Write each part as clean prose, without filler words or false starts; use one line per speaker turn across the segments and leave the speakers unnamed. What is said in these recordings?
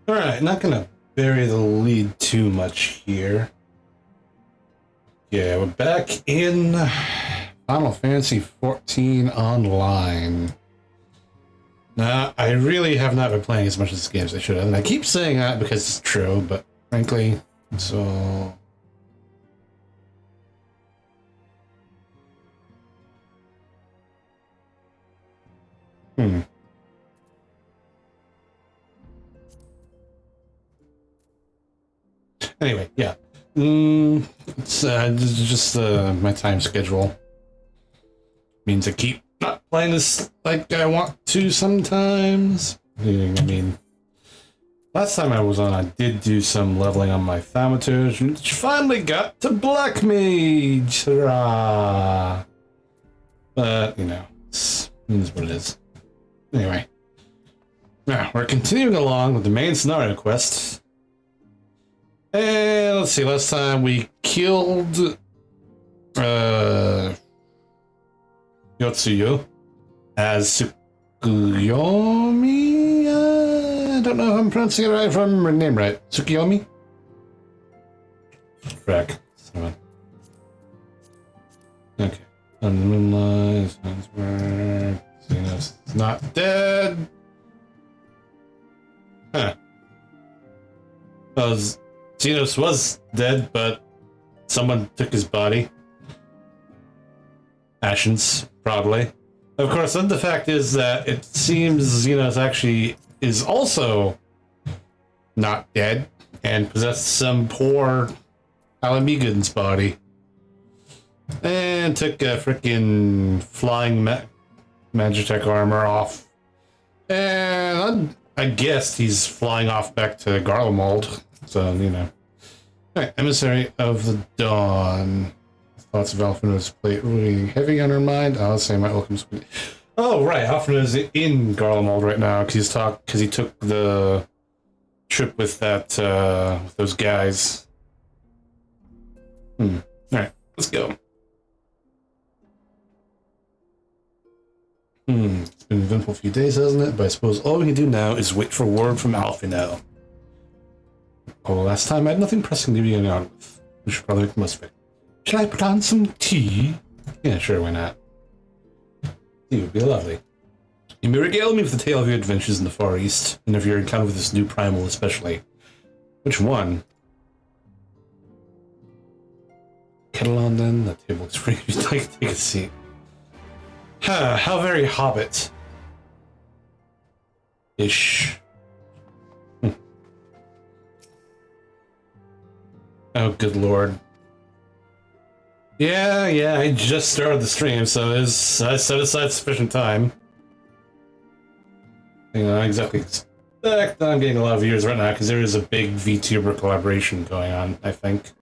Alright, not gonna bury the lead too much here. Yeah, we're back in Final Fantasy XIV Online. Now, I really have not been playing as much of this game as I should have, and I keep saying that because it's true, but frankly, so... Anyway, yeah. It's just my time schedule. Means I keep not playing this like I want to sometimes. I mean, last time I was on, I did do some leveling on my thaumaturge, and finally got to Black Mage! Hurrah! But, you know, it is what it is. Anyway. Now, we're continuing along with the main scenario quest. And let's see, last time we killed Yotsuyo as Tsukuyomi. I don't know if I'm pronouncing it right, if I'm her name right. Tsukuyomi? Correct. Okay. On the moonlight, sounds work. Zenos is not dead. Huh. Zenos was dead, but someone took his body. Ashen's, probably. Of course, then the fact is that it seems Zenos actually is also not dead and possessed some poor Alamigan's body. And took a freaking flying Magitech armor off. And I guess he's flying off back to Garlemald. So, you know. Alright, Emissary of the Dawn. Thoughts of Alphinaud's plate really heavy on her mind. I'll say my welcome. Oh, right. Alphinaud is in Garlemald right now because he took the trip with that with those guys. Alright, let's go. It's been an eventful few days, hasn't it? But I suppose all we can do now is wait for word from Alphinaud. Oh, last time I had nothing pressing to be getting on with. We should probably make the most of it. Should I put on some tea? Yeah, sure, why not? Tea would be lovely. You may regale me with the tale of your adventures in the Far East, and of your encounter with this new primal especially. Which one? Kettle on then? That table looks pretty good. Take a seat. How very hobbit. Ish. Oh, good lord. Yeah, I just started the stream, so I set aside sufficient time. You know, I exactly expect I'm getting a lot of viewers right now, because there is a big VTuber collaboration going on, I think.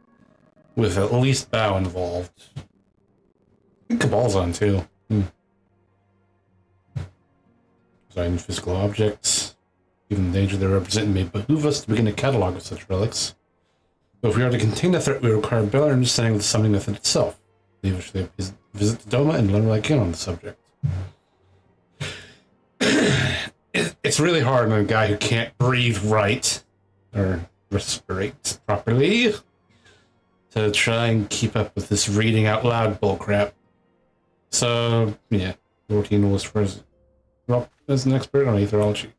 With at least Bao involved. I think Cabal's on, too. Design physical objects. Given the danger they represent, it may behoove us to begin a catalog of such relics. So if we are to contain the threat, we require a better understanding of the summoning method itself. We eventually visit the Doma and learn what I can on the subject. It's really hard on a guy who can't breathe right, or respirate properly, to try and keep up with this reading out loud bullcrap. So, yeah, 14 was for well, as an expert on aetherology.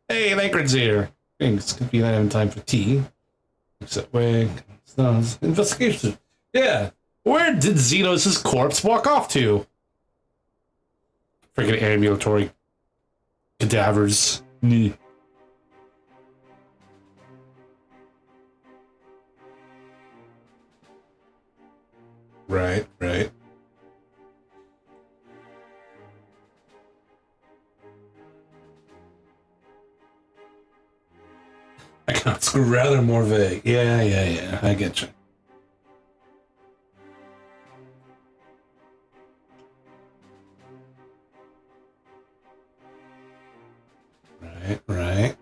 Hey, Lankard's here! Thanks, could be having time for tea. Except way, investigation. Yeah, where did Zenos' corpse walk off to? Freaking ambulatory cadavers. Right. Accounts were rather more vague. Yeah, I get you. Right.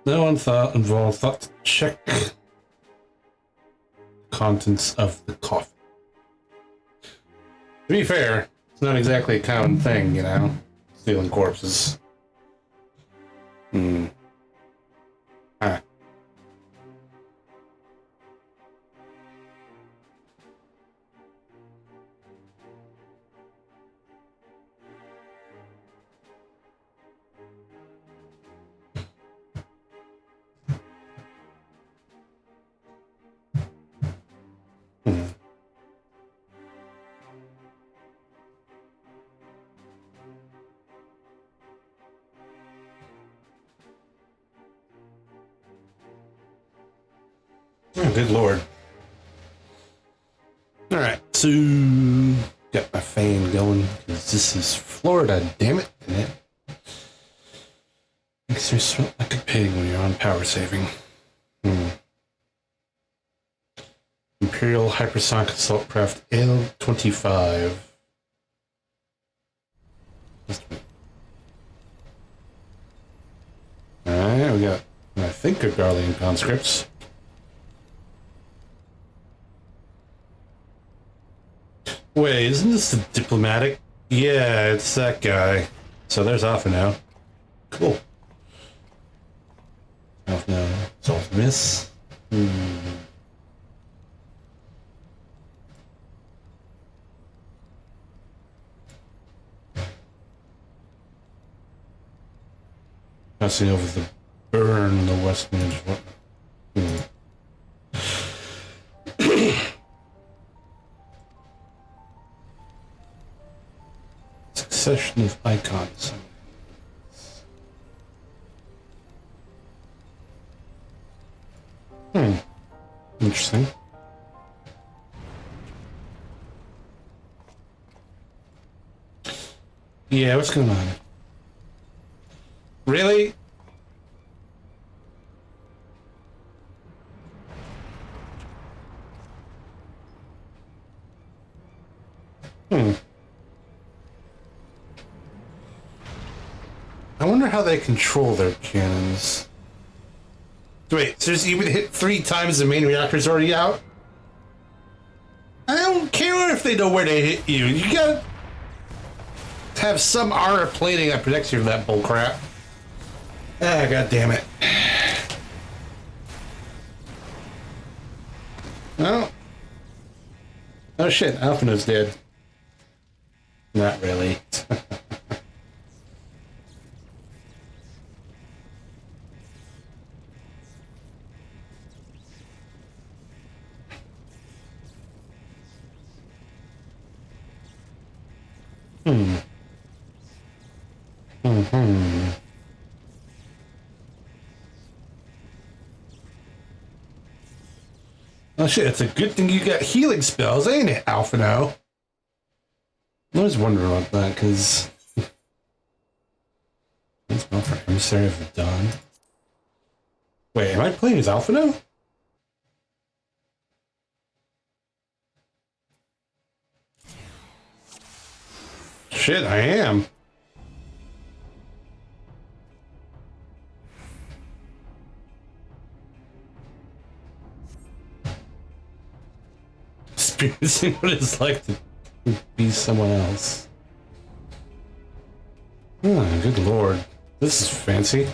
No one thought to check the contents of the coffin. To be fair, it's not exactly a common thing, you know, stealing corpses. Oh, good lord. Alright, so got my fan going because this is Florida, damn it. And it makes you sweat like a pig when you're on power saving. Imperial Hypersonic Assault Craft L-25. Alright, we got, I think, a Garlean conscripts. Wait, isn't this the diplomatic? Yeah, it's that guy. So there's Alphinaud. Cool. Alphinaud. Solve miss. Passing over the burn in the western edge. What? Succession of icons. Interesting. Yeah, what's going on? Really? I wonder how they control their cannons. Wait, seriously, you would hit 3 times the main reactor's already out? I don't care if they know where to hit you. You gotta have some armor plating that protects you from that bullcrap. Ah, god damn it. Oh. Oh shit, Alphinaud's dead. Not really. Oh shit, it's a good thing you got healing spells, ain't it, Alphinaud? I was wondering about that, because... That's well for Emissary of the Dawn. Wait, am I playing as Alphinaud? Shit, I am. Experiencing what it's like to be someone else. Oh, good lord. This is fancy.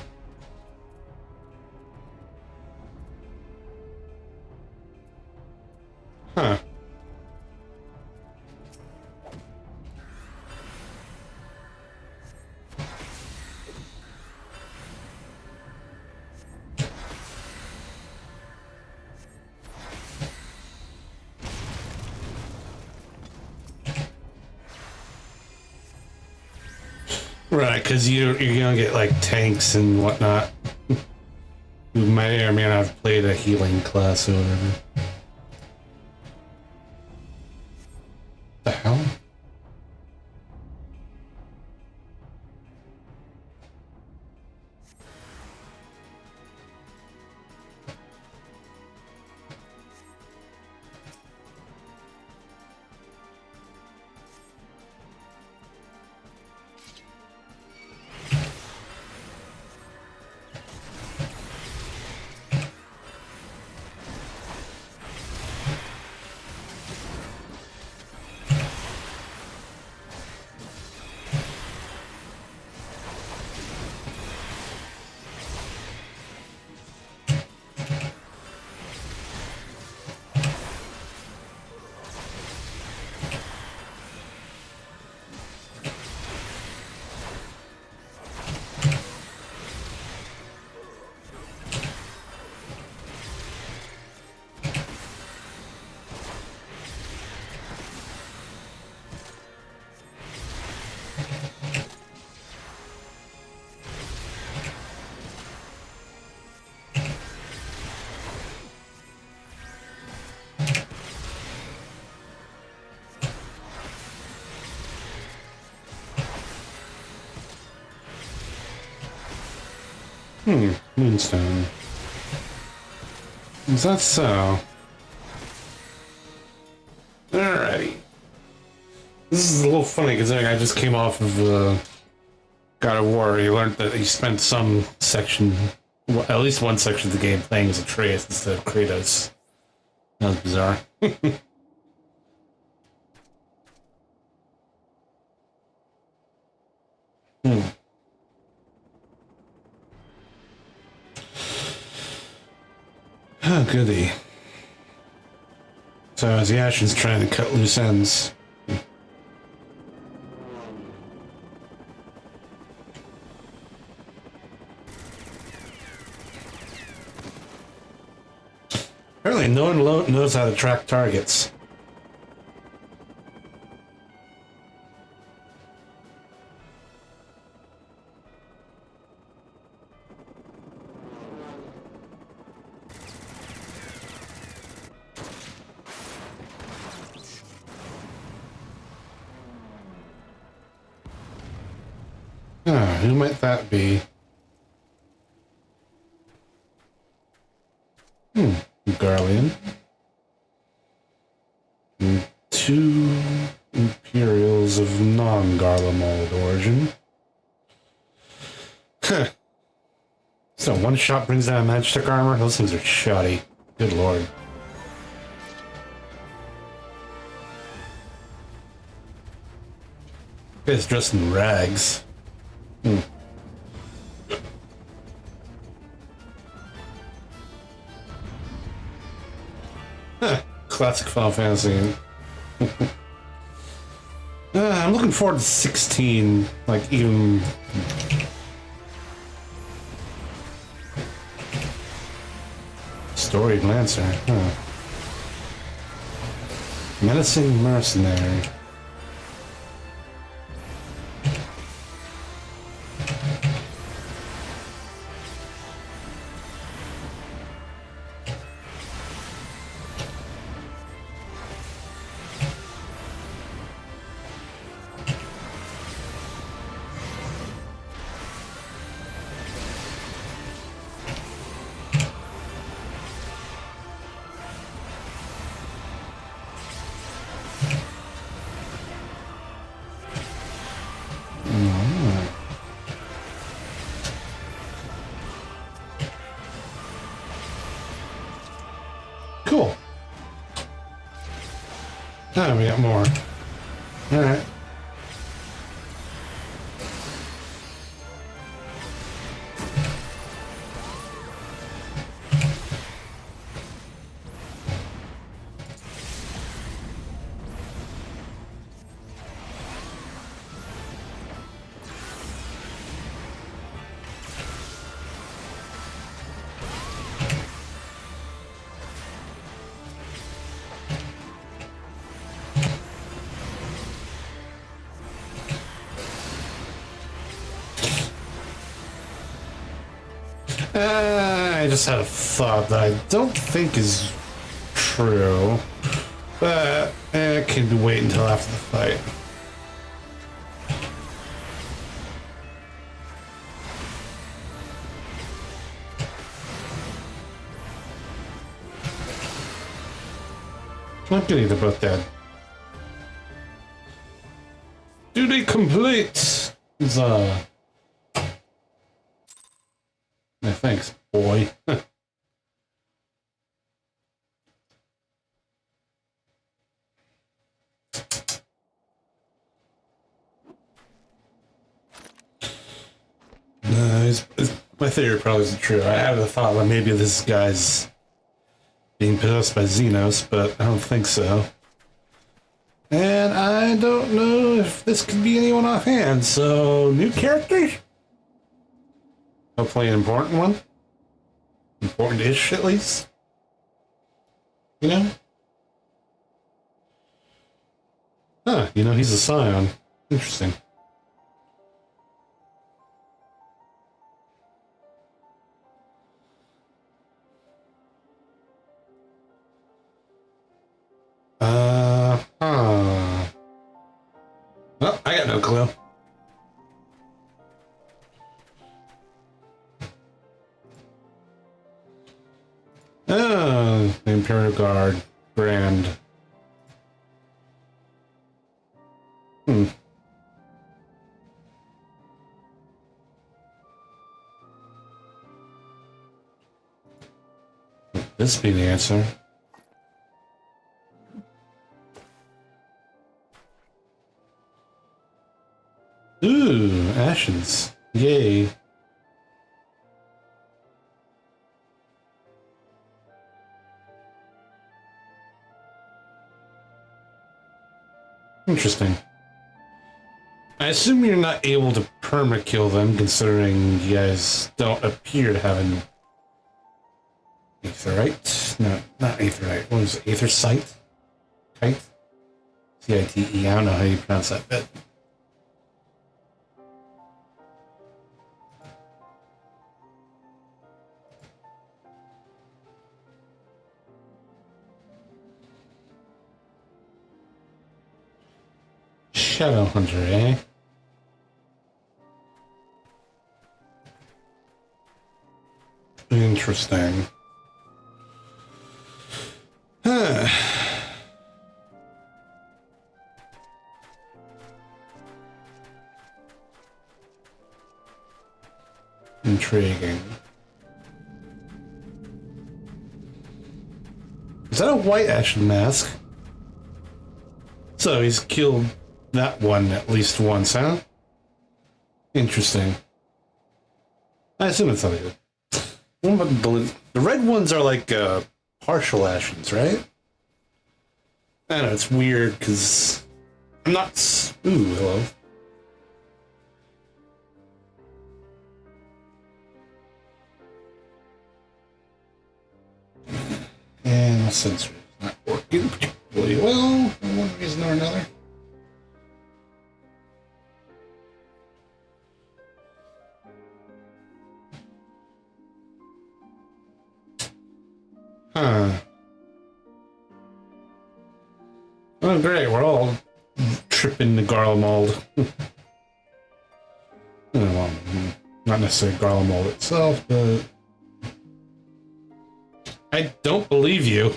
Huh. Right, because you're gonna get like tanks and whatnot. You may or may not have played a healing class or whatever. The hell? Moonstone. Is that so? Alrighty. This is a little funny considering I just came off of God of War. You learned that you spent some section, well, at least one section of the game playing as Atreus instead of Kratos. That was bizarre. Oh, goody. So as Yashin's trying to cut loose ends. Apparently no one knows how to track targets. Who might that be? Garlean. Two Imperials of non-Garlemald origin. Huh. So one shot brings down magic armor? Those things are shoddy. Good lord. Guy's dressed in rags. Classic Final Fantasy. I'm looking forward to 16. Like, even... Storied Lancer, huh. Menacing Mercenary. Cool. Oh, we got more. Alright. I just had a thought that I don't think is true, but it can wait until after the fight. Not good, they're both dead. Duty complete! Thanks, boy. My theory probably isn't true. I had a thought that maybe this guy's being possessed by Xenos, but I don't think so. And I don't know if this could be anyone offhand, so new character? Hopefully an important one. Important-ish, at least. You know? Huh, you know, he's a scion. Interesting. Well, I got no clue. Imperial Guard, Grand. This be the answer. Ooh, Ashes. Yay. Interesting. I assume you're not able to perma-kill them, considering you guys don't appear to have an Aetherite. No, not Aetherite. What is it? Aethersite? Kite? C-I-T-E. I don't know how you pronounce that bit. Shadow Hunter, eh? Interesting. Huh. Intriguing. Is that a white Ashen Mask? So he's killed that one at least once, huh? Interesting. I assume it's something good. What about the red ones are like partial Ashens, right? I know, it's weird because I'm not... Ooh, hello. And my sensor is not working particularly well for one reason or another. Huh. Oh, great. We're all tripping the Garlemald. Well, not necessarily Garlemald itself, but... I don't believe you.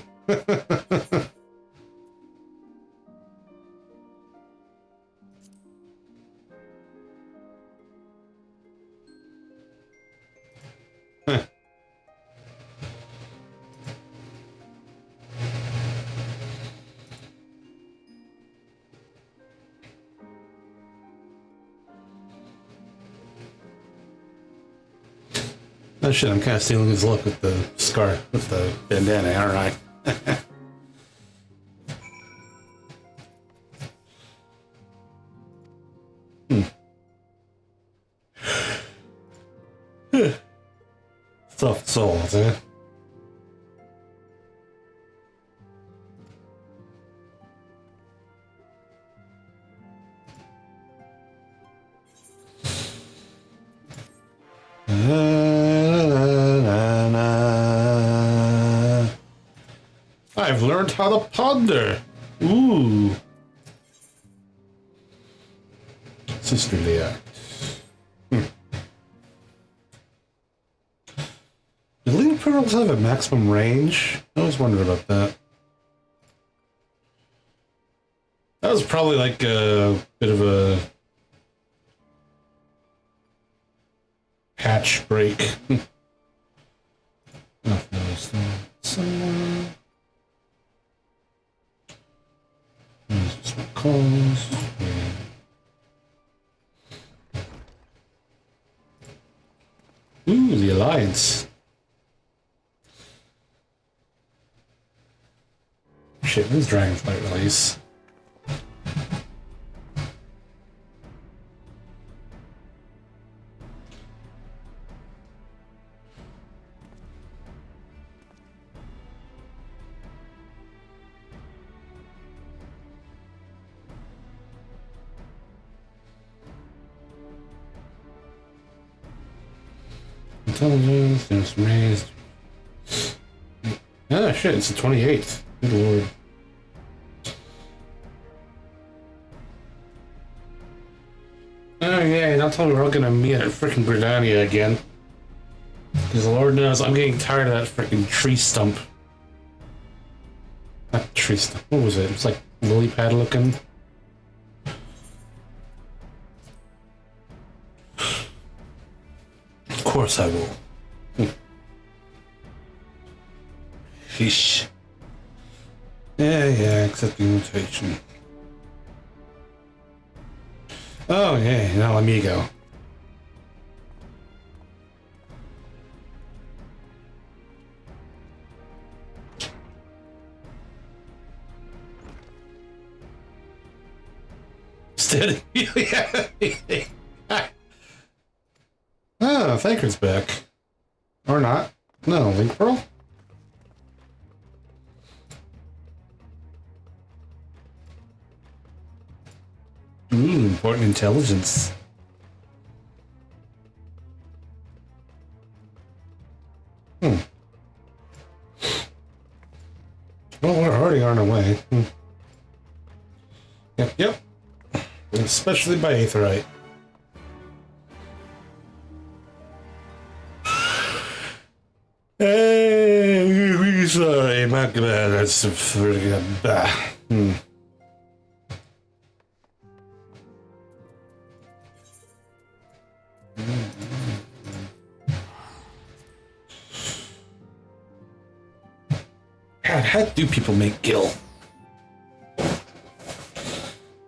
Huh. Oh shit, I'm kind of stealing his look with the scar, with the bandana, aren't I? Soft souls, eh? I've learned how to ponder. Ooh. Sisterly act. Do Lean Pearls have a maximum range? I always wondered about that. That was probably like a bit of a patch break. Somewhere. There's just my calls. Ooh, the Alliance. Shit, when's Dragonflight release? Intelligence, there's raised. Ah, shit, it's the 28th. Good lord. Oh, yeah, don't tell me we're all gonna meet at frickin' Gridania again. Because Lord knows, I'm getting tired of that frickin' tree stump. Not tree stump. What was it? It was like lily pad looking. Of course I will. Sheesh. Yeah, accept the invitation. Oh, yeah, now amigo. Steady. Yeah. Oh, Thanker's back. Or not. No, Link Pearl? Important intelligence. Well, we're already on our way. Yep. Especially by Aetherite. Hey, sorry, my bad. That's pretty good. God, how do people make gil?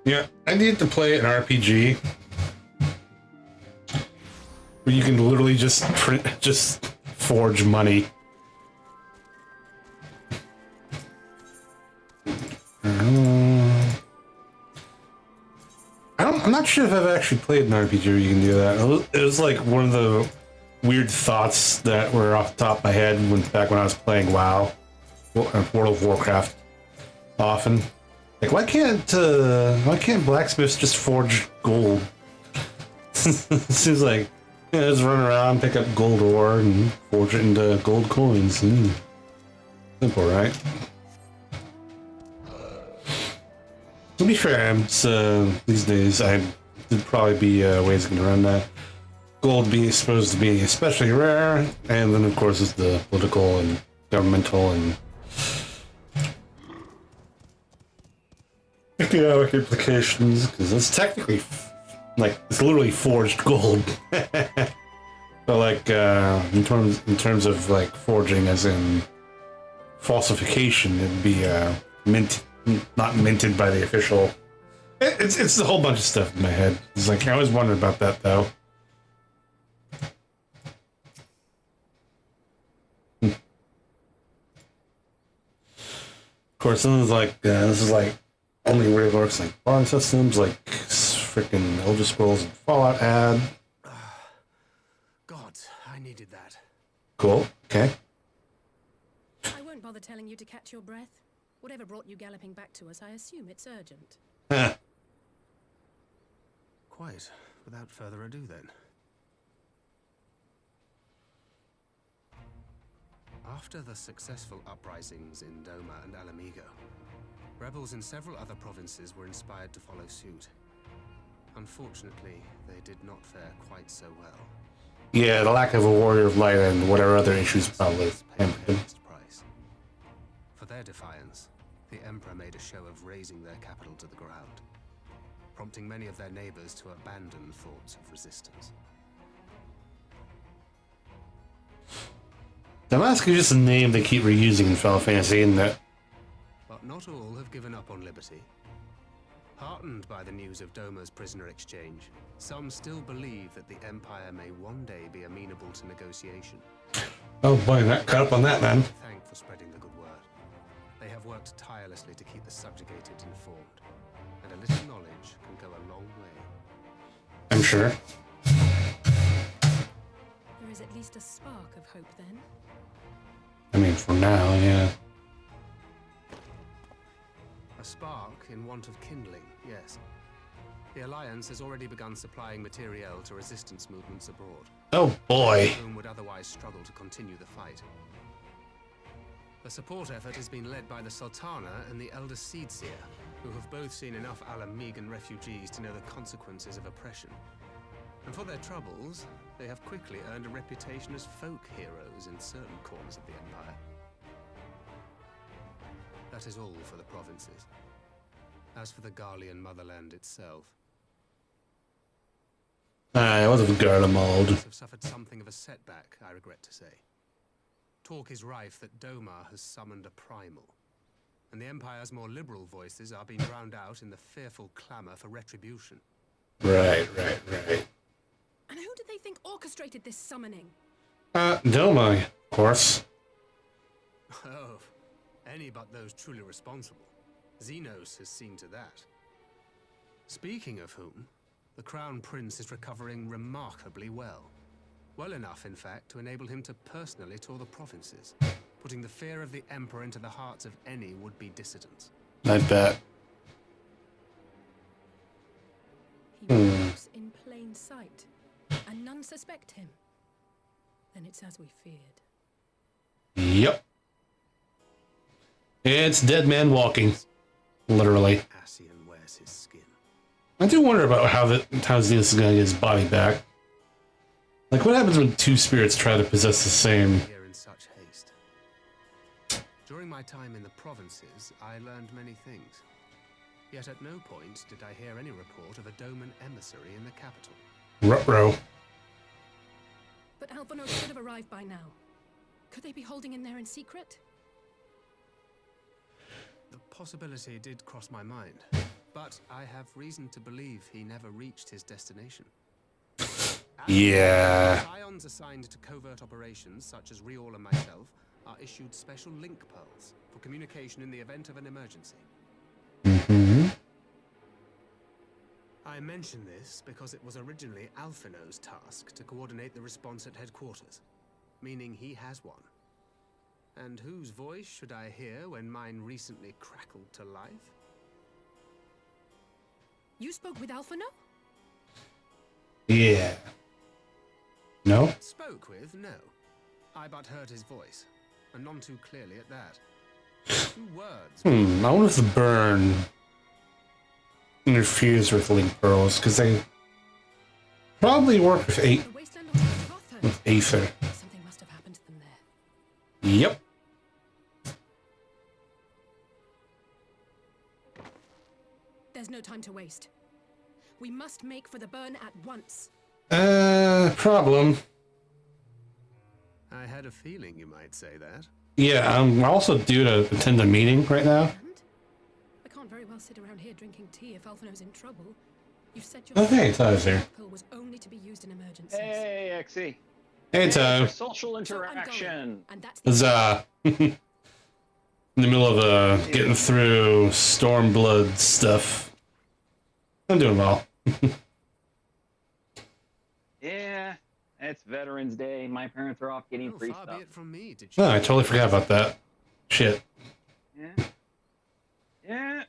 Yeah, I need to play an RPG where you can literally just forge money. I'm not sure if I've actually played an RPG where you can do that. It was like one of the weird thoughts that were off the top of my head back when I was playing WoW, World of Warcraft, often. Like, why can't blacksmiths just forge gold? Seems like, just run around, pick up gold ore, and forge it into gold coins. Simple, right? To be fair, these days, there'd probably be ways you can run that. Gold being supposed to be especially rare, and then of course it's the political and governmental and economic implications, because it's technically it's literally forged gold. But like in terms of like forging, as in falsification, it'd be not minted by the official. It's a whole bunch of stuff in my head. It's like, I always wondered about that though. Of course, this is like only where it works like farm systems, like freaking Elder Scrolls and Fallout ad.
God, I needed that.
Cool. Okay.
I won't bother telling you to catch your breath. Whatever brought you galloping back to us, I assume it's urgent.
Quite. Without further ado, then. After the successful uprisings in Doma and Alamigo, rebels in several other provinces were inspired to follow suit. Unfortunately, they did not fare quite so well.
Yeah, the lack of a warrior of light and whatever other issues probably hampered them.
Price. For their defiance, the Emperor made a show of razing their capital to the ground, prompting many of their neighbors to abandon thoughts of resistance.
Damask is just a name they keep reusing in Final Fantasy, isn't it?
But not all have given up on liberty. Heartened by the news of Doma's prisoner exchange, some still believe that the Empire may one day be amenable to negotiation.
Oh boy, that cut up on that, man.
Thank for spreading the good word. They have worked tirelessly to keep the subjugated informed, and a little knowledge can go a long way.
I'm sure.
There is at least a spark of hope, then.
I mean, for now, yeah.
A spark in want of kindling, yes. The Alliance has already begun supplying materiel to resistance movements abroad.
Oh boy.
Whom would otherwise struggle to continue the fight. The support effort has been led by the Sultana and the Elder Seedseer, who have both seen enough Alamigan refugees to know the consequences of oppression. And for their troubles, they have quickly earned a reputation as folk heroes in certain corners of the Empire. That is all for the provinces. As for the Garlean motherland itself,
it was a Garlemald.
have suffered something of a setback, I regret to say. Talk is rife that Domar has summoned a primal, and the Empire's more liberal voices are being drowned out in the fearful clamor for retribution.
Right.
And who did they think orchestrated this summoning?
Doma, of course.
Oh, any but those truly responsible. Zenos has seen to that. Speaking of whom, the Crown Prince is recovering remarkably well. Well enough, in fact, to enable him to personally tour the provinces, putting the fear of the Emperor into the hearts of any would-be dissidents.
I bet.
He moves in plain sight, and none suspect him. Then it's as we feared.
Yep. It's dead man walking. Literally.
Ascian wears his skin.
I do wonder about how Zeus is going to get his body back. Like, what happens when two spirits try to possess the same?
Here in such haste. During my time in the provinces, I learned many things. Yet at no point did I hear any report of a Doman emissary in the capital.
Ruh-roh.
But Alphinaud should have arrived by now. Could they be holding in there in secret?
The possibility did cross my mind, but I have reason to believe he never reached his destination.
Yeah.
Scions assigned to covert operations, such as Riol and myself, are issued special link pearls for communication in the event of an emergency.
Mm-hmm.
I mention this because it was originally Alphinaud's task to coordinate the response at headquarters, meaning he has one. And whose voice should I hear when mine recently crackled to life?
You spoke with Alphinaud?
Yeah. No?
Spoke with? No. I but heard his voice, and none too clearly at that. 2 words.
I wonder if the burn interferes with link pearls, because they probably work with
The wasteland on Othard.
Aether.
Something must have happened to them there.
Yep.
There's no time to waste. We must make for the burn at once.
Problem.
I had a feeling you might say that.
Yeah, I'm also due to attend a meeting right now.
And I can't very well sit around here drinking tea if Alphinaud's in trouble. You've said your
Oh, hey, Ty's here.
pill was only to be used in emergencies.
Hey, XE.
Hey, Ty.
Social
So I'm
interaction.
going, and that's
Huzzah. In the middle of getting through Stormblood stuff. I'm doing well.
Yeah, it's Veterans Day. My parents are off getting free
Far
stuff.
be it from me. Did you?
Oh, I totally forgot about that. Shit.
Yeah.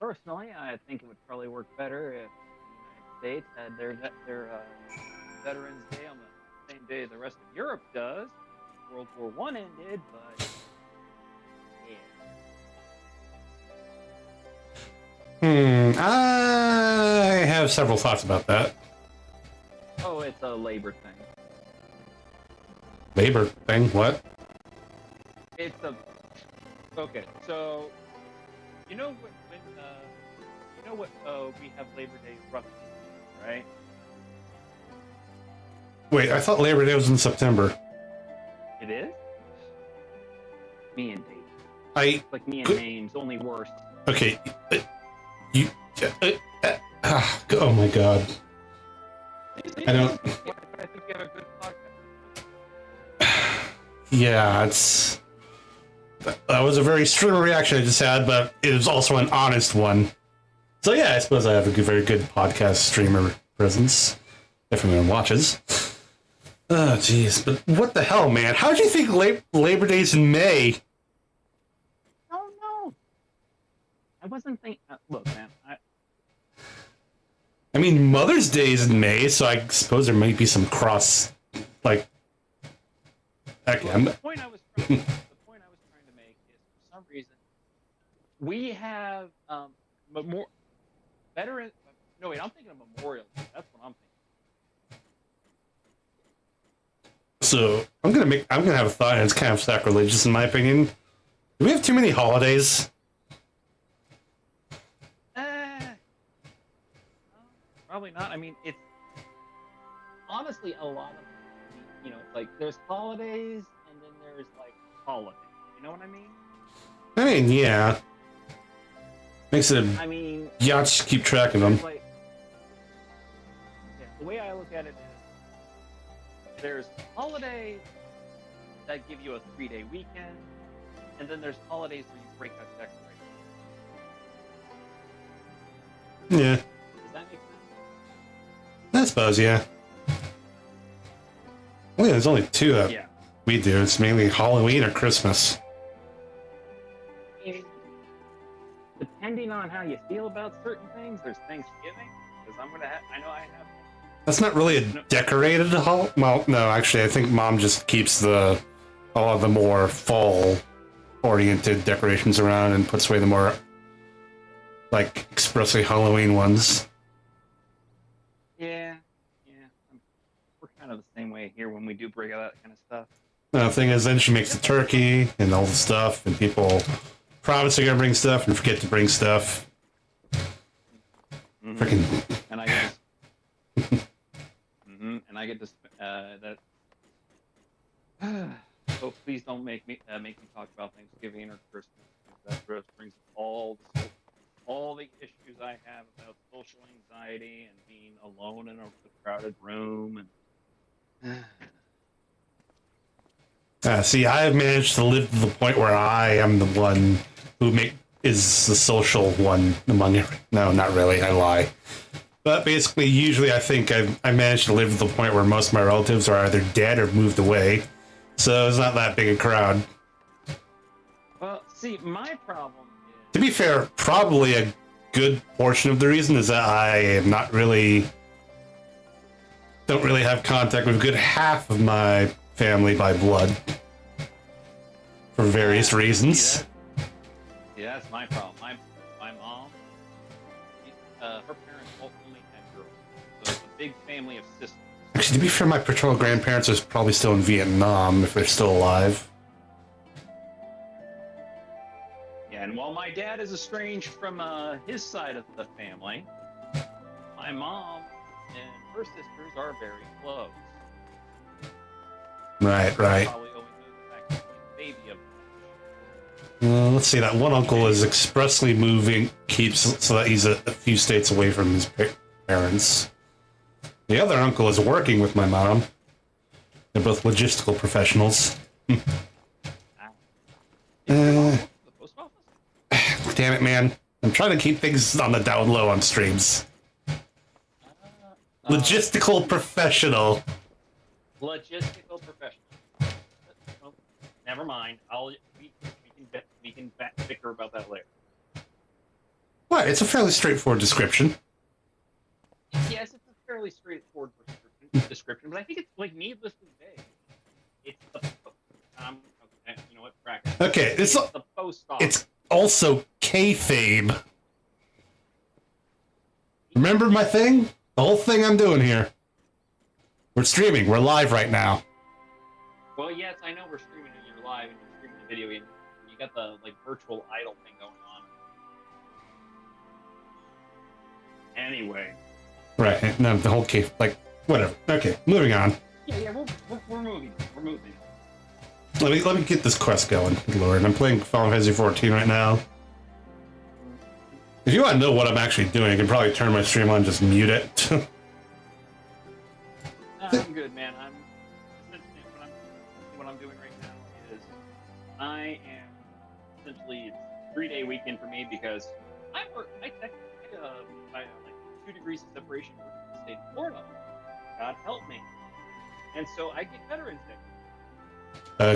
Personally, I think it would probably work better if the United States had their Veterans Day on the same day the rest of Europe does. World War I ended, but yeah.
I have several thoughts about that.
Oh, it's a labor thing.
Labor thing, what?
It's a okay. So you know what we have Labor Day roughly, right?
Wait, I thought Labor Day was in September.
It is. Me and dates.
I
Like me and names, only worse.
okay. You. Oh my god. I don't.
I think we have a good podcast.
Yeah, it's. That was a very strong reaction I just had, but it was also an honest one. So yeah, I suppose I have a very good podcast streamer presence. If anyone watches. Oh jeez, but what the hell, man? How'd you think Labor Day's in May?
Oh no. I wasn't thinking. Look, man.
I mean, Mother's Day is in May, so I suppose there might be some cross, like.
The point I was trying to make is, for some reason, we have more veteran. No wait, I'm thinking of Memorial Day. That's what I'm
So I'm gonna have a thought, and it's kind of sacrilegious in my opinion. Do we have too many holidays?
Probably not. I mean, it's honestly a lot of, it's like there's holidays and then there's like holidays. You know what I mean?
I mean, yeah. Makes it.
I mean,
yachts keep track of them.
like, yeah, the way I look at it is there's holidays that give you a 3-day weekend, and then there's holidays where you break out decorations.
Yeah.
Does that make sense?
I suppose, yeah. Well, yeah, there's only two that
Yeah.
we do. It's mainly Halloween or Christmas.
Depending on how you feel about certain things, there's Thanksgiving, because I know I have.
That's not really a decorated hall. Well, no, actually, I think Mom just keeps all of the more fall-oriented decorations around and puts away the more, like, expressly Halloween ones.
Yeah. We're kind of the same way here when we do break out that kind of stuff.
The thing is, then she makes the turkey and all the stuff, and people promise they're gonna bring stuff and forget to bring stuff.
Mm-hmm.
Freaking.
And I get this. I get this. Oh, please don't make me talk about Thanksgiving or Christmas. That brings all the issues I have about social anxiety and being alone in a crowded room. And
See, I have managed to live to the point where I am the one who is the social one among it. No, not really. I lie. But basically, usually I think I managed to live to the point where most of my relatives are either dead or moved away. So it's not that big a crowd.
well, see, my problem
To
is
be fair, probably a good portion of the reason is that I am don't really have contact with a good half of my family by blood. For various reasons.
Yeah, that's my problem. My mom, her parents only had girls, so it's a big family of sisters.
Actually, to be fair, my paternal grandparents are probably still in Vietnam if they're still alive.
Yeah, and while my dad is estranged from his side of the family, my mom and her sisters are very close.
Right.
Probably owing to the fact that he's the baby of.
Let's see, that one uncle is expressly keeps so that he's a few states away from his parents. The other uncle is working with my mom. They're both logistical professionals.
The post office?
Damn it, man. I'm trying to keep things on the down low on streams. Logistical professional.
Logistical professional. Oh, never mind. We can bicker about that later.
What? It's a fairly straightforward description.
Yes, it's a fairly straightforward description, but I think it's like needlessly vague. It's the okay, you know what? Practice.
Okay,
It's the post office.
it's also kayfabe. Remember my thing? The whole thing I'm doing here. We're streaming. We're live right now.
Well, yes, I know we're streaming and you're live and you're streaming the video and you got the like virtual idol thing going on. Anyway.
Right. No, the whole cave. Like, whatever. Okay, moving on.
Yeah, we're moving. We're moving.
Let me get this quest going. Good Lord, I'm playing Final Fantasy 14 right now. If you want to know what I'm actually doing, I can probably turn my stream on and just mute it.
I'm good, man. What I'm doing right now is I am essentially it's a 3-day weekend for me because I technically by like 2 degrees of separation from the state of Florida. God help me. And so I get Veterans Day.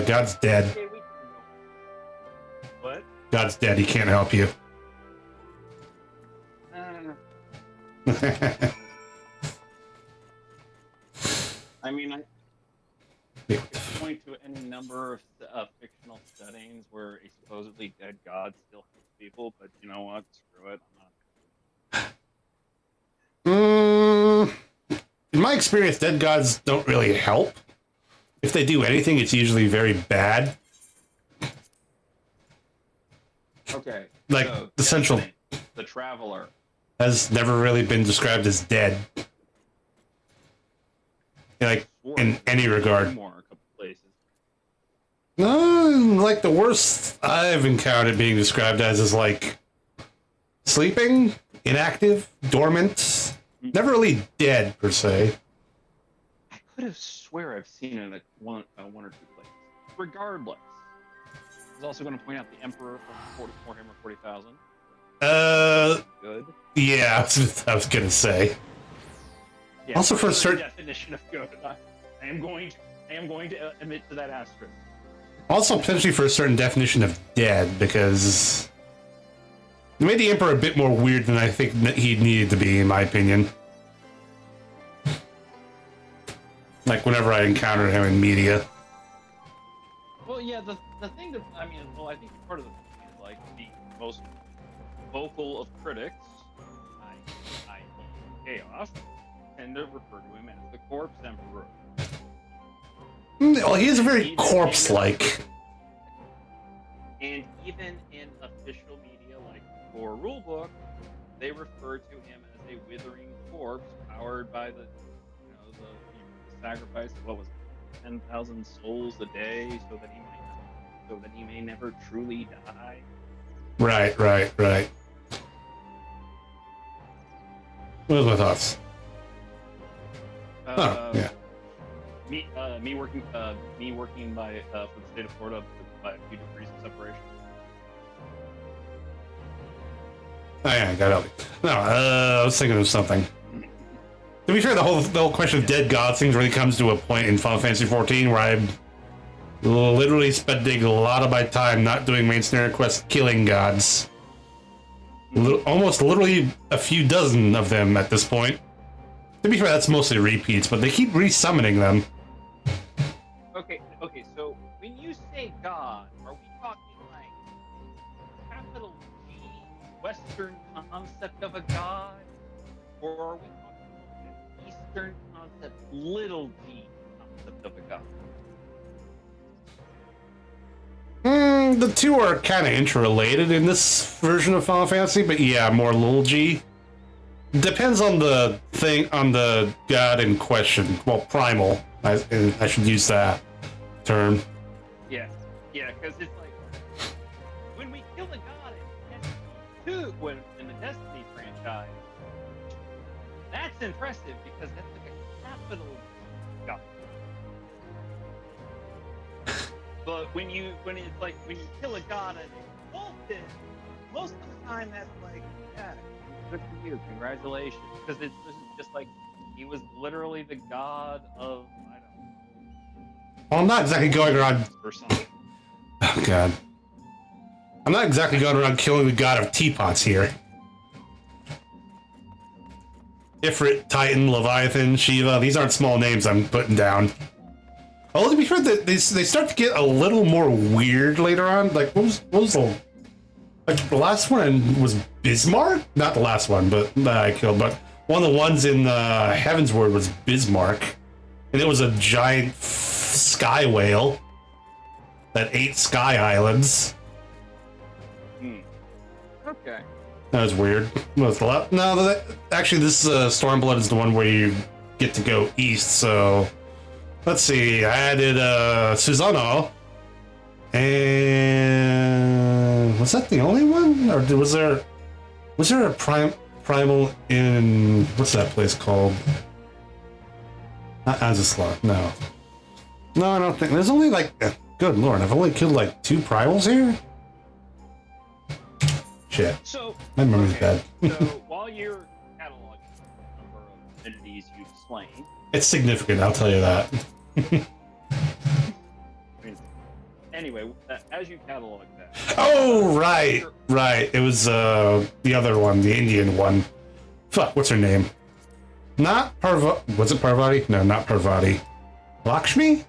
God's dead.
3-day weekend. What?
God's dead. He can't help you.
I mean, I could point to any number of fictional settings where a supposedly dead god still helps people, but you know what? Screw it. I'm not.
In my experience, dead gods don't really help. if they do anything, it's usually very bad.
Okay.
Like,
so
the central
the Traveler.
has never really been described as dead. Like, in any regard.
More a couple places.
Like, the worst I've encountered being described as is, like, sleeping, inactive, dormant. Never really dead, per se.
I could have swear I've seen it at one or two places. Regardless, I was also going to point out the Emperor from Warhammer 40,000. Good.
Yeah, I was gonna say.
Yeah,
Also, for a certain
definition of good, I am going to admit to that asterisk.
Also, potentially for a certain definition of dead, because they made the Emperor a bit more weird than I think that he needed to be, in my opinion. Like, whenever I encountered him in media.
Well, yeah, the thing that, I mean, well, I think part of the thing is, like, the most vocal of critics, I Chaos, tend to refer to him as the Corpse Emperor.
Well, he is very corpse-like.
And even in official media, like the core rulebook, they refer to him as a withering corpse powered by the sacrifice of, what was it, 10,000 souls a day, so that he may never truly die.
Right. What was my thoughts? Yeah.
Me working by for the state of Florida by a few degrees of separation.
Oh yeah, got it. No, I was thinking of something. To be fair, the whole question of dead gods things really comes to a point in Final Fantasy XIV where I'm literally spending a lot of my time not doing main scenario quests, killing gods. Almost literally a few dozen of them at this point. To be fair, that's mostly repeats, but they keep resummoning them.
Okay, so when you say God, are we talking like capital G, Western concept of a god? Or are we talking about an Eastern concept, little g concept of a god?
The two are kind of interrelated in this version of Final Fantasy, but yeah, more little g. Depends on the god in question. Well, primal. I should use that term.
Yeah, because it's like when we kill a god in Destiny 2, in the Destiny franchise, that's impressive because that's like a capital god. But when you kill a god in Exalted, most of the time that's like, yeah, good for you, congratulations, because it's just like he was literally the god of, I don't know.
Well, I'm not exactly going around.
Or something.
Oh god. I'm not exactly going around killing the god of teapots here. Ifrit, Titan, Leviathan, Shiva, these aren't small names I'm putting down. Although to be fair, they start to get a little more weird later on. Like, what was the last one was Bismarck? Not the last one, but I killed. But one of the ones in Heaven's Word was Bismarck, and it was a giant sky whale that ate sky islands.
Okay.
That was weird. What was the last? No, actually, this Stormblood is the one where you get to go east. So let's see. I added Susanoo, and was that the only one, or was there a primal in what's that place called? Not Azaslot. No, I don't think there's only like. Good lord, I've only killed like 2 primals here. Shit.
So
my memory's bad.
So while you're cataloging the number of entities you've slain,
It's significant, I'll tell you that.
I mean, anyway, as you catalog that.
Oh, right. It was the other one, the Indian one. Fuck, what's her name? Not Parvati. Was it Parvati? No, not Parvati. Lakshmi?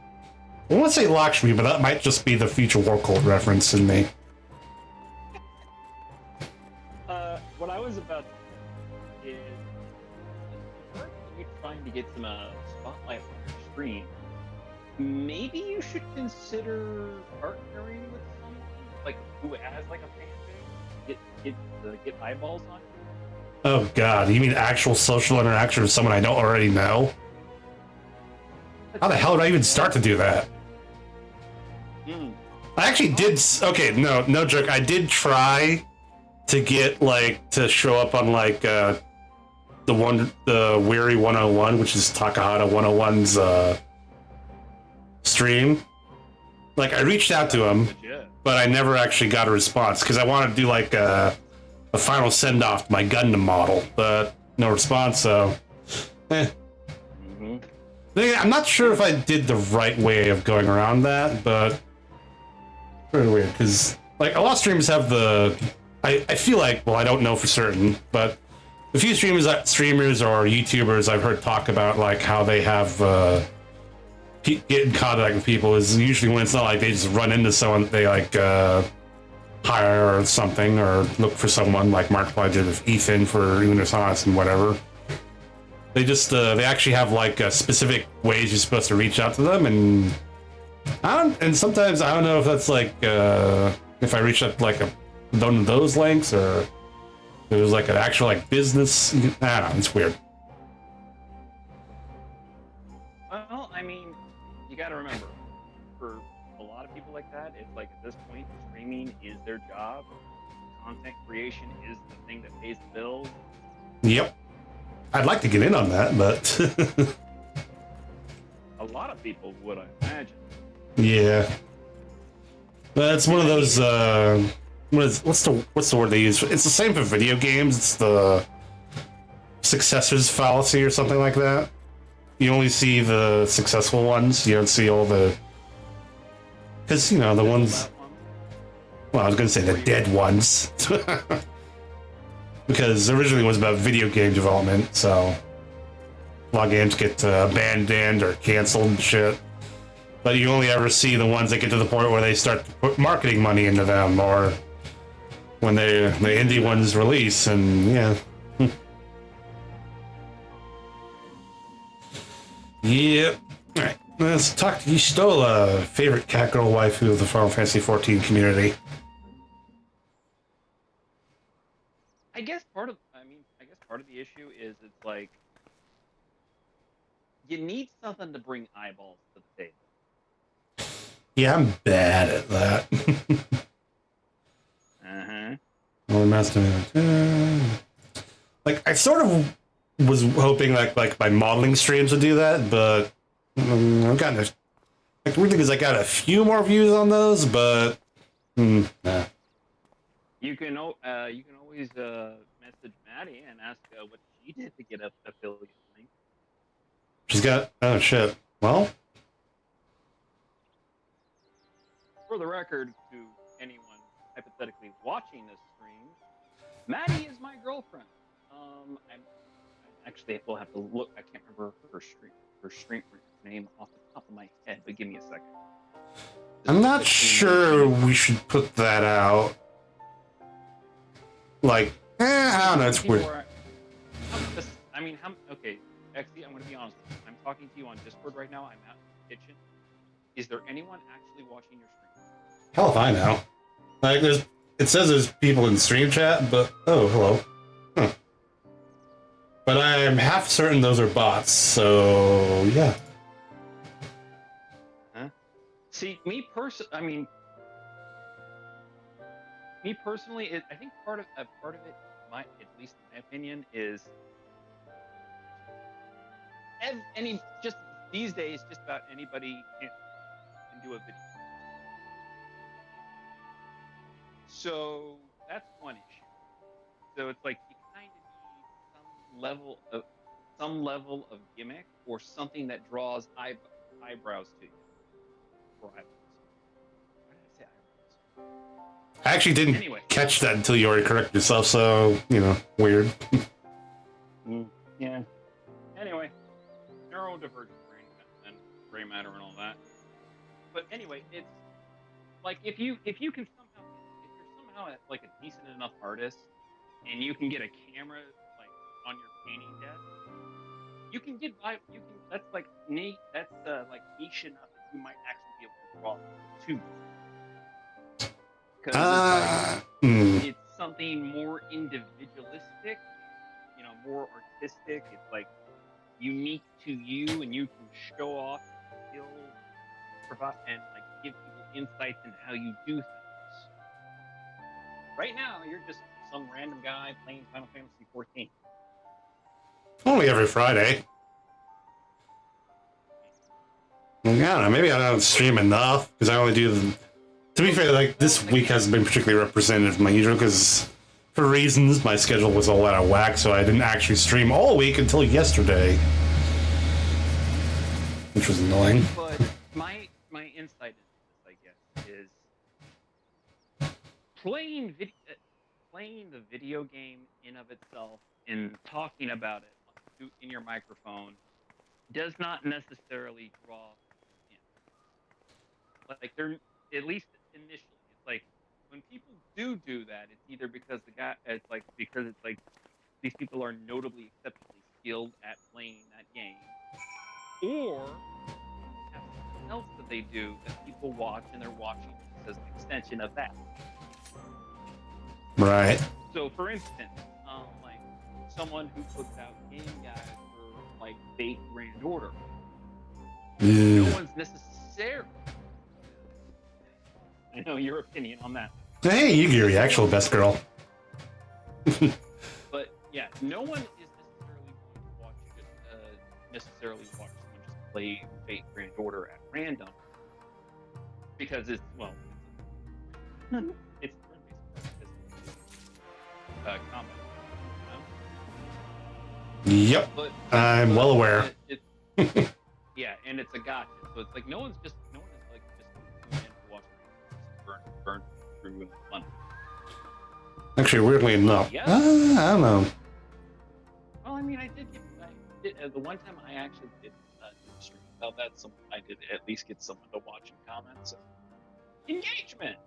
I want to say Lakshmi, but that might just be the future war cult reference in me.
What I was about to say is, we're trying to get some spotlight on your screen. maybe you should consider partnering with someone like who has like a fan base. Get eyeballs on you.
Oh God, you mean actual social interaction with someone I don't already know? How the hell did I even start to do that? I actually did. Okay, no joke. I did try to get like to show up on like the Weary 101, which is Takahata 101's stream. Like I reached out to him, but I never actually got a response because I wanted to do like a final send off to my Gundam model, but no response. So, I'm not sure if I did the right way of going around that, but very weird because like a lot of streamers have the. I feel like, well, I don't know for certain, but a few streamers or YouTubers I've heard talk about like how they have get in contact with people is usually when it's not like they just run into someone they like hire or something or look for someone like Markiplier did with Ethan for Unisauce and whatever. They just they actually have like specific ways you're supposed to reach out to them, and sometimes I don't know if that's like if I reach out like one of those links or it was like an actual like business. I don't know, it's weird.
Well, I mean, you got to remember, for a lot of people like that, it's like at this point, streaming is their job. Content creation is the thing that pays the bills.
Yep. I'd like to get in on that, but
a lot of people would, I imagine.
Yeah. But it's one of those what's the word they use? It's the same for video games. It's the successors fallacy or something like that. You only see the successful ones. You don't see all the... Because, you know, the ones... Well, I was going to say the dead ones. Because originally it was about video game development, so... A lot of games get abandoned or canceled and shit. But you only ever see the ones that get to the point where they start to put marketing money into them, or when the indie ones release, and yeah. Yep. Alright, let's talk to Yustola, favorite cat girl waifu of the Final Fantasy XIV community.
I guess part of the issue is it's like you need something to bring eyeballs to the table.
Yeah, I'm bad at that. Like, I sort of was hoping like my modeling streams would do that, but I've gotten like the weird thing is I got a few more views on those, but nah.
You can always message Maddie and ask what she did to get a affiliate link.
She's got shit. Well,
for the record, to anyone hypothetically watching this stream, Maddie is my girlfriend. I actually will have to look. I can't remember her stream name off the top of my head, but give me a second.
I'm not sure we should put that out. Like, I don't know. It's weird.
Okay, actually, I'm going to be honest with you. I'm talking to you on Discord right now. I'm out in the kitchen. Is there anyone actually watching your stream?
Hell if I know. Like, it says there's people in stream chat, but oh, hello. Huh. But I'm half certain those are bots, so yeah.
Huh? See, me personally, I think part of it, at least in my opinion, is just these days, just about anybody can do a video. So that's one issue. So it's like you kind of need some level of gimmick or something that draws eyebrows to you. Or eyebrows. Why did I say eyebrows?
I actually didn't catch that until you already corrected yourself, so, you know, weird.
Yeah. Anyway, neurodivergent brain and gray matter and all that. But anyway, it's like if you're somehow like a decent enough artist and you can get a camera like on your painting desk, that's like niche enough you might actually be able to draw two. Because it's something more individualistic, you know, more artistic. It's like unique to you, and you can show off your skills, provide, and like give people insights into how you do things. Right now, you're just some random guy playing Final Fantasy 14.
Only every Friday. I don't know, maybe I don't stream enough, because I only do the... To be fair, like, this week hasn't been particularly representative of my usual, because for reasons, my schedule was all out of whack, so I didn't actually stream all week until yesterday. Which was annoying.
But my insight into this, I guess, is playing the video game in of itself and talking about it in your microphone does not necessarily draw in. Like they're, at least initially, it's like when people do that, it's either because these people are notably exceptionally skilled at playing that game, or have something else that they do that people watch and they're watching as an extension of that.
Right.
So, for instance, like someone who puts out game guides for like Fate Grand Order, no one's necessarily. I know your opinion on that.
Hey, you're the actual best girl.
But yeah, no one is necessarily watch someone just play Fate Grand Order at random, because it's it's combat.
Yep, I'm well aware.
Yeah, and it's a gotcha. So it's like no one's just tuning in to watch burn through fun.
Actually, weirdly enough,
Yeah.
I don't know.
Well, I mean, I did the one time I actually did stream about that. I did at least get someone to watch and comment. So engagement.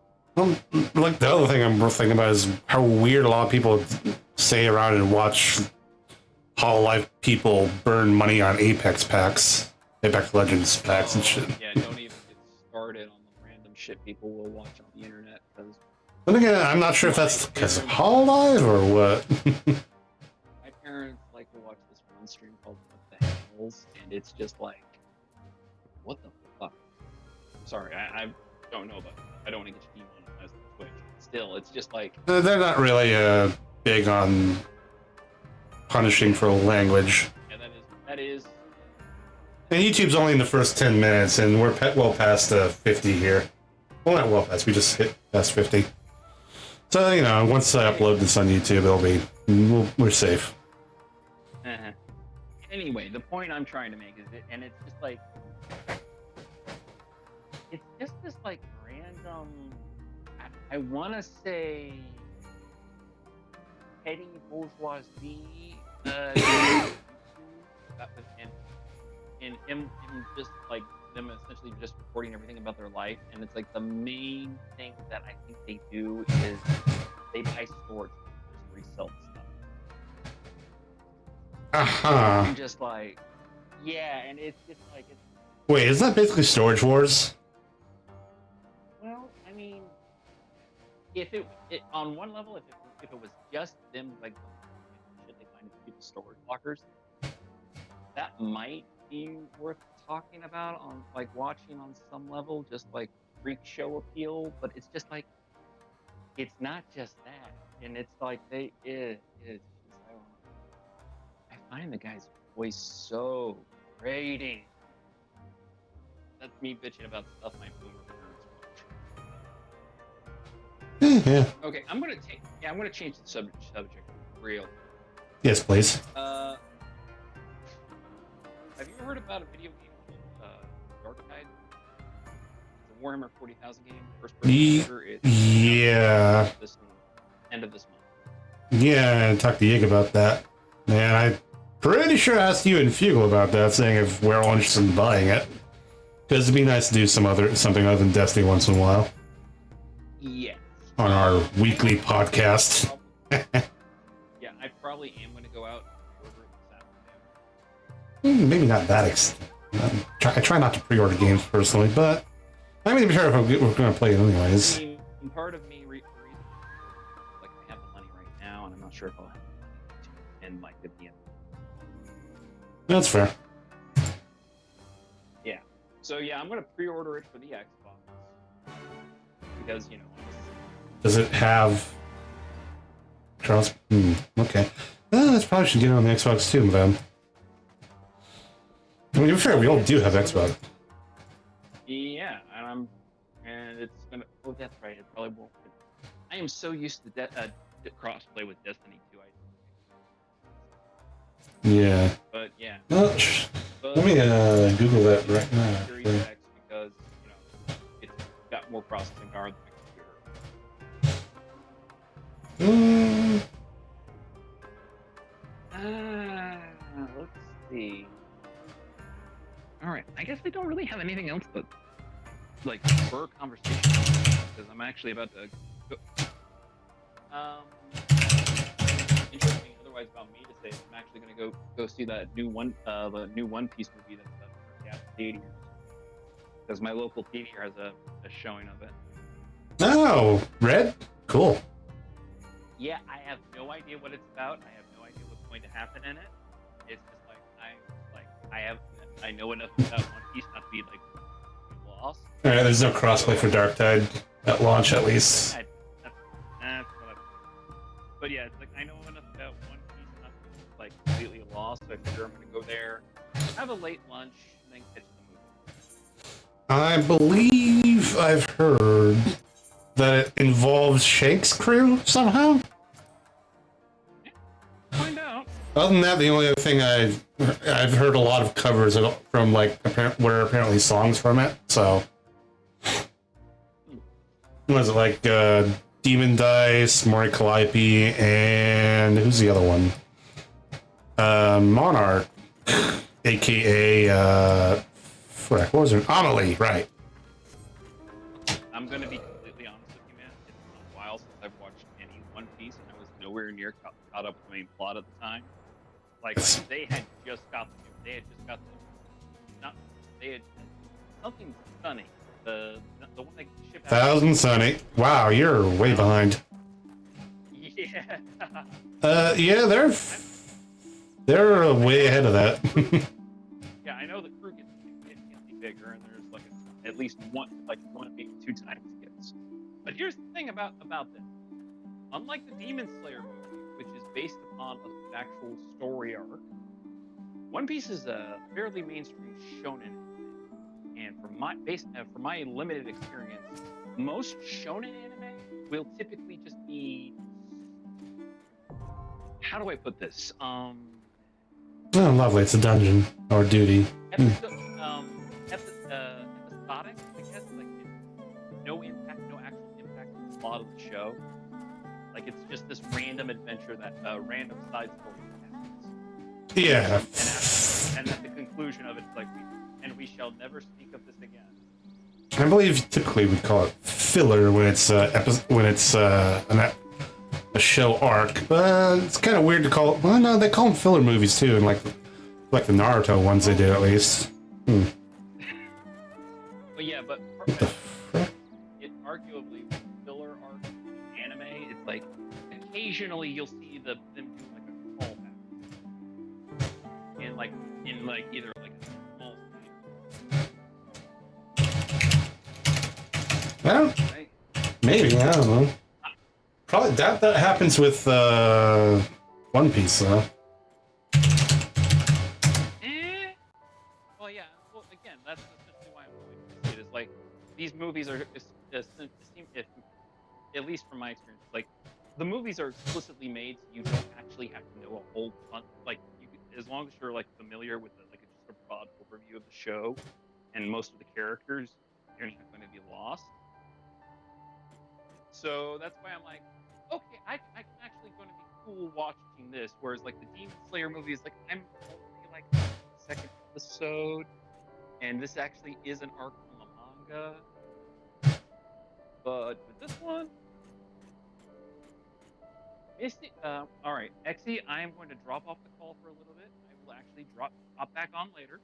Like the other thing I'm thinking about is how weird a lot of people stay around and watch Hololive people burn money on Apex Legends packs and shit.
Yeah, don't even get started on the random shit people will watch on the internet.
But again, I'm not sure if that's because of Hololive or what.
My parents like to watch this one stream called What the Hells, and it's just like, what the fuck? I'm sorry, I don't know about it. I don't want to get you demonetized on Twitch. Still, it's just like...
They're not really big on punishing for language.
Yeah, that is...
And YouTube's only in the first 10 minutes, and we're well past 50 here. Well, not well past, we just hit past 50. So, you know, once I upload this on YouTube, we're safe.
Anyway, the point I'm trying to make is and it's just like... It's just this, like, random... I want to say... petty bourgeoisie... and him just, like, them essentially just recording everything about their life, and it's like the main thing that I think they do is they buy stores and just resell stuff. I'm just like, yeah, and it's just like
Wait, isn't that basically Storage Wars?
well, I mean, if it on one level, if it was just them like shit they find in people's storage lockers, that might be worth talking about on like watching on some level, just like freak show appeal. But it's just like it's not just that, and it's like I find the guy's voice so grating. That's me bitching about stuff my boomer parents watch.
Yeah.
Okay, I'm gonna change the subject real.
Yes, please.
Have you ever heard about a video game called Dark Tide? It's a Warhammer 40,000 game. First person shooter.
Yeah.
End of this month.
Yeah, I talked to Yig about that. Man, I'm pretty sure I asked you and Fugle about that, saying if we're all interested in buying it. Because it'd be nice to do something other than Destiny once in a while.
Yes.
On our weekly podcast.
Yeah, I probably am going to go out and order it this afternoon.
Maybe not that I try not to pre-order games personally, but I mean, to be sure if we're going to play it anyways.
I mean, part of me, the reason, like, I have the money right now, and I'm not sure if I'll have it in, like, at the end.
That's fair.
Yeah. So, yeah, I'm going to pre-order it for the Xbox. Because, you know...
Does it have... Charles? Okay. That's probably should get it on the Xbox too, then. I mean, to be fair, we all do have Xbox.
Yeah, and it's gonna. Oh, that's right. It probably won't. I am so used to crossplay with Destiny 2.
Yeah.
But yeah.
Well, let me Google that right now.
Series X because you know it's got more processing power than my computer. Let's see. All right. I guess I don't really have anything else but like for conversation because I'm actually about to go. Interesting. Otherwise, about me to say is I'm actually going to go see that new the new One Piece movie that's at the theaters because my local theater has a showing of it.
Oh, Red? Cool.
Yeah, I have no idea what it's about. I have no idea what's going to happen in it. It's just like I know enough about One Piece not to be like lost.
Alright, there's no crossplay for Darktide at launch, at least.
But yeah, it's like I know enough about One Piece not to be like completely lost. So I figure I'm gonna go there, have a late lunch, and then catch the movie.
I believe I've heard that it involves Shank's crew somehow.
Yeah, find out.
Other than that, the only other thing I've heard a lot of covers from like apparently songs from it. So was it like Demon Dice, Mori Calliope, and who's the other one? Monarch, aka what was her? Amelie, right?
I'm gonna be completely honest with you, man. It's been a while since I've watched any One Piece, and I was nowhere near caught up with the main plot at the time. Like they had just got something Sunny. The one that shipped out.
Thousand Sunny. Wow, you're way behind.
Yeah.
Yeah, they're way ahead of that.
Yeah, I know the crew gets significantly bigger, and there's like at least one, maybe 2 times kids. But here's the thing about this. Unlike the Demon Slayer movie, which is based upon an actual story arc, One Piece is a fairly mainstream shonen. And from my limited experience, most shonen anime will typically just be, how do I put this?
Oh, lovely! It's a dungeon or duty.
Episodic, I guess, like no actual impact on the plot of the show. Like it's just this random adventure that random side story happens.
Yeah.
And at the conclusion of it, it's like, we shall never speak of this again.
I believe typically we call it filler when it's a show arc, but it's kind of weird to call it. Well, no, they call them filler movies too, and like the Naruto ones they do at least.
Well, yeah, but it arguably filler arc in anime, it's like occasionally you'll see them do like a callback in either like a small
Well,
right?
maybe, I don't know. Probably that happens with One Piece though.
Well, yeah. Well, again, that's essentially why I'm going to see it. Is like these movies are, at least from my experience, like the movies are explicitly made so you don't actually have to know a whole bunch. Like, as long as you're like familiar with just a broad overview of the show and most of the characters, you're not going to be lost. So that's why I'm like, okay, I'm actually going to be cool watching this. Whereas like the Demon Slayer movie is like, I'm only like the second episode, and this actually is an arc from the manga. But with this one, all right, Exy, I am going to drop off the call for a little bit. I will actually drop back on later.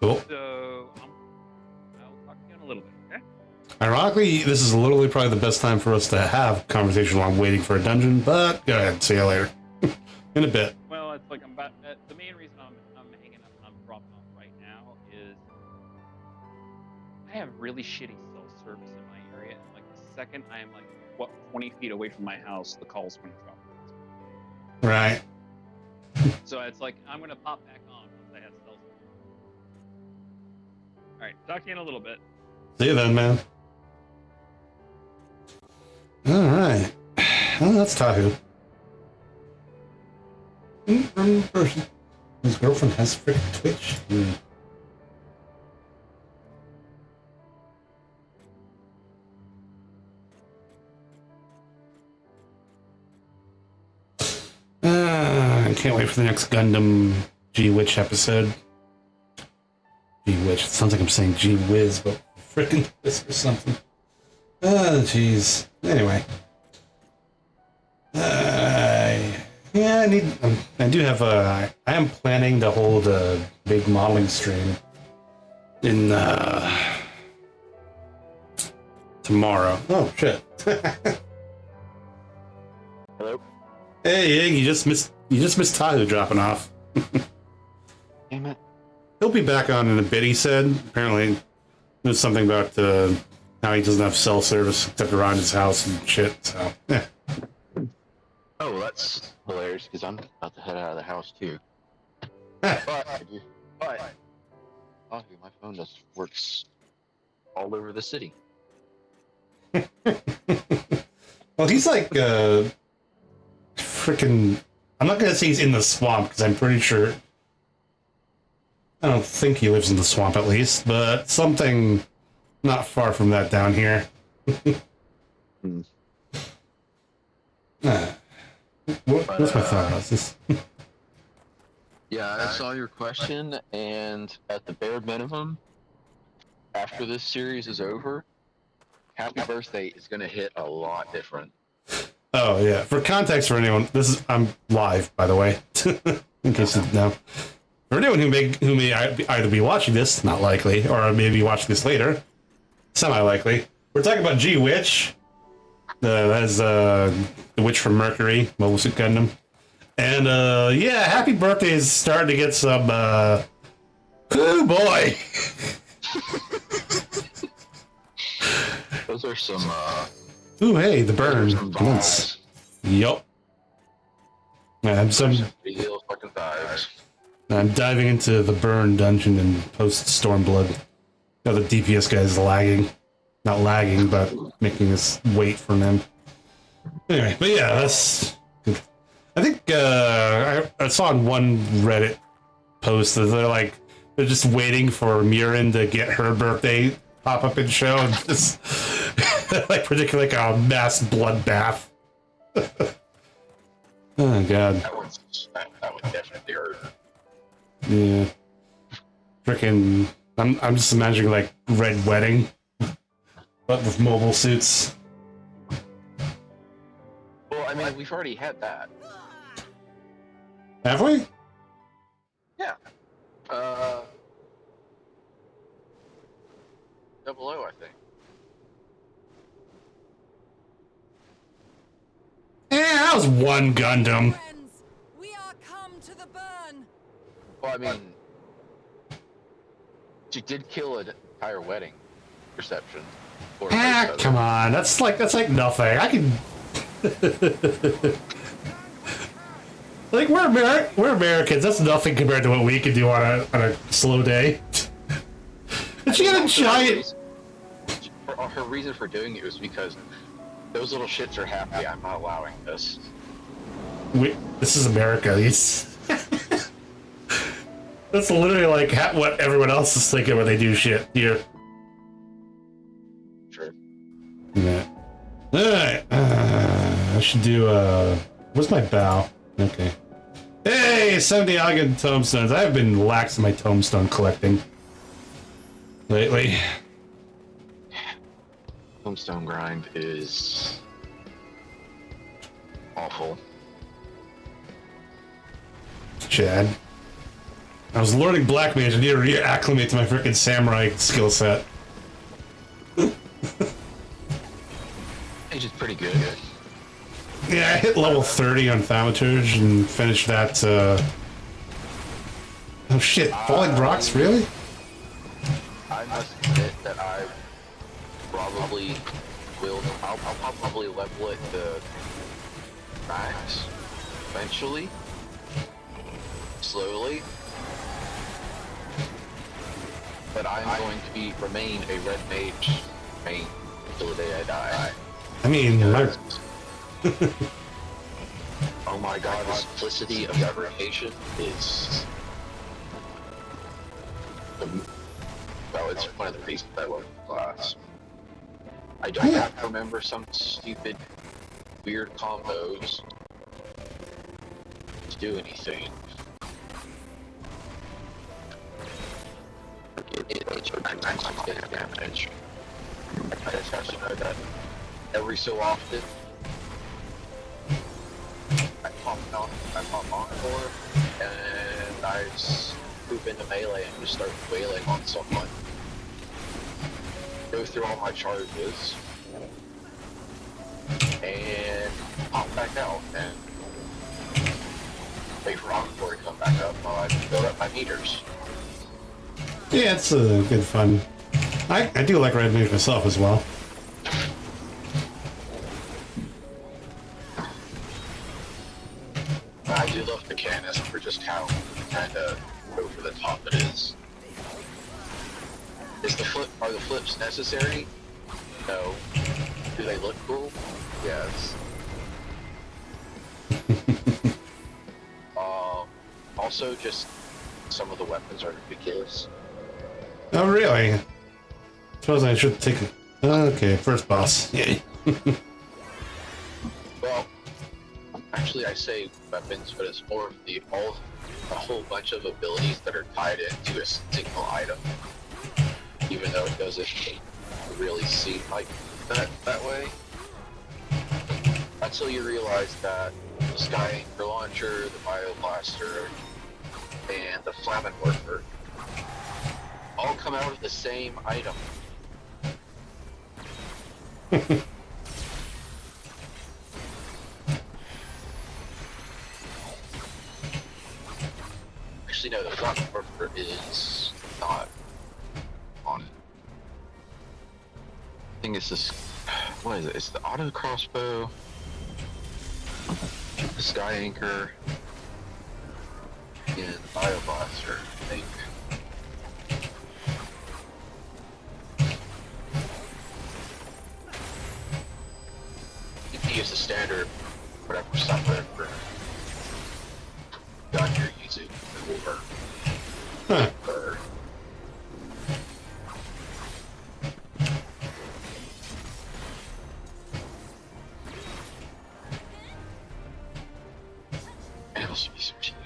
Cool.
So I'll talk to you in a little bit, okay?
Ironically, this is literally probably the best time for us to have conversation while I'm waiting for a dungeon, but go ahead, see you later. In a bit.
Well, it's like I'm about. The main reason I'm hanging up and I'm dropping off right now is I have really shitty cell service in my area, and like the second I am like 20 feet away from my house, the call's going to drop.
Right.
So it's like I'm gonna pop back on once I have cell service. All right, talk to you in a little bit.
See you then, man. All right. Well, that's Tahu. Person. His girlfriend has freaking Twitch. I can't wait for the next Gundam G-Witch episode. G-Witch. It sounds like I'm saying G-Wiz, but freaking Wiz or something. Oh, jeez. Anyway. Yeah, I do have I am planning to hold a big modeling stream in, tomorrow. Oh, shit.
Hello?
Hey, Ig, you just missed Tahu dropping off.
Damn it.
He'll be back on in a bit, he said. Apparently, there's something about how he doesn't have cell service except around his house and shit, so, yeah.
Oh, well, that's hilarious, because I'm about to head out of the house, too. But my phone just works all over the city.
Well, he's like, freaking... I'm not gonna say he's in the swamp, because I'm pretty sure... I don't think he lives in the swamp, at least, but something not far from that down here. What's my thought about this?
Yeah, I saw your question, and at the bare minimum, after this series is over, Happy Birthday is going to hit a lot different.
Oh, yeah. For context for anyone, I'm live, by the way, in case you didn't know. For anyone who may either be watching this, not likely, or maybe watching this later, semi-likely, we're talking about G-Witch. That is the Witch from Mercury, Mobile Suit Gundam. And, yeah, Happy Birthday is starting to get some, oh boy!
Those are some,
Ooh, hey, the burn.
vibes.
Yup. I'm diving into the burn dungeon in post Stormblood. Now the DPS guy is lagging. Not lagging, but making us wait for him. Anyway, but yeah, that's... I think I saw on one Reddit post that they're just waiting for Murin to get her birthday pop up and show, and just particularly like a mass bloodbath. Oh god.
That would definitely hurt.
Yeah. Frickin' I'm just imagining like Red Wedding, but with mobile suits.
Well, I mean, we've already had that.
Have we?
Yeah. Double O, I think.
Yeah, that was one Gundam.
Friends, we are come to the burn.
Well, I mean, she did kill an entire wedding reception.
Come on, that's like nothing. I can. Like we're Americans. That's nothing compared to what we can do on a slow day. And she had a giant.
Her reason for doing it was because those little shits are happy. I'm not allowing this.
This is America. That's literally like what everyone else is thinking when they do shit here.
Sure.
Yeah. Alright. I should do, where's my bow? Okay. Hey, 70 Ogden tombstones. I've been lax in my tombstone collecting lately.
Tombstone grind is awful.
Chad. I was learning Black Mage. I need to reacclimate to my freaking samurai skill set.
Mage is pretty good.
Yeah, I hit level 30 on Thaumaturge and finished that, Oh shit, Falling Rocks, really?
I must admit that I probably will. I'll probably level it to max eventually, slowly. But I'm going to remain a red mage main until the day I die.
I mean,
oh my god, the simplicity of that rotation is... Well, it's one of the reasons I love the class. I don't have to remember some stupid, weird combos to do anything. It's damage. I just have to know that every so often I pop encore and I move into melee and just start wailing on someone. Go through all my charges and pop back out and wait for encore to come back up while I build up my meters.
yeah, it's good fun. I do like Red Mage myself as well.
I do love Mechanist for just how kind of over the top it is. Are the flips necessary? No. Do they look cool? Yes. Also, just some of the weapons are ridiculous.
Oh, really? Suppose I should take a... Okay, first boss. Yay.
Well, actually I say weapons, but it's more of a whole bunch of abilities that are tied into a single item. Even though it doesn't really seem like that way. Until you realize that the Sky Anchor Launcher, the Bio Blaster, and the Flamen Worker all come out of the same item. Actually, no, the Flamen Worker is not on it. I think it's this. What is it? It's the auto crossbow, the Sky Anchor, and the Bio Blaster, I think. You can use the standard, whatever stuff, whatever gun you're using, or and it'll be some cheater.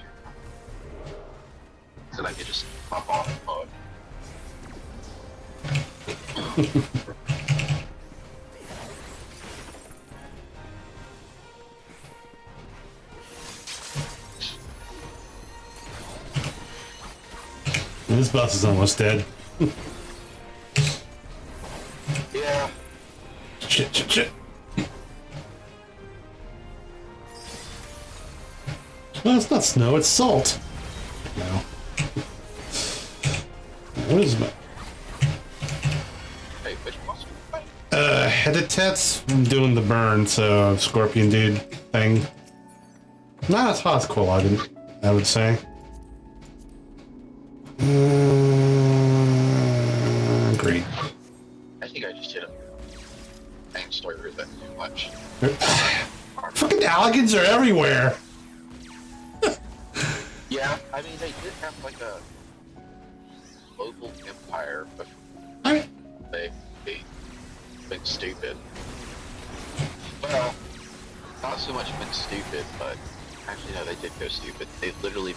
So that I can just pop off and mode.
This boss is almost dead.
Yeah.
Shit. No, it's not snow, it's salt. No. What is my...
Hey, which boss?
Heditet's doing the burn, so scorpion dude thing. Not as hot as Quilladin, I would say. Great.
I think I just hit a main story with that too much.
Fucking Alligans are everywhere!
Yeah, I mean, they did have like a local empire, but they've been stupid. Well, not so much been stupid, but actually no, they did go stupid. They literally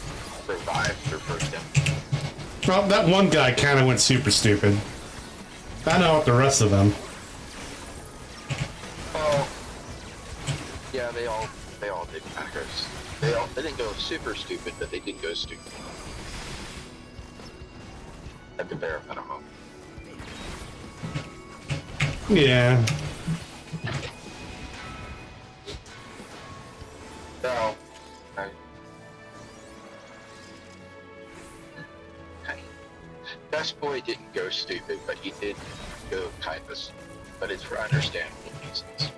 revived their first empire.
Well, that one guy kind of went super stupid. I know what the rest of them.
Oh, yeah, they all did kind of go. They didn't go super stupid, but they did go stupid. at the bare minimum.
Yeah.
Now, Best Boy didn't go stupid, but he did go kind of, but it's for understandable reasons.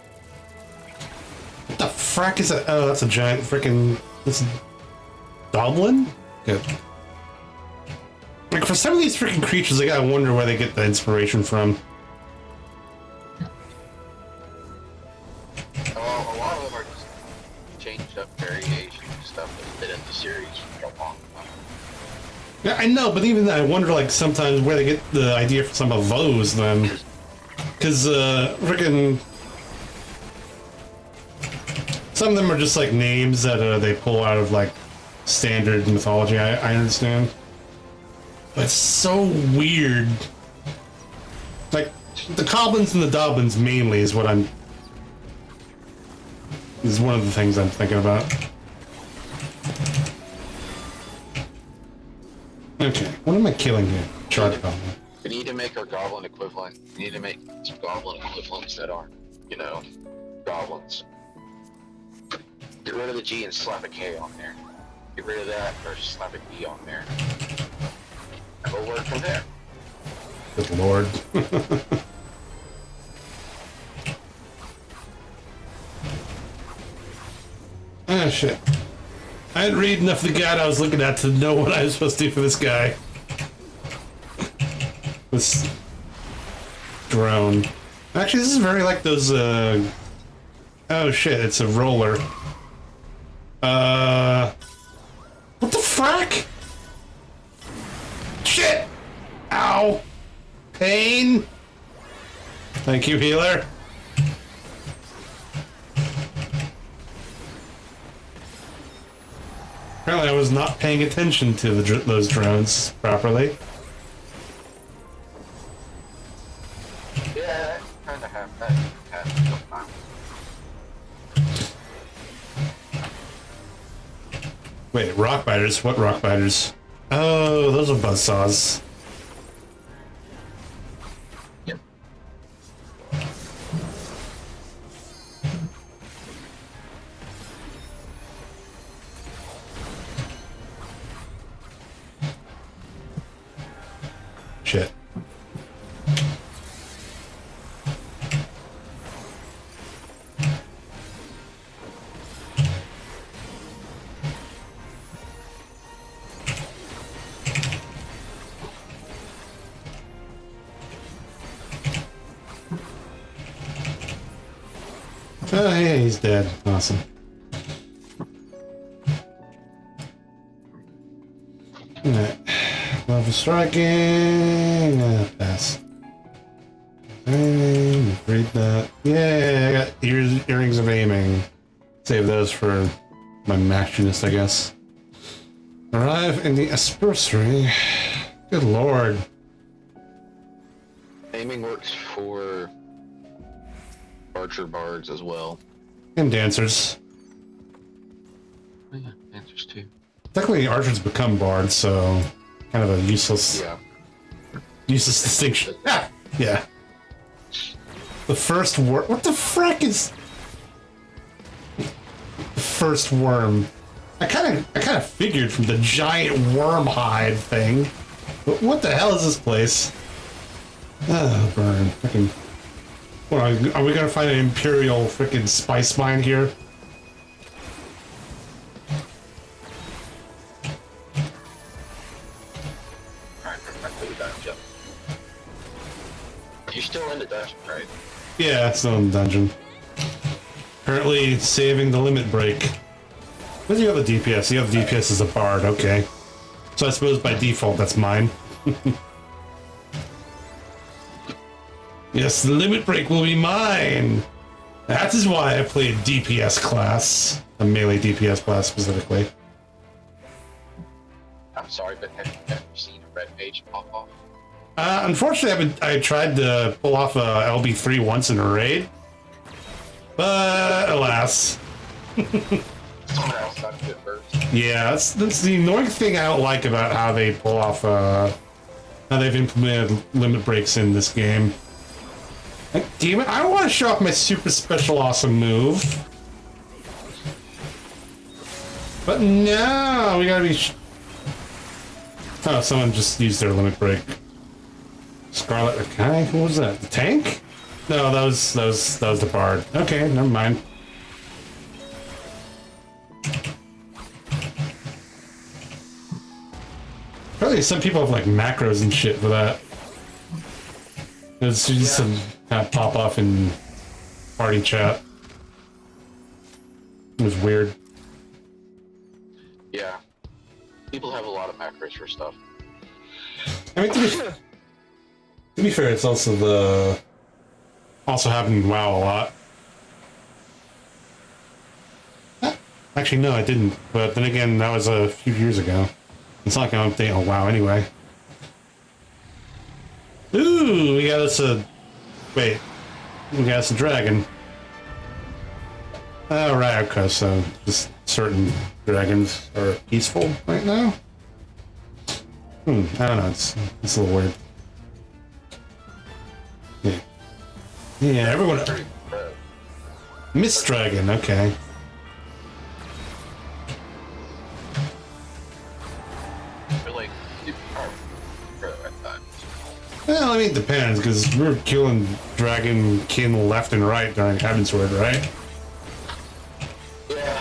What the frack is that? Oh, that's a giant freaking. This goblin? Good. Like, for some of these freaking creatures, I gotta wonder where they get the inspiration from.
Well, a lot of them are just changed up variation stuff that's been in the series for a long time.
Yeah, I know, but even I wonder, like, sometimes where they get the idea for some of those, then. Because, freaking. Some of them are just, like, names that they pull out of, like, standard mythology, I understand. But it's so weird. Like, the goblins and the doblins mainly is what I'm... is one of the things I'm thinking about. Okay, what am I killing here? Charge goblin.
We need to make our goblin equivalent. We need to make some goblin equivalents that aren't, you know, goblins. Get rid of the G and slap a K on there. Get rid of that or slap a D on there. And we'll work from there.
Good lord. Ah, shit. I didn't read enough of the guide I was looking at to know what I was supposed to do for this guy. This drone. Actually, this is very like those, oh shit, it's a roller. What the frack? Shit! Ow! Pain! Thank you, healer. Apparently I was not paying attention to those drones properly.
Yeah, kind of have that.
Wait, rock biters? What rock biters? Oh, those are buzzsaws.
Yep.
Shit. Oh, yeah, he's dead. Awesome. Alright. Level striking. Pass. Aiming. Read that. Yeah, I got earrings of aiming. Save those for my machinist, I guess. Arrive in the aspersory. Good lord.
Aiming works for archer bards as well.
And dancers.
Oh, yeah, dancers too.
Technically, archers become bards, so kind of a useless distinction. Ah, yeah. The first worm. What the frack is the first worm? I kind of figured from the giant worm hide thing. But what the hell is this place? Oh, burn. Freaking. What, are we gonna find an imperial freaking spice mine here?
You're still in the dungeon, right?
Yeah, still in the dungeon. Currently saving the limit break. Where's the other DPS? The other DPS is a bard, okay. So I suppose by default that's mine. Yes, the limit break will be mine! That is why I play a DPS class. A melee DPS class specifically.
I'm sorry, but have you ever seen a red page pop off?
Unfortunately, I tried to pull off a LB3 once in a raid. But, alas.
Someone else got it first.
Yeah, that's the annoying thing I don't like about how they pull off how they've implemented limit breaks in this game. Like, damn it, I want to show off my super special awesome move. But no, we gotta be... Oh, someone just used their limit break. Scarlet Rakai? Who was that? The tank? No, that was the bard. Okay, never mind. Probably some people have like macros and shit for that. It's just some kind of pop off in party chat. It was weird.
Yeah. People have a lot of macros for stuff.
I mean, to be fair, it's also happened in WoW a lot. Actually, no, I didn't. But then again, that was a few years ago. It's not like I'm updating on WoW anyway. Ooh, we got us a... Wait. We got us a dragon. Oh, right, okay, so just certain dragons are peaceful right now? I don't know, it's a little weird. Yeah. Yeah, everyone... Mist Dragon, okay. Well, I mean, it depends, because we were killing dragon kin left and right during Heavensward, right?
Yeah.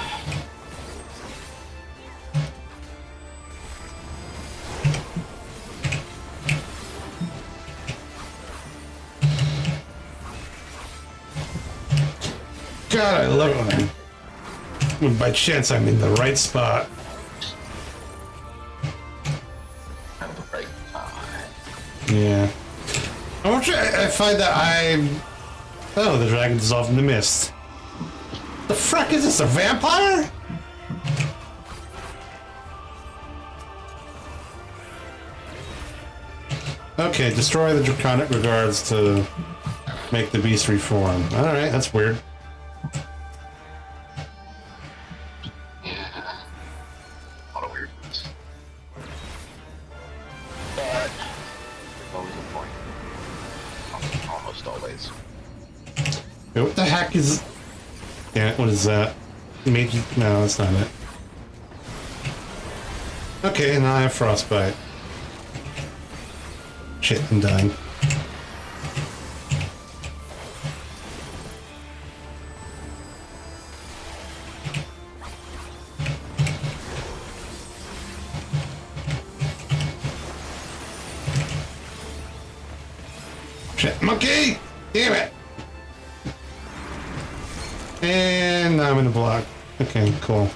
God, I love it when by chance I'm in the right spot. Yeah. I find that Oh, the dragon dissolved in the mist. The frick is this, a vampire? Okay, destroy the draconic regards to make the beast reform. Alright, that's weird.
Yeah. A lot of weirdness. But there's always a point. Almost always.
Wait, what the heck is... Yeah, what is that? Mage... No, that's not it. Okay, now I have frostbite. Shit, I'm dying. Shit, monkey! Damn it! And now I'm in a block. Okay, cool.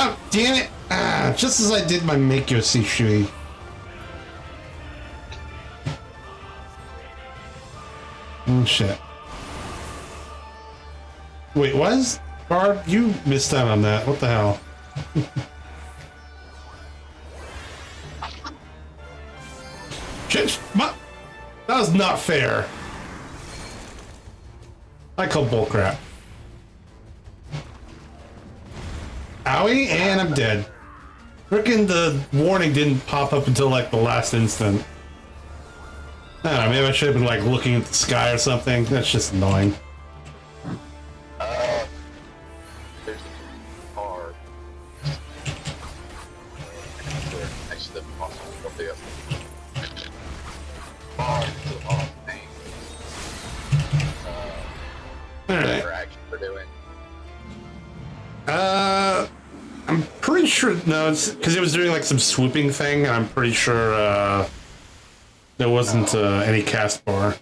Oh, damn it! Ah, just as I did my make your see shui. Oh shit. Wait, what? Barb, you missed out on that. What the hell? Shit, that was not fair. I call bullcrap. Owie, and I'm dead. Frickin' the warning didn't pop up until like the last instant. I don't know, maybe I should have been like looking at the sky or something. That's just annoying.
There's a car. Next to the bar to the bottom thing.
Alright.
We're doing.
I'm pretty sure, no, it's because it was doing like some swooping thing, and I'm pretty sure, there wasn't, any cast bar.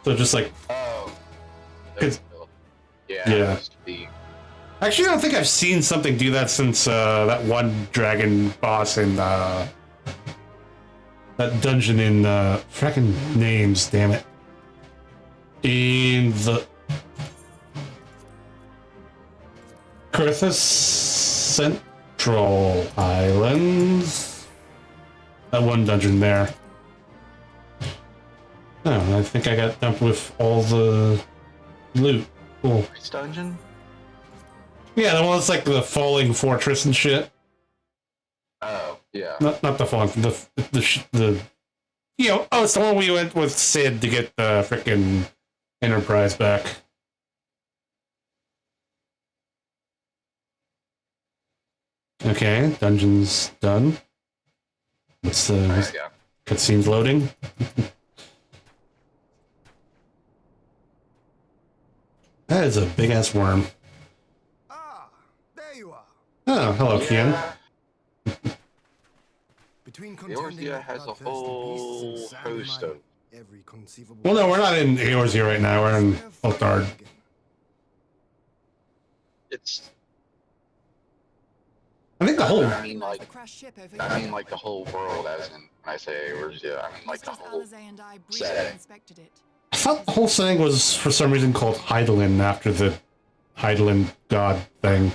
So just like...
Oh.
It's,
yeah.
Yeah. Actually, I don't think I've seen something do that since, that one dragon boss in, that dungeon in, frickin' names, damn it. In the... Kurthus Central Islands. That one dungeon there. Oh, I think I got dumped with all the loot. Cool.
This dungeon?
Yeah, the one that's like the falling fortress and shit.
Oh, yeah.
Not the falling, the you know, oh, it's the one we went with Sid to get the frickin' Enterprise back. Okay, dungeon's done. What's the
Yeah.
cutscene's loading? That is a big ass worm.
Ah, there you are.
Oh, hello, Kian.
Between
The Eorzea has a whole host of...
every conceivable.
Well, no, we're not in Eorzea right now. We're in Othard.
It's...
I think the whole.
I mean, like the whole world, as in, when I say Eorzea, I mean, like, the whole setting.
I thought the whole thing was for some reason called Hydaelyn after the Hydaelyn god thing.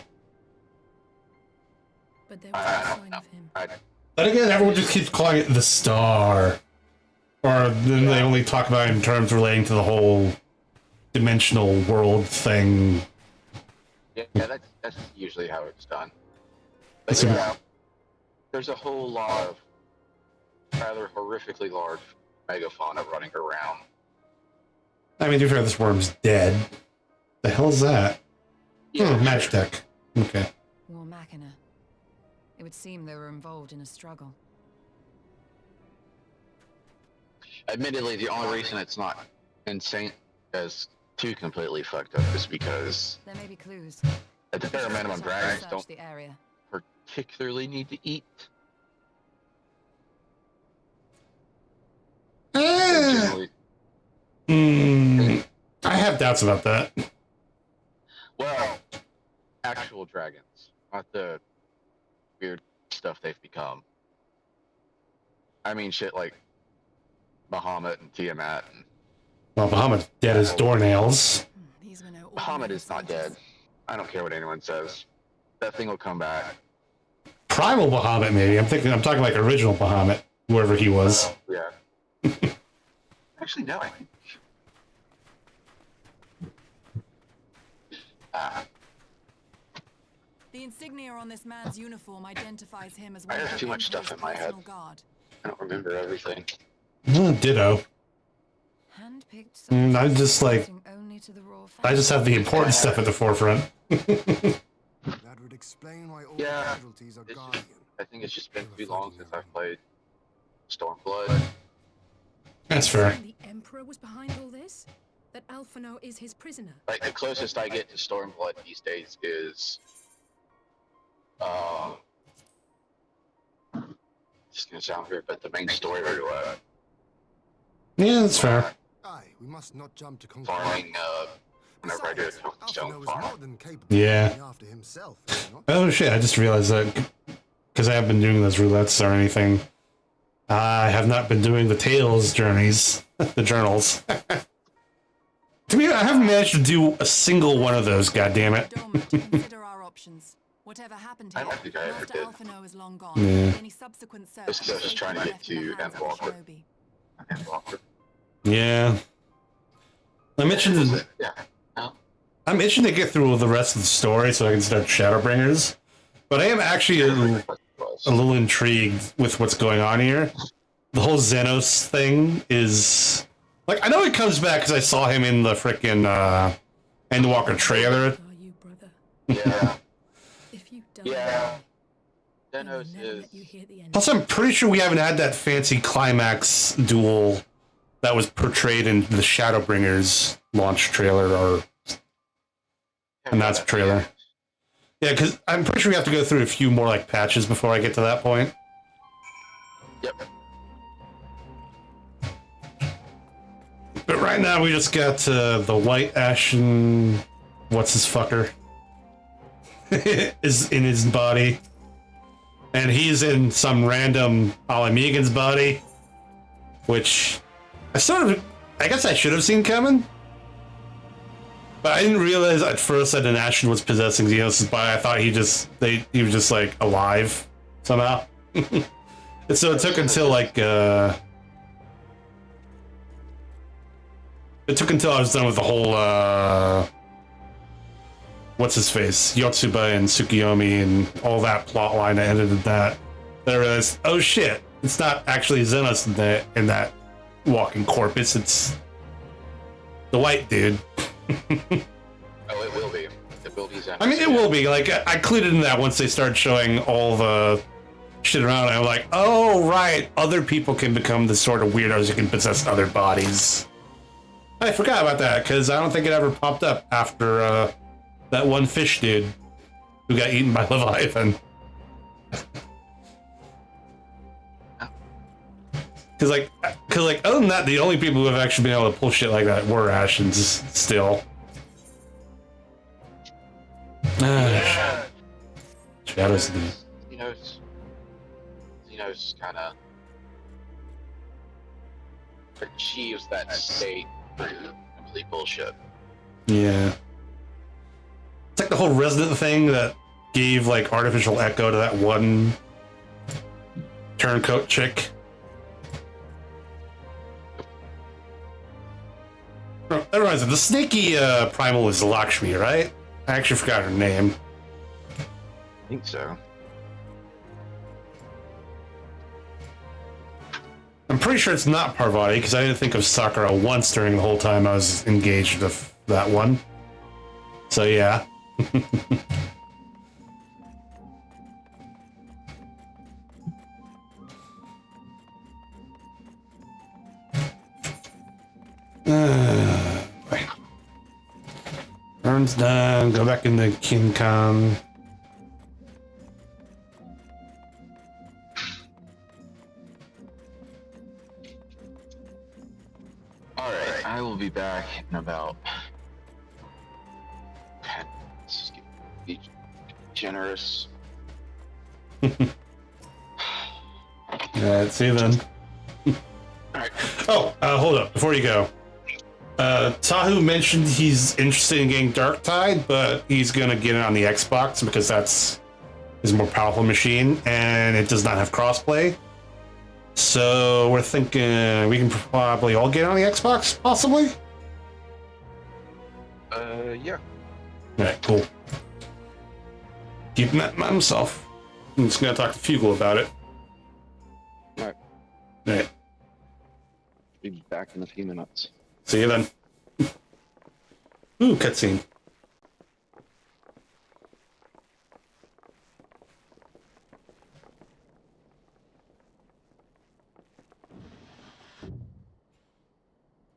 But there was no sign of him.
But again, everyone just keeps calling it the Star. Or then they only talk about it in terms relating to the whole dimensional world thing.
Yeah, that's usually how it's done. But yeah, there's a whole lot of rather horrifically large megafauna running around.
I mean, to be fair, this worm's dead. The hell is that?
Yeah,
Match deck. Okay.
War Machina. It would seem they were involved in a struggle.
Admittedly, the only reason it's not insane as too completely fucked up is because
There may be clues.
at the bare minimum, dragons
Search
don't
the area.
particularly need to eat.
I have doubts about that.
Well, actual dragons, not the weird stuff they've become. I mean, shit like Bahamut and Tiamat. And
Well, Bahamut's dead as doornails.
These were no
Bahamut
ordinary
is not
soldiers.
dead. I don't care what anyone says. That thing will come back.
Primal Bahamut, maybe. I'm talking like original Bahamut, whoever he was.
Yeah. Actually, no. I think.
The insignia on this man's uniform identifies him as
I
one of
have
the
too much stuff
Emperor's
in my head.
personal guard.
I don't remember everything.
Ditto.
Handpicked
I'm just like,
belonging only to the royal
I just have the important stuff at the forefront.
That would explain why all
Yeah,
casualties are
it's just-
Guardian.
I think it's just been too long since I've played Stormblood.
That's fair.
The Emperor was behind all this? That Alphinaud is his prisoner?
Like, the closest I get to Stormblood these days is... It's gonna sound weird, but the main story
Yeah, that's fair.
Aye, we must not jump to
farming, whenever I do a
Besides,
stone
Alphinaud is
farm.
more than capable
Yeah.
of looking after himself, is he not?
Oh shit, I just realized that because I haven't been doing those roulettes or anything. I have not been doing the Tales journeys, the journals. To me, I haven't managed to do a single one of those, goddammit.
Dormant to consider our options. Whatever happened
I
here,
don't think I ever
Master
did.
Alphinaud is long gone.
Yeah.
Any subsequent search
This is just trying to get
left in the
to
hands of the
Endwalker.
shinobi.
Yeah. I'm itching to,
Yeah. No?
I'm itching to get through the rest of the story so I can start Shadowbringers. But I am actually a little intrigued with what's going on here. The whole Xenos thing is... Like, I know he comes back because I saw him in the frickin' Endwalker trailer.
Are you, brother?
Yeah.
If you die,
Yeah.
I will
Zenos
never
is...
let you hear the end.
Plus, I'm pretty sure we haven't had that fancy climax duel that was portrayed in the Shadowbringers launch trailer or announcement trailer. Yeah, because I'm pretty sure we have to go through a few more like patches before I get to that point.
Yep.
But right now we just got the White Ashen... What's his fucker? is in his body. And he's in some random Alamegan's body. Which... I guess I should have seen coming. But I didn't realize at first that an Ashen was possessing Xenos' body. I thought he was just like alive somehow. And so it took until like I was done with the whole what's his face, Yotsuba and Tsukuyomi and all that plot line that ended at that. Then I realized, oh shit, it's not actually Zenos in that walking corpus, it's the white dude.
Oh, it will be. It will be Zenos.
I mean, it will be. Like, I included in that once they started showing all the shit around, I'm like, oh, right, other people can become the sort of weirdos who can possess other bodies. I forgot about that, because I don't think it ever popped up after that one fish dude who got eaten by Leviathan. Because, like, other than that, the only people who have actually been able to pull shit like that were Ashens still. Shadows of the...
Xenos kind of achieves that state through complete bullshit.
Yeah. It's like the whole Resident thing that gave, like, artificial echo to that one turncoat chick. Oh, that reminds me, the snaky primal is Lakshmi, right? I actually forgot her name.
I think so.
I'm pretty sure it's not Parvati, because I didn't think of Sakura once during the whole time I was engaged with that one. So, yeah. Burn's done. Go back into King Kong.
Alright, I will be back in about 10 minutes. Be generous.
Alright, see you then.
Alright.
Oh, hold up, before you go. Tahu mentioned he's interested in getting Dark Tide, but he's gonna get it on the Xbox because that's his more powerful machine, and it does not have crossplay. So we're thinking we can probably all get it on the Xbox, possibly?
Yeah.
Alright, cool. Keeping that to himself. I'm just gonna talk to Fugle about it.
Alright.
Alright.
Be back in a few minutes.
See you then. Ooh, cutscene.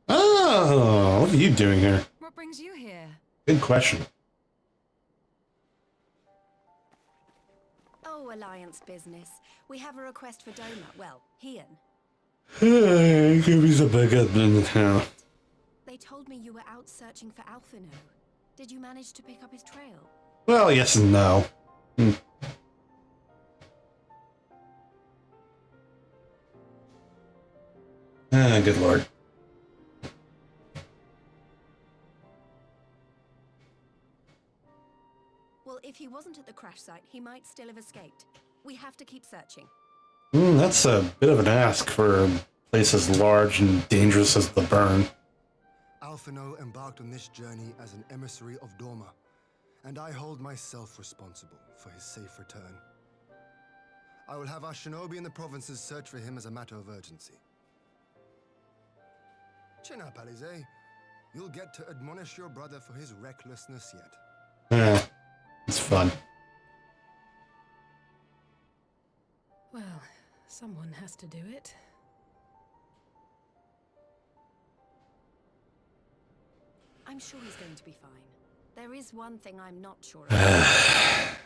Oh, what are you doing here?
What brings you here?
Good question.
Oh, Alliance business. We have a request for Doma. Well, Hian.
Give me some backup now.
They told me you were out searching for Alphinaud. Did you manage to pick up his trail?
Well, yes and no. Good lord.
Well, if he wasn't at the crash site, he might still have escaped. We have to keep searching.
That's a bit of an ask for a place as large and dangerous as the Burn.
Alphinaud embarked on this journey as an emissary of Doma, and I hold myself responsible for his safe return. I will have our shinobi in the provinces search for him as a matter of urgency. Chin up, Alize. You'll get to admonish your brother for his recklessness yet.
It's fun.
Well, someone has to do it.
I'm sure he's going to be fine. There is one thing I'm not sure about.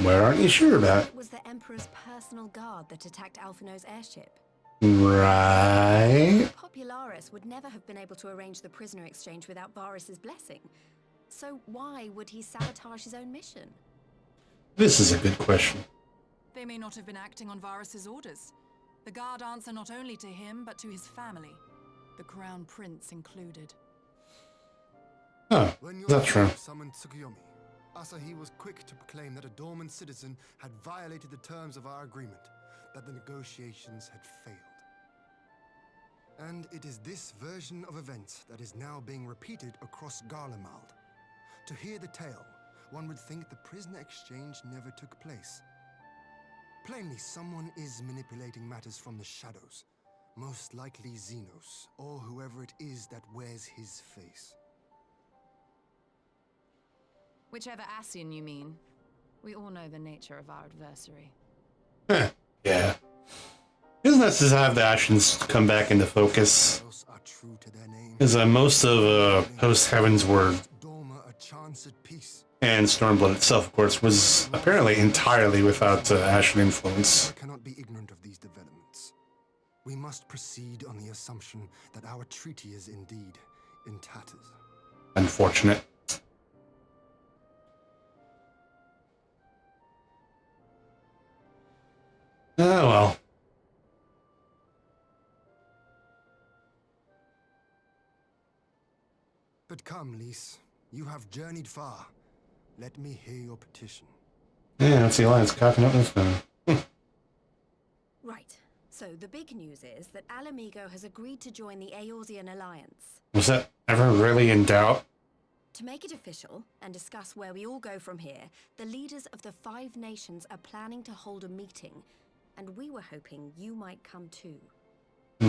Where aren't you sure about?
It was the Emperor's personal guard that attacked Alphinaud's airship.
Right.
Popularis would never have been able to arrange the prisoner exchange without Varus's blessing. So why would he sabotage his own mission?
This is a good question.
They may not have been acting on Varus's orders. The guard answer not only to him, but to his family, the Crown Prince included.
Oh,
When
is
your
that true?
chief summoned Tsukuyomi, Asahi was quick to proclaim that a dormant citizen had violated the terms of our agreement, that the negotiations had failed. And it is this version of events that is now being repeated across Garlemald. To hear the tale, one would think the prisoner exchange never took place. Plainly, someone is manipulating matters from the shadows. Most likely Zenos, or whoever it is that wears his face.
Whichever Ascian you mean. We all know the nature of our adversary.
Yeah. It's nice to have the Ascians come back into focus.
Those are true to their name.
Because most of Post Heavens were,
Dorma a chance at peace.
and Stormblood itself, of course, was apparently entirely without Ascian influence.
I cannot be ignorant of these developments. We must proceed on the assumption that our treaty is indeed in tatters.
Unfortunate. Oh well.
But come, Lys, you have journeyed far. Let me hear your petition.
Yeah, that's the Alliance cocking up this time.
Right. So the big news is that Alamigo has agreed to join the Eorzean Alliance.
Was that ever really in doubt?
To make it official and discuss where we all go from here, the leaders of the 5 nations are planning to hold a meeting, and we were hoping you might come too.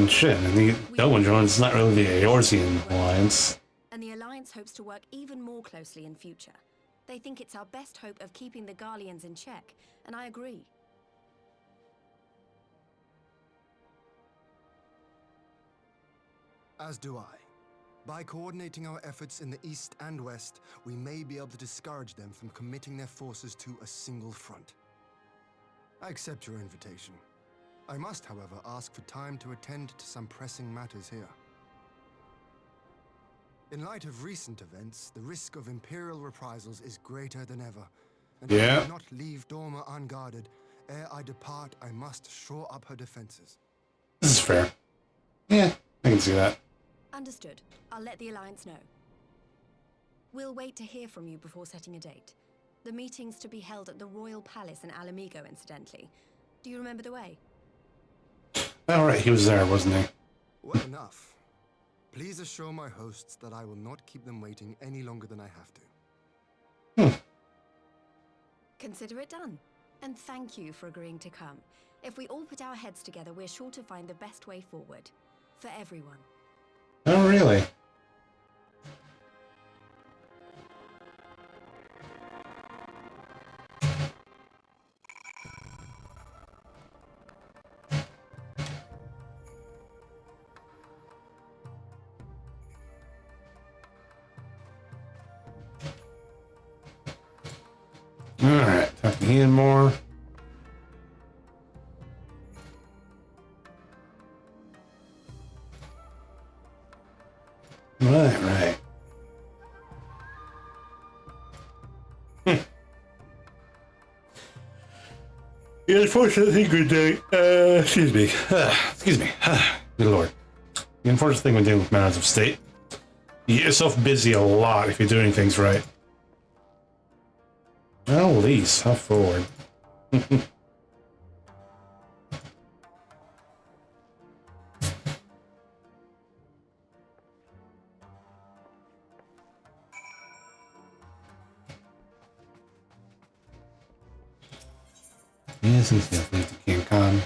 Shit, and the other one joins. It's not really the Eorzean Alliance.
And the Alliance hopes to work even more closely in future. They think it's our best hope of keeping the Garleans in check, and I agree.
As do I. By coordinating our efforts in the east and west, we may be able to discourage them from committing their forces to a single front. I accept your invitation. I must, however, ask for time to attend to some pressing matters here. In light of recent events, the risk of Imperial reprisals is greater than ever, and I will not leave Dorma unguarded. Ere I depart, I must shore up her defenses.
This is fair. Yeah, I can see that.
Understood. I'll let the Alliance know. We'll wait to hear from you before setting a date. The meeting's to be held at the Royal Palace in Alamigo, incidentally. Do you remember the way?
Alright, he was there, wasn't he?
Well enough. Please assure my hosts that I will not keep them waiting any longer than I have to.
Consider it done. And thank you for agreeing to come. If we all put our heads together, we're sure to find the best way forward. For everyone.
Oh, really? Alright, talk to Ian more. Right. The unfortunate thing with excuse me. Good lord. The unfortunate thing when dealing with matters of state, you get yourself busy a lot if you're doing things right. Well, Lys, how forward. Yes, he's definitely the King Khan.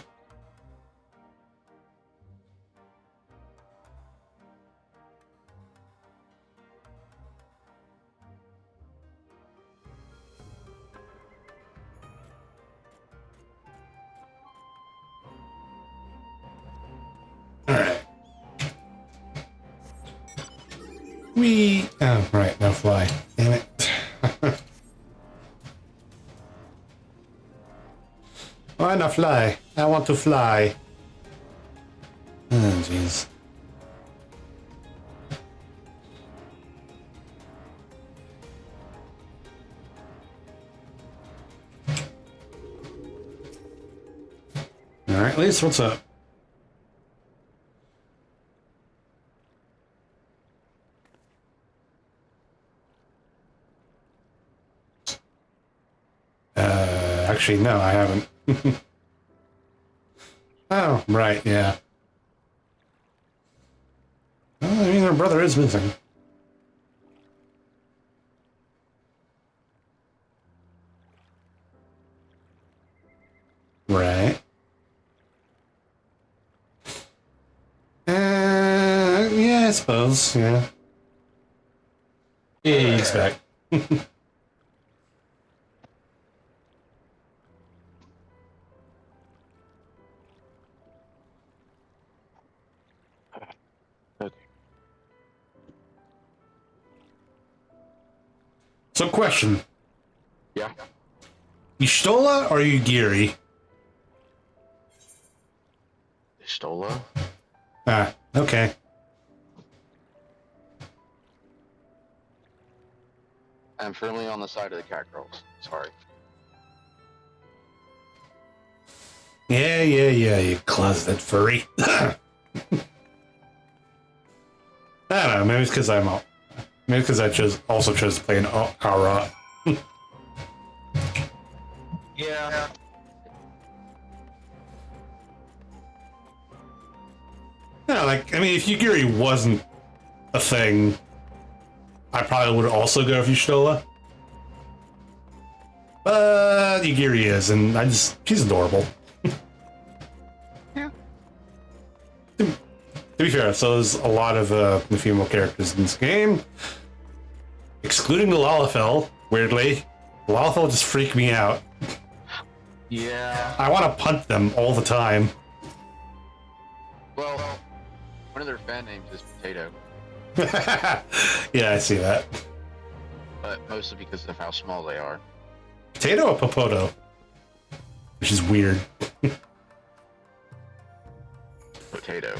Alright. Oh, right, now fly. Damn it. Why not fly? I want to fly. Oh, jeez. Alright, Lys, what's up? actually, no, I haven't. Oh, right, yeah. Well, I mean, her brother is missing. Right. Yeah, I suppose, yeah. Yeah, he's back. So, question.
Yeah.
You Stola or you Giri?
Stola?
Ah, okay.
I'm firmly on the side of the cat girls. Sorry.
Yeah, you closeted furry. I don't know, maybe it's because I'm out. Maybe because I also chose to play an Aura.
Yeah.
Yeah, like, I mean, if Yugiri wasn't a thing, I probably would also go for Yustola. But Yugiri is, and she's adorable.
Yeah.
To be fair, so there's a lot of the female characters in this game, excluding the Lalafell, weirdly. The Lalafell just freak me out.
Yeah.
I want to punt them all the time.
Well, one of their fan names is Potato.
Yeah, I see that.
But mostly because of how small they are.
Potato or Popoto? Which is weird.
Potato.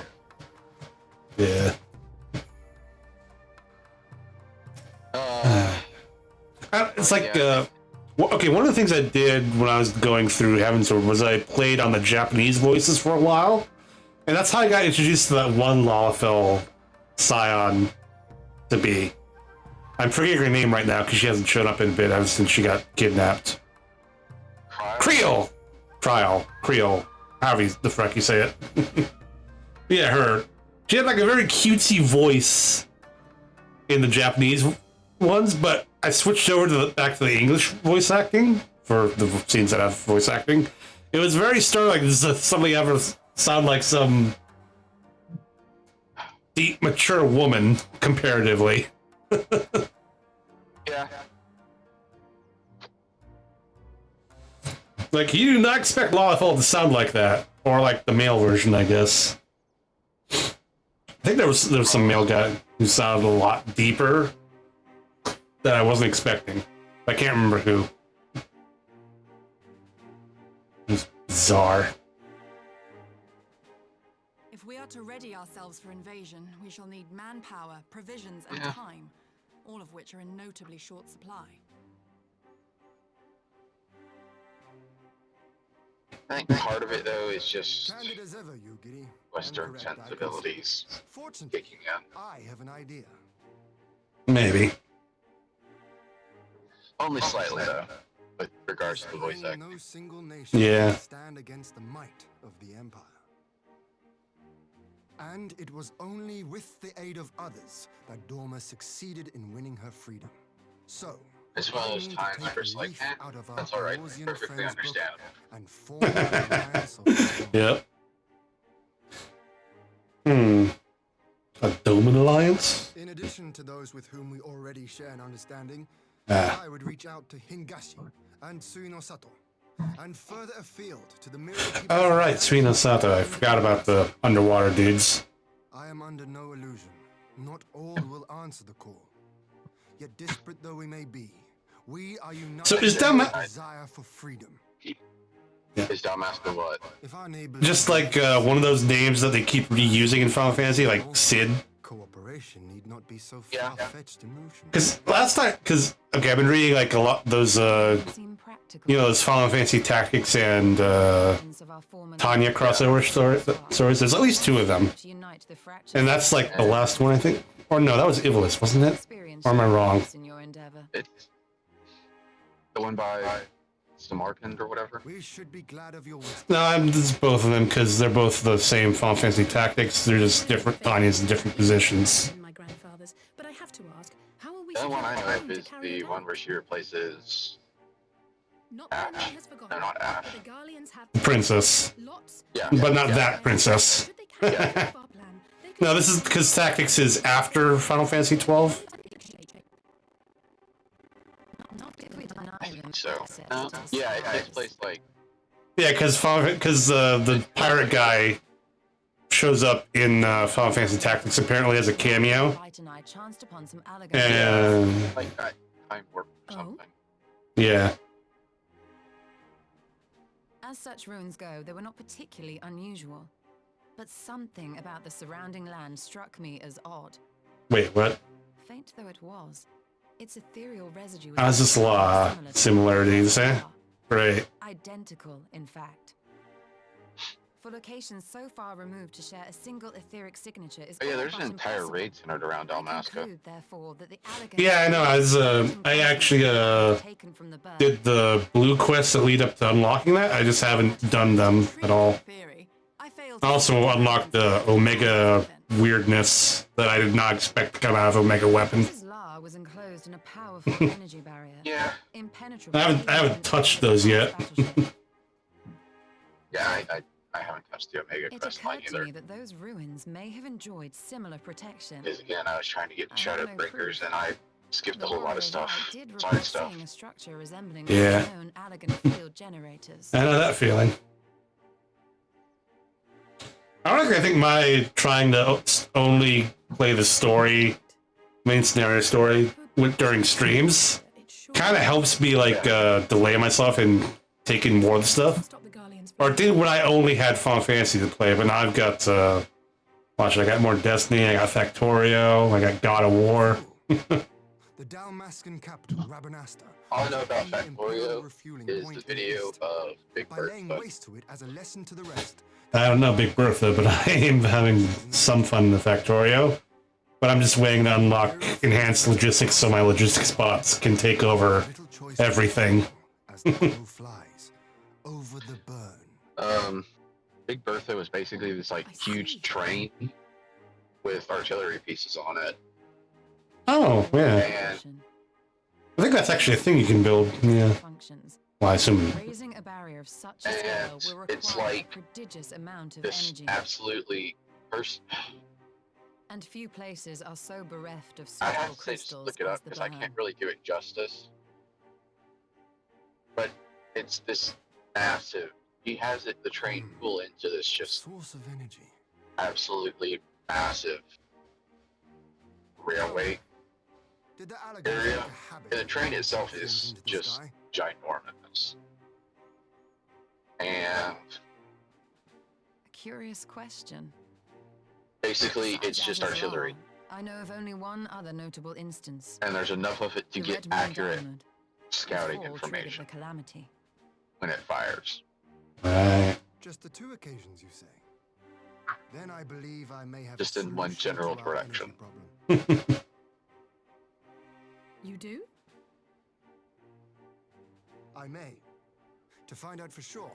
Yeah. It's like,
yeah.
Okay, one of the things I did when I was going through Heavensward was I played on the Japanese voices for a while. And that's how I got introduced to that one Lalafell Scion to be. I'm forgetting her name right now because she hasn't shown up in a bit ever since she got kidnapped. Creole! Creole. However the fuck you say it. Yeah, her. She had like a very cutesy voice in the Japanese ones, but I switched over to back to the English voice acting for the scenes that have voice acting. It was very startling. Does somebody ever sound like some deep, mature woman comparatively?
Yeah.
Like, you do not expect Lalafell to sound like that, or like the male version, I guess. I think there was some male guy who sounded a lot deeper that I wasn't expecting. I can't remember who. It was bizarre.
If we are to ready ourselves for invasion, we shall need manpower, provisions, and time, all of which are in notably short supply.
I think part of it, though, is just
Candid as ever, Yugiri.
Western
And correct, I
sensibilities
concede. Fortunately,
kicking in.
I have an idea.
Maybe.
Only slightly, though, with regards to the voice
Saying
acting.
no single nation
Yeah.
can stand against the might of the Empire. And it was only with the aid of others that Dorma succeeded in winning her freedom. So,
It's one of those
I mean to
times
take
where it's
a
like,
leaf out of our
that's alright,
Eorzean
perfectly
friend's book
understandable.
and form an alliance of Dorma.
Yep. A Doman alliance?
In addition to those with whom we already share an understanding,
Ah.
I would reach out to Hingashi and Tsukuyomi, and further afield to the myriad people.
Oh, right, Zenosaga. I forgot about the underwater dudes.
I am under no illusion. Not all will answer the call. Yet disparate though we may be, we are united
So is
in
that
our desire for freedom.
Is Dalmaster what?
If our neighbors
Just like one of those names that they keep reusing in Final Fantasy, like Sid.
cooperation need not be so
Yeah.
far-fetched in motion.
Because last time, okay, I've been reading like a lot those
Seem practical.
those Final Fantasy Tactics and
Of our former
Tanya crossover stories. There's at least two of them,
to unite the fractures
and that's like the last one, I think. Or no, that was Ivalice, wasn't it?
experience
Or am I wrong?
in your endeavor.
It's the one by Samarkand or whatever.
We should be glad of your wisdom.
No, it's both of them because they're both the same Final Fantasy tactics. They're just different tinies in different positions.
My grandfather's, but I have to ask, how are we
The other one I know
supposed
of
to
is
carry
the
it
one
out?
where she replaces
Not that
Ash.
anyone has forgotten,
No, not Ash.
but the Garleans have
Princess.
lots.
Yeah.
But not
yeah.
that princess.
Should they carry out our plan, they could
No, this is because tactics is after Final Fantasy 12.
I think so. Yeah, it takes place like.
Yeah, because the pirate guy shows up in Final Fantasy Tactics apparently as a cameo. And
Like that time warp or something.
yeah,
As such ruins go, they were not particularly unusual. But something about the surrounding land struck me as odd.
wait, what?
Faint though it was, its ethereal residue was
There's just a lot of similarities, eh? Right.
Identical, in fact. For locations so far removed to share a single etheric signature is
Oh yeah,
all
there's
but
an entire
impossible.
raid centered around
I
Dalmasca.
conclude, therefore, that the alligator
Yeah, I know. I actually
taken from the bird.
did the blue quests that lead up to unlocking that. I just haven't done them at all.
Theory. I failed
I also unlocked the Omega weirdness that I did not expect to come out of Omega weapon.
Mrs. La was enclosed in a powerful energy barrier.
Yeah.
Impenetrable.
I haven't touched those yet.
Yeah, I haven't touched the Omega
It
quest line
occurred to
either.
me that those ruins may have enjoyed similar protection.
Because again, I was trying to get
I have
Shadow
no
Breakers
proof.
and I skipped a whole lot of stuff.
I did
Side
report
stuff.
seeing a structure resembling
Yeah.
the known Allegan field generators.
I know that feeling. Ironically, I think my trying to only play the story, main scenario story, during streams kind of helps me like delay myself in taking more of the stuff.
stop the Garleans
Or it did when I only had Final Fantasy to play, but now I've got watch, I got more Destiny, I got Factorio, I got God of War.
The Dalmascan capital, Rabanasta.
All I know about
The imperial
Factorio
refueling
is
point
the
in
video
east.
of Big
By
Bird.
laying
But
waste to it as a lesson to the rest.
I don't know Big Bertha, but I am having some fun in the Factorio. But I'm just waiting to unlock enhanced logistics so my logistics bots can take over
Little choice
everything.
as the crow flies over the burn.
Big Bertha was basically this like huge train with artillery pieces on it.
Oh, yeah.
And
I think that's actually a thing you can build. Yeah.
Functions.
Well, I assume.
Raising a barrier of such a scale
And
will
it's
require
like
a prodigious amount of
this
energy.
absolutely
And few places are so bereft of
I
suitable
have to say just
crystals
look it
as
up
the
because I
Burn.
can't really do it justice. But it's this massive. He has it the train pull into this just
Source of energy.
absolutely massive railway
Did the alligator
area.
make a habit
And the
of
train
flying
itself
things
is
into the
just
sky?
ginormous. And
A curious question.
basically
Such
it's
as
just
is
artillery.
law, I know of only one other notable instance.
And there's enough of it to
The
get
Red Moon
accurate
Diamond, the
scouting
fall triggered
information
the calamity.
when it fires.
Right.
Just the 2 occasions, you say? Then I believe I may have
Just
a
in one
solution
general
to our energy
direction.
problem.
You do?
I may. To find out for sure,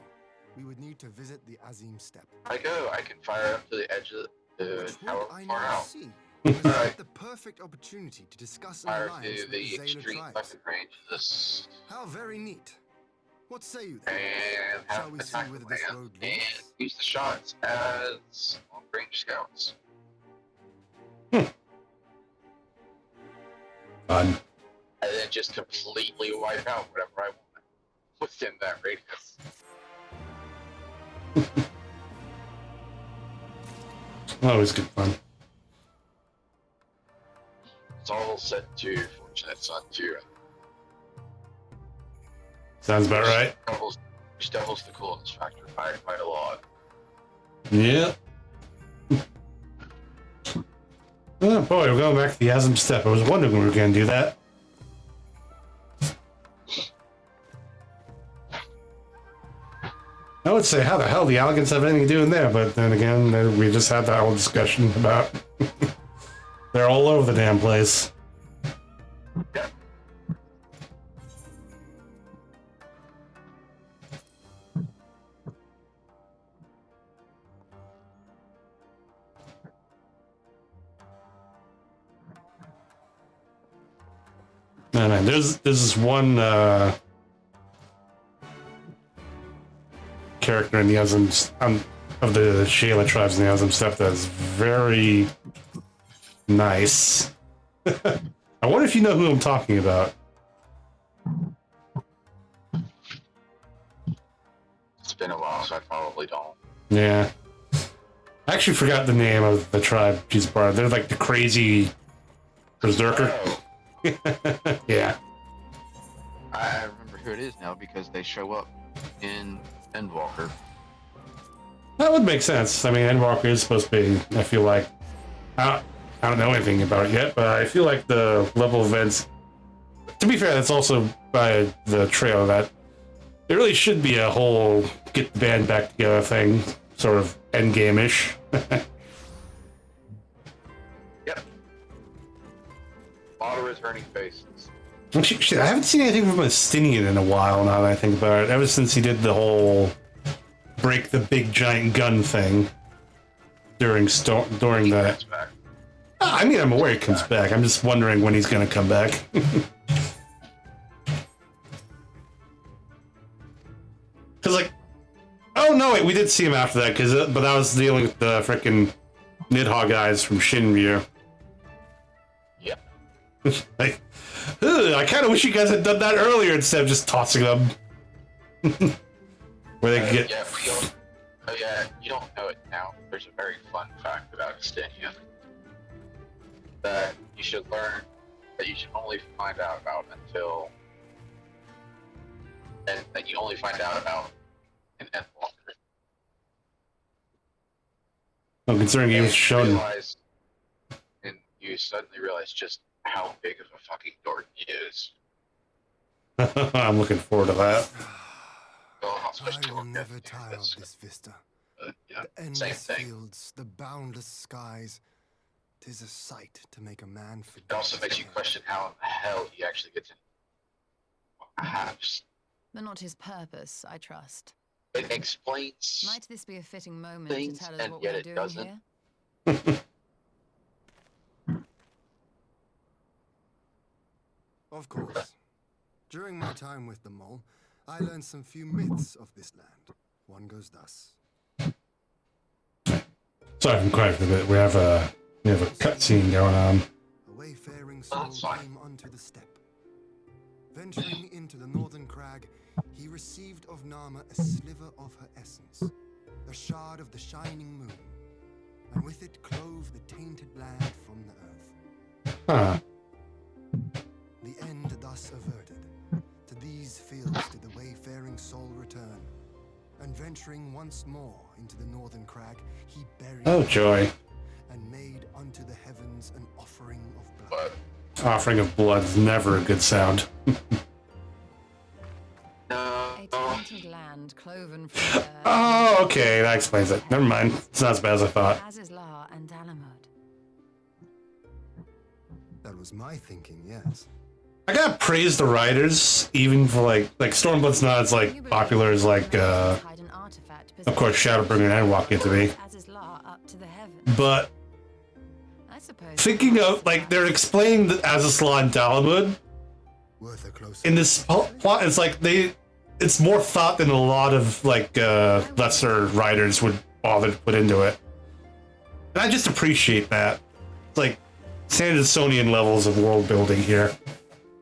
we would need to visit the Azim Steppe.
I can fire up to the edge of the
Which would,
however
I
far
now
out.
see, was
Alright.
the perfect opportunity to discuss an
Fire
alliance
to
with
the
the Zayla
extreme
tribes.
weapon range of this
How very neat. What say you then?
and
Shall
have
we see
attack
whether
the
this
land
road
and
leads?
use the shots as long-range scouts.
Fun.
And then just completely wipe out whatever I want within that radius.
Always good fun.
It's all set to Fortunate Son 2.
Sounds about right.
Which doubles the coolness factor by quite a lot.
Yeah. Oh boy, we're going back to the Azim Step. I was wondering when we were going to do that. I would say, how the hell the Alligans have anything to do in there? But then again, we just had that whole discussion about they're all over the damn place.
Yep.
Oh, man, there's this one character in the Azim of the Shayla tribes in the Azim Steppe that's very nice. I wonder if you know who I'm talking about.
It's been a while, so I probably don't.
Yeah. I actually forgot the name of the tribe she's part of. They're like the crazy berserker.
Oh.
Yeah.
I remember who it is now because they show up in Endwalker.
That would make sense. I mean, Endwalker is supposed to be, I feel like, I don't know anything about it yet, but I feel like the level of events, to be fair, that's also by the trail that it really should be a whole get the band back together thing, sort of endgame-ish.
Yep. A lot of returning faces.
Shit, I haven't seen anything from Estinian in a while now that I think about it. Ever since he did the whole break the big giant gun thing during the... I mean, I'm aware he comes back. I'm just wondering when he's going to come back. Because, like... Oh, no, wait, we did see him after that, but that was dealing with the frickin' Nidhogg guys from Shinryu.
Yep.
Like, ugh, I kind of wish you guys had done that earlier instead of just tossing them. Where they could get...
Yeah, oh yeah, you don't know it now. There's a very fun fact about Estinian that you should learn, that you should only find out about until... And that you only find out about in Endwalker.
Oh, considering he was shown...
And you suddenly realize just how big of a fucking dork he is.
I'm looking forward to that.
Oh,
I will never tire of this vista.
Yeah,
The endless fields, the boundless skies. 'Tis a sight to make a man forget.
It also makes you question how in the hell he actually gets in.
But not his purpose, I trust.
It explains
Might this be a fitting moment
things,
to tell us
and
what
yet
we're
it
doing
doesn't.
here?
Of course. During my time with the mole, I learned some few myths of this land. One goes thus.
Sorry if I'm quiet for a bit. We have a cutscene going on.
A wayfaring soul came unto the steppe. Venturing into the northern crag, he received of Nama a sliver of her essence, a shard of the shining moon, and with it clove the tainted land from the earth.
Huh.
The end thus averted. To these fields did the wayfaring soul return, and venturing once more into the northern crag, he buried
Oh, joy.
and made unto the heavens an offering of blood.
Offering of blood's never a good sound.
A tainted land cloven from the
Oh, okay, that explains it. Never mind. It's not as bad as I thought.
Azizlar and Dalamud.
That was my thinking, yes.
I gotta praise the writers, even for like Stormblood's not as like popular as like of course Shadowbringer and Endwalker get to be. But thinking of like they're explaining the Azizlar and Dalamud in this plot, it's like it's more thought than a lot of like lesser writers would bother to put into it. And I just appreciate that. It's like Sandersonian levels of world building here.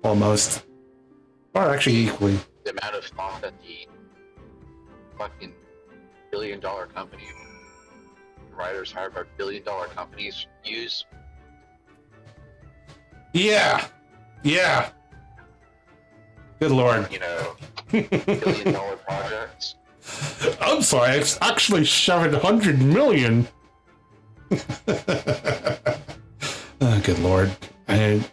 Almost. Or actually equally.
the amount of thought that the fucking billion-dollar company, writers hired by billion-dollar companies use.
Yeah. Yeah. Good lord.
You know, billion-dollar projects.
I'm sorry, it's actually 700 million. Oh, good lord. I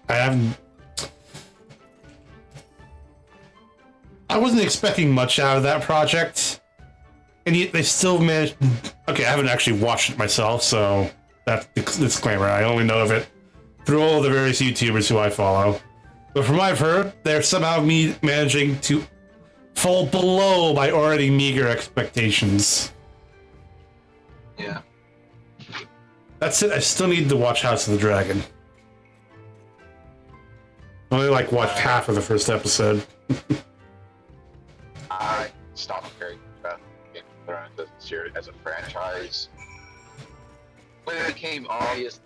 wasn't expecting much out of that project, and yet they still managed. Okay, I haven't actually watched it myself, so that's the disclaimer. I only know of it through all the various YouTubers who I follow. But from what I've heard, they're somehow managing to fall below my already meager expectations.
Yeah.
That's it. I still need to watch House of the Dragon. only like watched half of the first episode.
I stopped caring about Game of Thrones as a series, as a franchise when it became obvious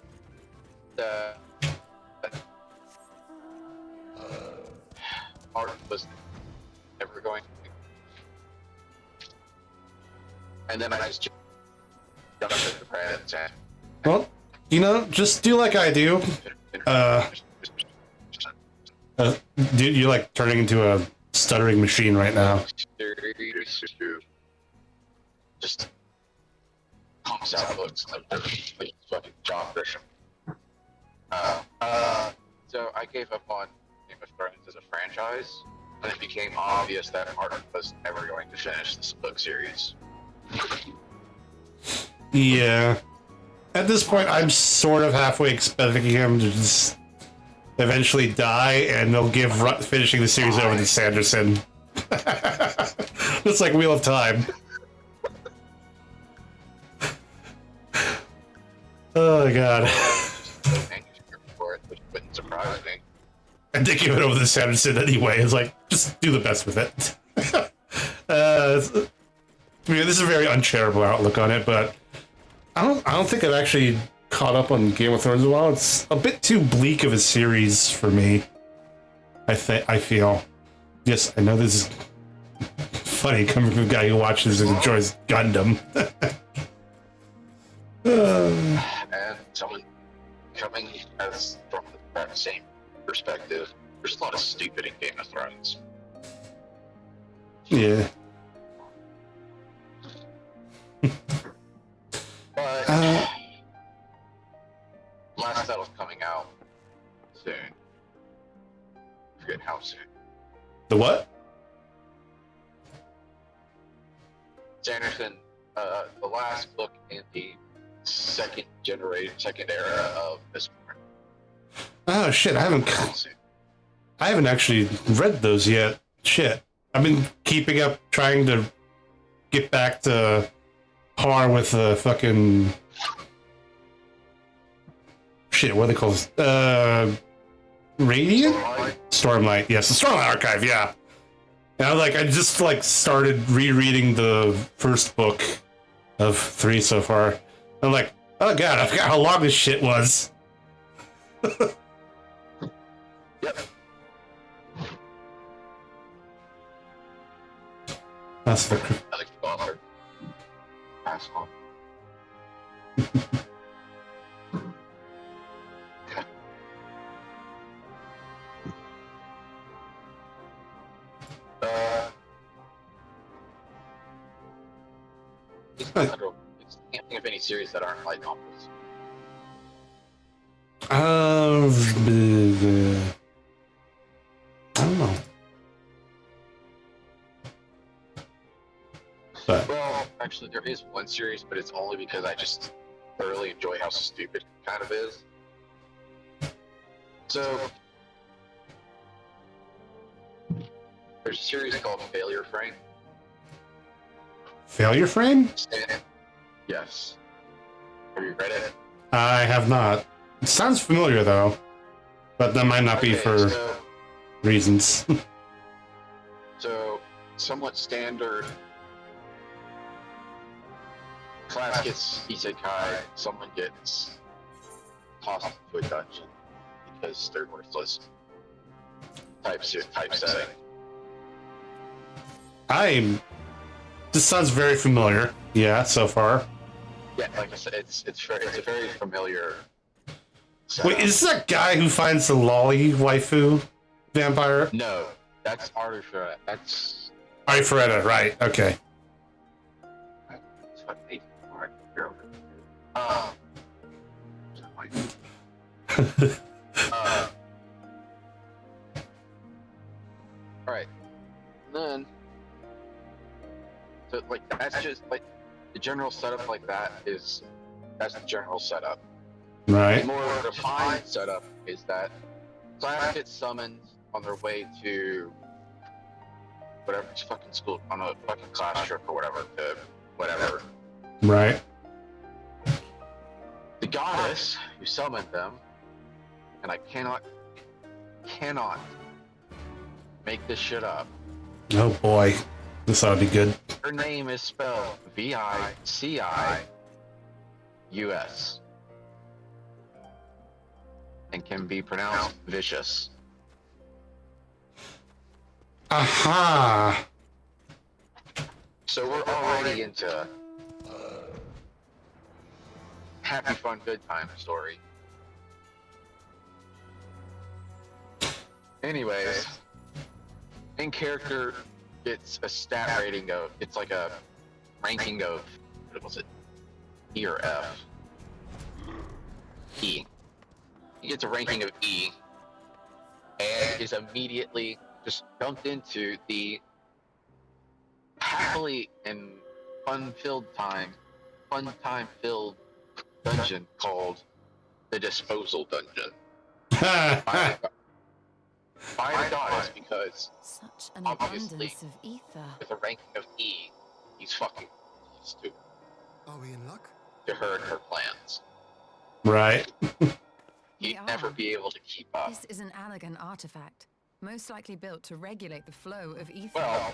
that Martin was never going to. And then I just jumped at the credits.
Well, you know, just do like I do. Dude, you're like turning into a stuttering machine right now.
Just pumps out books like fucking John Grisham. So I gave up on Game of Thrones as a franchise when it became obvious that Martin was never going to finish this book series.
Yeah. At this point, I'm sort of halfway expecting him to just eventually die, and they'll give finishing the series over to Sanderson. It's like Wheel of Time. Oh my god.
For it, which wouldn't surprise me.
And they give it over to Sanderson anyway. It's like, just do the best with it. I mean, this is a very uncharitable outlook on it, but I don't think I've actually caught up on Game of Thrones in a while. It's a bit too bleak of a series for me. I feel. Yes, I know this is funny coming from a guy who watches and enjoys Gundam.
And someone coming as from that same perspective, there's a lot of stupid in Game of Thrones.
Yeah.
But last title's coming out soon. I forget how soon.
The what?
Sanderson, the last book in the second era of Mistborn.
Oh shit! I haven't actually read those yet. Shit, I've been keeping up, trying to get back to par with the fucking shit. What are they called? Radiant? Stormlight. Yes, the Stormlight Archive. Yeah. And I just started rereading the first book of 3 so far. I'm like, oh god, I forgot how long this shit was.
Yep.
That's the.
I like the author. Pass on. I can't think of any series that aren't light novels.
I don't know. But
Well, actually, there is one series, but it's only because I just thoroughly enjoy how stupid it kind of is. So, there's a series called Failure Frame.
Failure Frame?
Yes. Have you read it?
I have not. It sounds familiar though, but that might not be for reasons.
So, somewhat standard. Class gets isekai, someone gets tossed into a dungeon because they're worthless. Type setting.
This sounds very familiar. Yeah, so far.
Yeah, like I said, it's a very familiar
Wait, is this that guy who finds the lolly waifu vampire?
No, that's Arthur. That's
Alphinaud, right? Okay.
That's what they are. Alright. Then so that's just the general setup that's the general setup.
Right.
The more refined setup is that class gets summoned on their way to whatever fucking school on a fucking class trip or whatever.
Right.
The goddess who summoned them, and I cannot cannot make this shit up.
Oh boy, this ought to be good.
Her name is spelled Vicius and can be pronounced vicious.
Aha!
So we're already into happy, fun, good time story. Anyways, main character gets a stat rating of, it's like a ranking of, what was it, E or F? E. He gets a ranking of E, and is immediately just dumped into the happily and fun-filled dungeon called the Disposal Dungeon. By the goddess, because
Such an
obviously,
abundance of ether.
with a ranking of E, he's fucking close to
Are we in luck?
her and her plans.
Right.
He'd
We
never
are.
be able to keep up.
This is an elegant artifact, most likely built to regulate the flow of ether.
Well,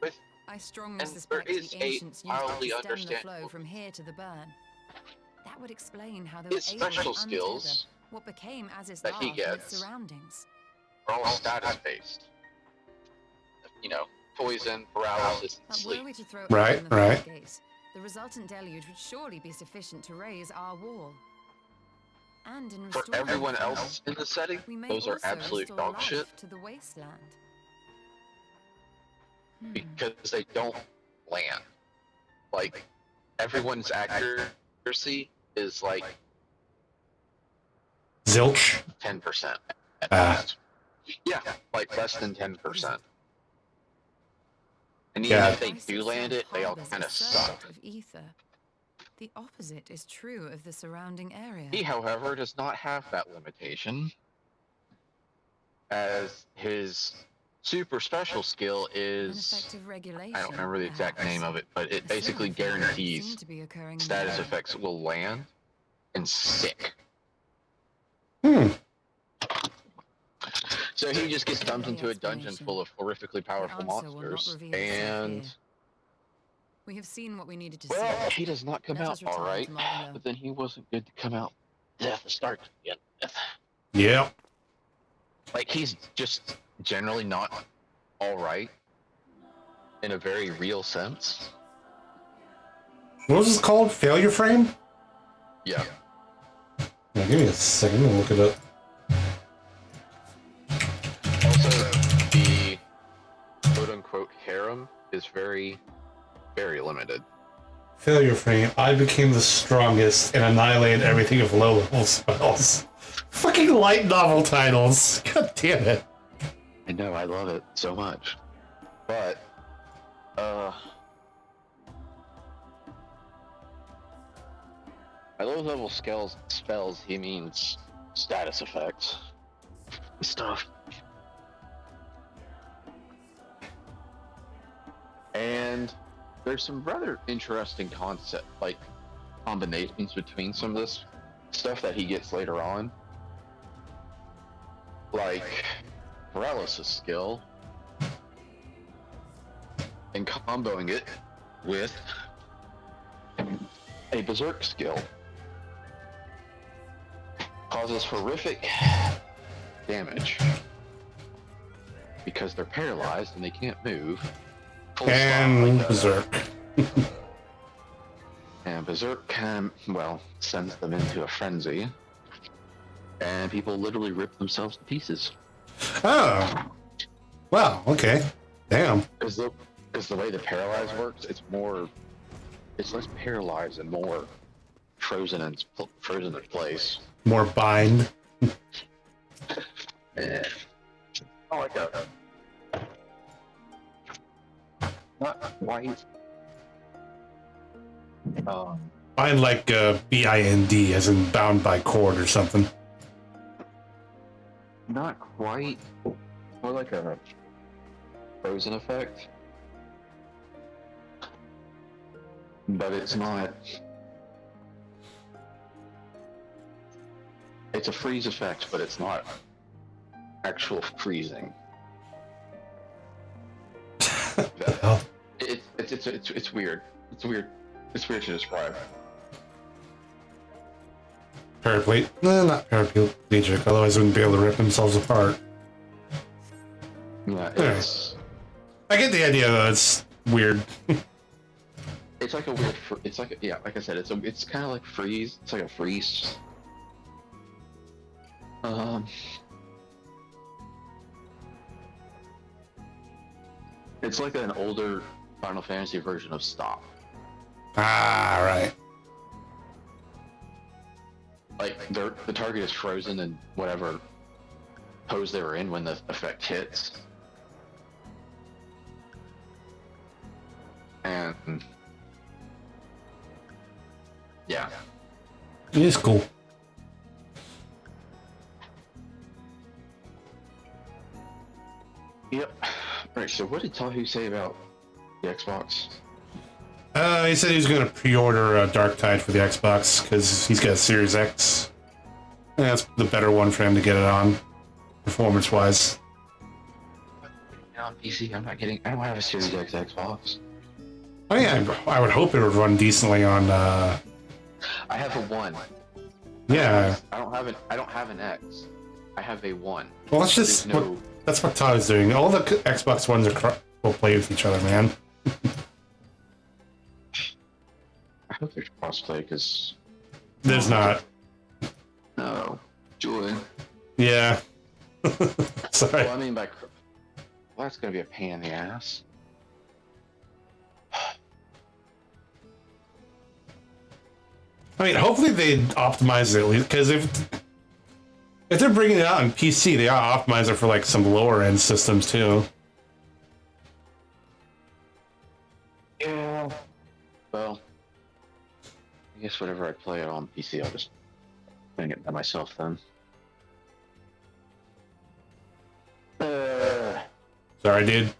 with
I strongly
and
suspect
there is
the
a
ancients used it
mildly
to stem the
understandable-
flow from here to the burn. That would explain how they
his
were able
special
to
skills
untether what became as is
that he
large in its
gets
surroundings.
are all status-based. You know, poison, paralysis, and
But were
sleep.
we to throw
Right,
open the
right.
floodgates, the resultant deluge would surely be sufficient to raise our wall. And in
For
restoring
everyone
the flow,
else in the setting,
we may
those are
also
absolute
restore
dog
life
shit
to the wasteland.
because they don't land. Like, everyone's accuracy is like
Zilch.
10% at
Ah.
most. Yeah, like less than 10%. And even
Yeah.
if they do land it, they all
Harbors
kind
a
of
surge
suck.
of ether. The opposite is true of the surrounding area.
He, however, does not have that limitation, as his super special skill
An
is,
effective regulation.
I don't remember the exact
perhaps.
name of it, but it
A
basically
similar phenomenon
guarantees
seemed to be occurring in the
status
area.
effects will land and stick. So he just gets dumped into a dungeon full of horrifically powerful
The answer will not
monsters,
reveal itself
and
here. We have seen what we needed to
well,
see.
he does not come
Let
out
us return
all right,
to Marlowe.
but then he wasn't good to come out. Death start again.
Yep.
Like, he's just generally not all right in a very real sense.
What was this called? Failure frame?
Yeah.
Now, give me a second to look it up.
Also, the quote-unquote harem is very, very limited.
Failure frame. I became the strongest and annihilated everything of low level spells. Fucking light novel titles. God damn it.
I know, I love it so much. But, by low level spells, he means status effects. Stuff. And there's some rather interesting concept, like combinations between some of this stuff that he gets later on. Like paralysis skill and comboing it with a berserk skill causes horrific damage because they're paralyzed and they can't move. Full stop,
And
like
berserk.
and berserk sends them into a frenzy, and people literally rip themselves to pieces.
Oh. Wow, okay. Damn.
Because the way the paralyzed works, it's less paralyzed and more frozen in place.
More bind.
Yeah. I like that. Not quite.
Bind like B-I-N-D, as in bound by cord or something.
Not quite. More like a frozen effect. But it's not. It's a freeze effect, but it's not actual freezing.
Hell.
It's weird. It's weird. It's weird to describe.
Paraplate? No, not paraplegic, otherwise they wouldn't be able to rip themselves apart.
Yeah, it's
I get the idea though, it's weird.
it's like a weird. It's like like I said, it's kind of like freeze. It's like a freeze. It's like an older Final Fantasy version of Stop.
Ah, right.
Like the target is frozen in whatever pose they were in when the effect hits. And yeah.
It is cool.
Yep. Right, so what did Tahu say about the Xbox?
He said he was going to pre-order Dark Tide for the Xbox because he's got a Series X. And that's the better one for him to get it on, performance-wise.
On PC, I don't have a Series X Xbox.
Oh yeah, I would hope it would run decently on.
I have a 1.
Yeah.
I don't have an X. I have a 1.
Well, that's just that's what Todd is doing. All the Xbox Ones will play with each other, man.
I hope there's crossplay because
there's not.
No, joy.
Yeah. Sorry.
Well, I mean, well, that's gonna be a pain in the ass.
I mean, hopefully they optimize it at least, because if they're bringing it out on PC, they ought to optimize it for like some lower end systems too.
Yeah. Well, I guess whatever I play it on PC, I'll just bring it by myself then.
Sorry, dude.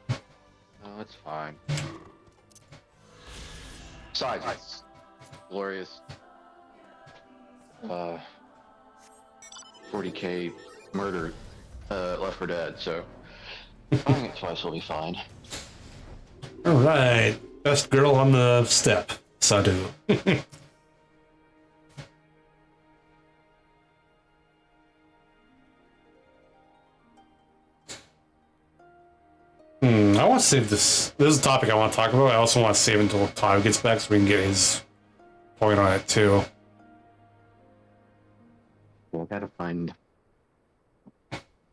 No, it's fine. Besides, it's glorious. 40k murder, Left 4 Dead, so buying it twice will be fine.
Alright. Best girl on the step. Sadu. I want to save this. This is a topic I want to talk about. I also want to save until Todd gets back so we can get his point on it too.
Well, I gotta find.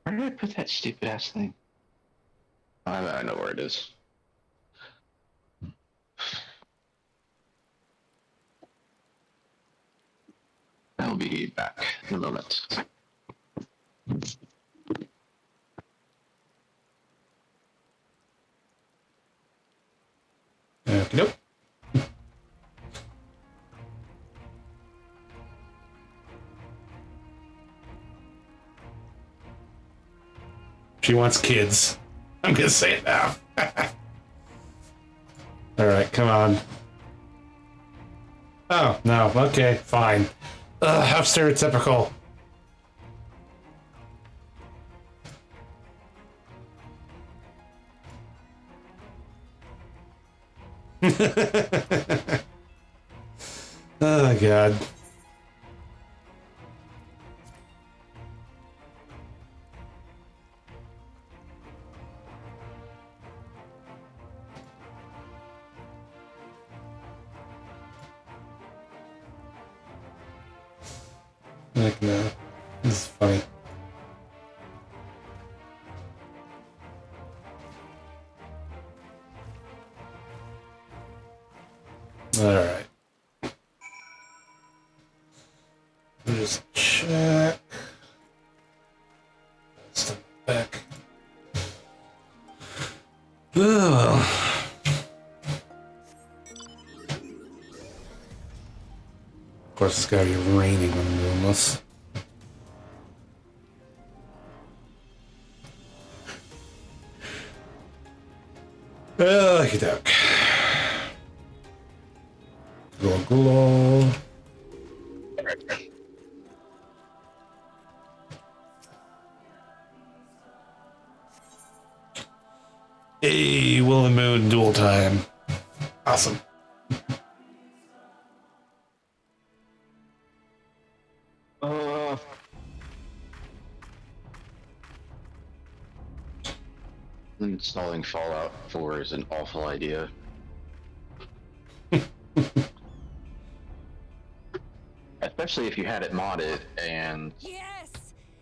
Where did I put that stupid ass thing? I know where it is. I'll be back in a moment.
Nope. She wants kids. I'm gonna say it now. Alright, come on. Oh, no. Okay, fine. How stereotypical. Oh, God. Like, no. This is funny. Alright. Just check. Step back. Ugh. Of course, it's gotta be raining when I'm doing this. Okie doke. Glow. Will and Moon dual time. Awesome.
Installing Fallout 4 is an awful idea. Especially if you had it modded and
Yes,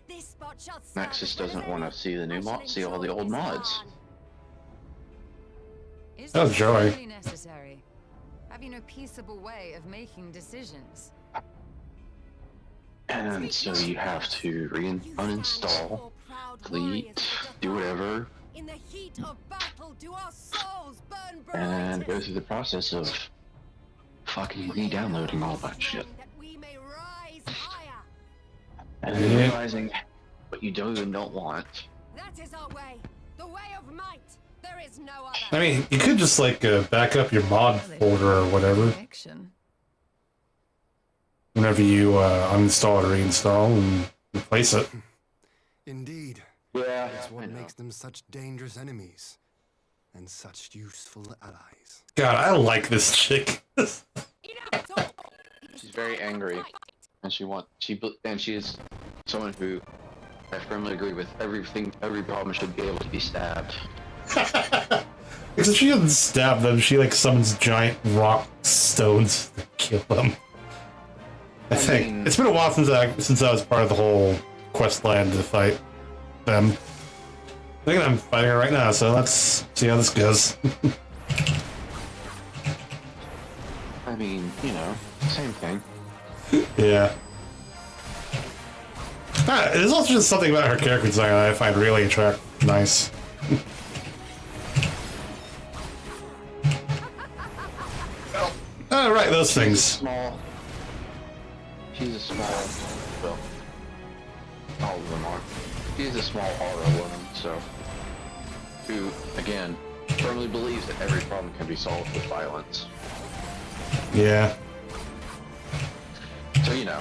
this spot shall serve
Nexus
as
doesn't want to see the new mod, see all the old mods.
Is
Oh,
this
joy.
really necessary? Have you no peaceable way of making decisions?
And so you have to uninstall, delete, do whatever,
In the heat of battle, do our souls burn
and
bright?
go through the process of fucking re-downloading all that shit.
That we may rise higher.
And then realizing what you don't even don't want.
That is our way, the way of might. There is no other.
I mean, you could just like back up your mod folder or whatever
Fiction.
whenever you uninstall or reinstall and replace it.
Indeed.
Yeah,
That's what makes them such dangerous enemies and such useful allies.
God, I like this chick.
She's very angry, and she is someone who I firmly agree with. Every problem should be able to be stabbed.
Because she doesn't stab them, she like summons giant rock stones to kill them. I think
mean,
it's been a while since I was part of the whole quest line to fight them. I think I'm fighting her right now, so let's see how this goes.
I mean, you know, same thing.
Yeah. There's also just something about her character design that I find really nice. Oh, right, those things.
She's a small, well, all of them are. She's a small aura woman, so, who, again, firmly believes that every problem can be solved with violence.
Yeah.
So, you know.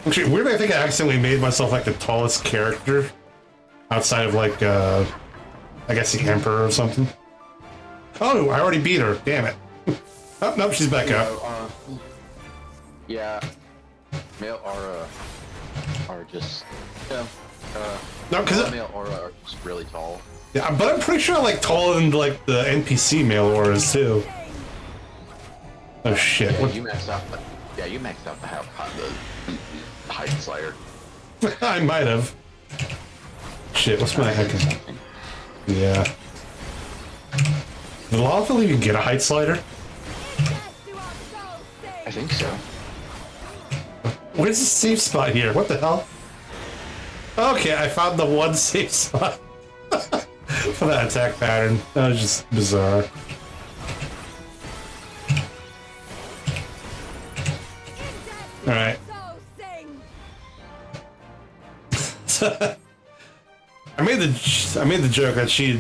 Actually, weirdly, I think I accidentally made myself like the tallest character outside of like, I guess the Emperor or something. Oh, I already beat her. Damn it. Oh, nope, she's back up.
Yeah, male aura are just, yeah,
No, because
male aura are just really tall.
yeah, but I'm pretty sure I like taller than like the NPC male auras too. Oh shit!
Yeah,
What?
you maxed out. You maxed out the height slider.
I might have. Shit! What's my heck? Yeah. Did Lawful even get a height slider?
I think so.
Where's the safe spot here? What the hell? Okay, I found the one safe spot for that attack pattern. That was just bizarre. Alright. I made the joke that she'd,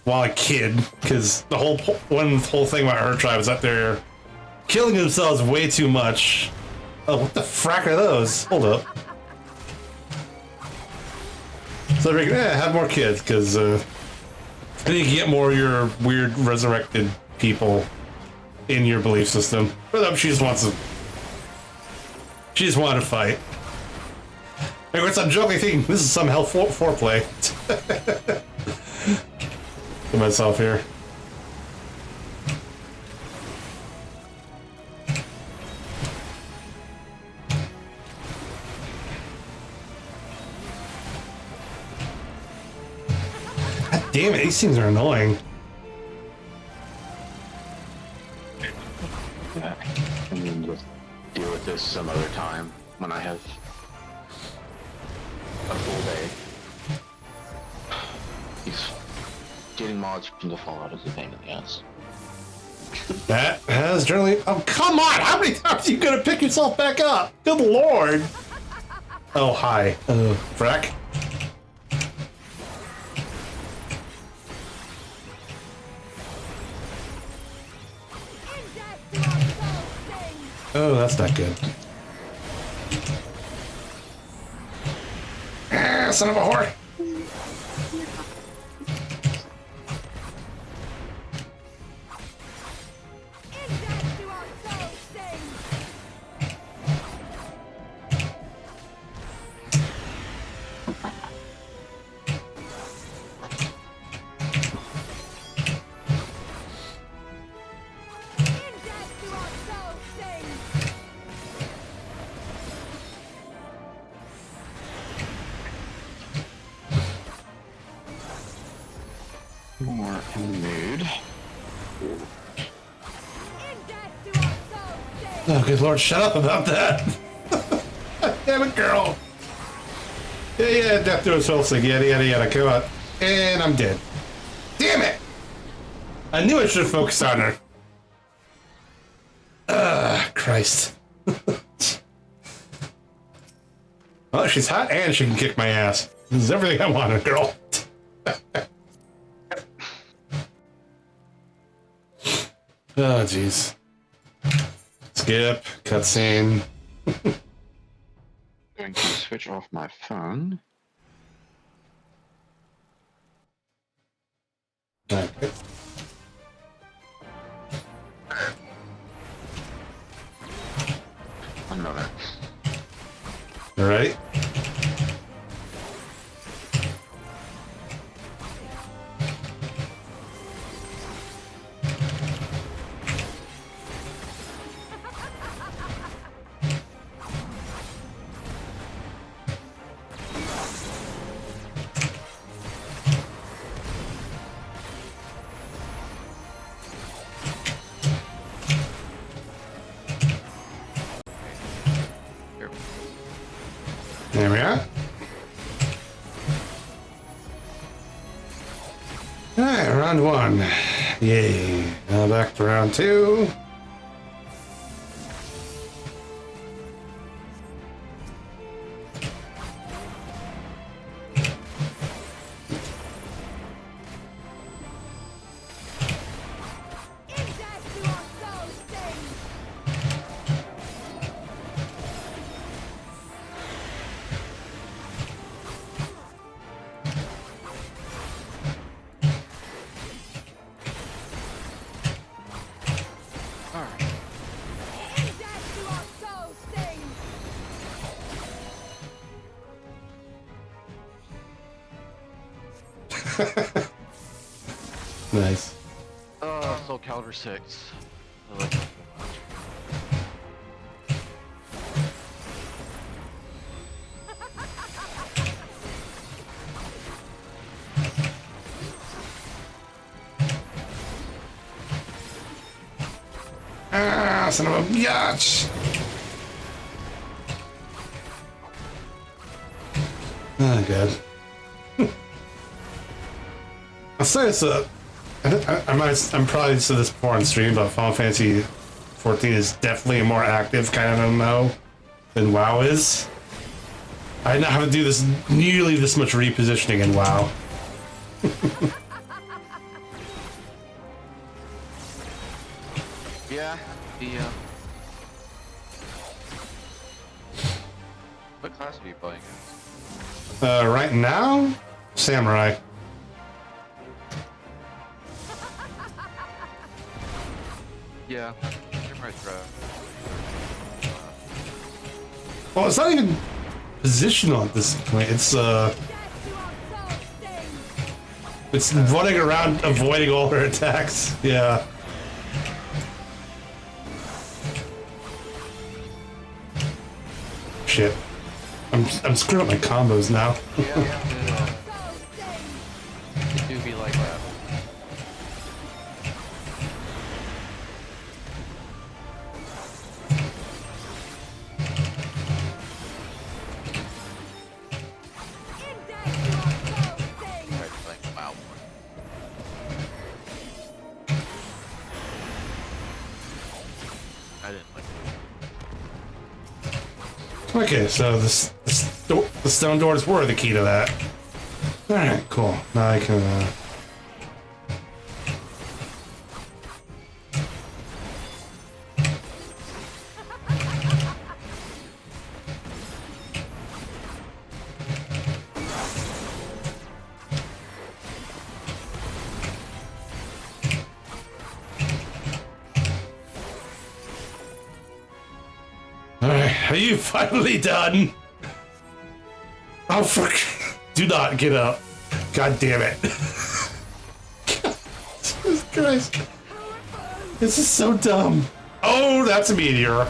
while a kid, because the whole thing about her tribe is that they're killing themselves way too much. Oh, what the frack are those? Hold up. So they're like, have more kids, because then you can get more of your weird resurrected people in your belief system. But she just wants to. She just wanted to fight. Of course, I'm joking, thinking this is some hell foreplay. Get myself here. God damn it, these things are annoying.
Yeah, and then just deal with this some other time when I have a full day. Getting mods from the Fallout is a pain in the ass.
That has generally. Oh, come on! How many times are you gonna pick yourself back up? Good lord! Oh, hi. Frack. Oh, that's not good. Ah, son of a whore!
More in the mood.
Oh, good lord, shut up about that. Damn it, girl. Yeah, death to his whole thing. Yada, yada, yada. Come on. And I'm dead. Damn it. I knew I should have focused on her. Christ. Well, she's hot and she can kick my ass. This is everything I wanted, girl. Oh, jeez. Skip. Cutscene.
Going to switch off my phone.
Okay.
One moment.
All right. There we are. Alright, round one. Yay. Now back to round two. Nice.
Soul Calibur 6. I like that so much.
Ah, son of a bitch! Oh, God. I'll say it's I'm probably said this before on stream, but Final Fantasy 14 is definitely a more active kind of MMO than WoW is. I did not have to do this nearly this much repositioning in WoW.
Yeah, what class are you playing as?
Right now, Samurai.
Yeah, you're my throw.
Well, it's not even positional at this point. It's running around avoiding all her attacks. Yeah. Shit. I'm screwing up my combos now.
Yeah, it do be like that.
Okay, so the stone doors were the key to that. Alright, cool. Now I can, Alright, are you finally done? Oh, fuck. Do not get up. God damn it. Jesus Christ. This is so dumb. Oh, that's a meteor.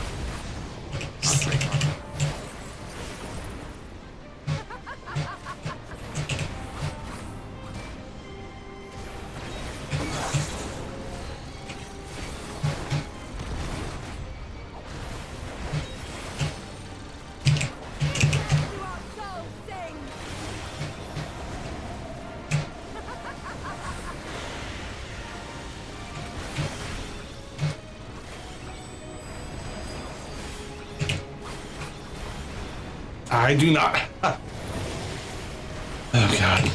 I do not. Oh god.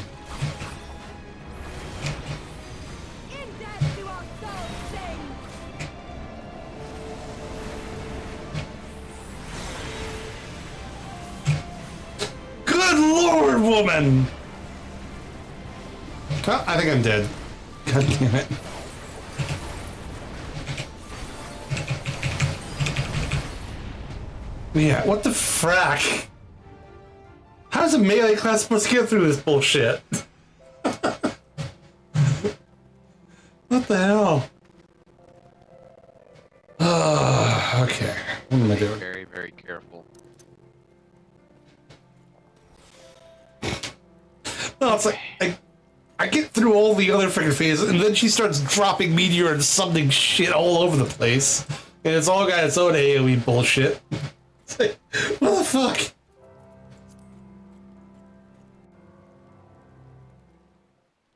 Good lord, woman! Oh, I think I'm dead. God damn it. Yeah, what the frack? How's a melee class supposed to get through this bullshit? What the hell? Okay. What am I doing?
Very, very careful.
No, it's like I get through all the other freaking phases, and then she starts dropping meteor and summoning shit all over the place, and it's all got its own AOE bullshit. It's like, what the fuck?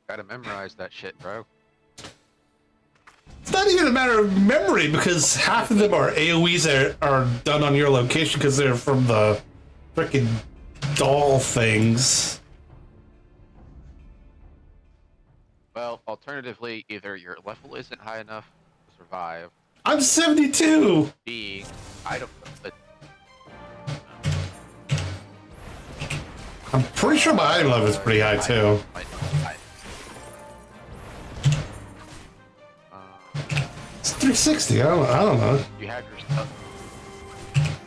Gotta memorize that shit, bro.
It's not even a matter of memory, because half of them are AOEs that are done on your location because they're from the freaking doll things.
Well, alternatively, either your level isn't high enough to survive.
I'm 72!
B, I don't.
I'm pretty sure my item level is pretty high too. It's 360. I don't know.
You have your stuff.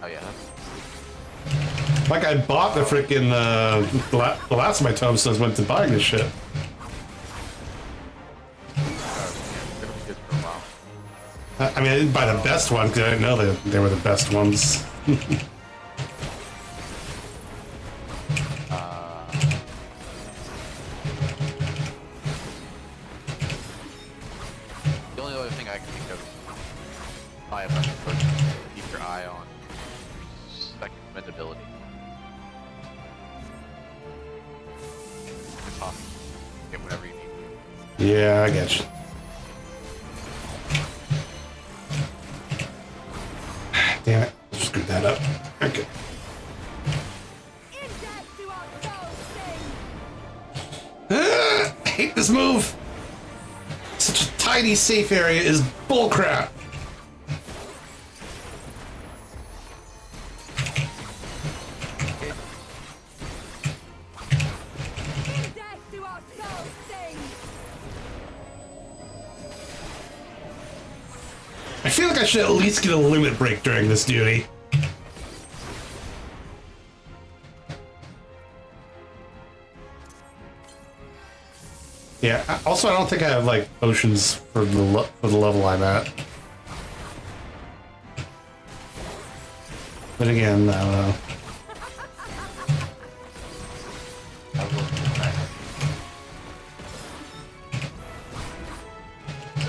Oh yeah.
Like I bought the freaking the last of my tombstones went to buying this shit. I mean, I didn't buy the best one because I didn't know that they were the best ones.
The only other thing I can think of is buy a bunch of potions to keep your eye on second mendability. It's awesome. Get whatever you need.
Yeah, I get you. Damn it. Screwed that up. Okay. I hate this move. Such a tiny safe area is bullcrap. I feel like I should at least get a limit break during this duty. Yeah. Also, I don't think I have like potions for the level I'm at. But again, I don't know.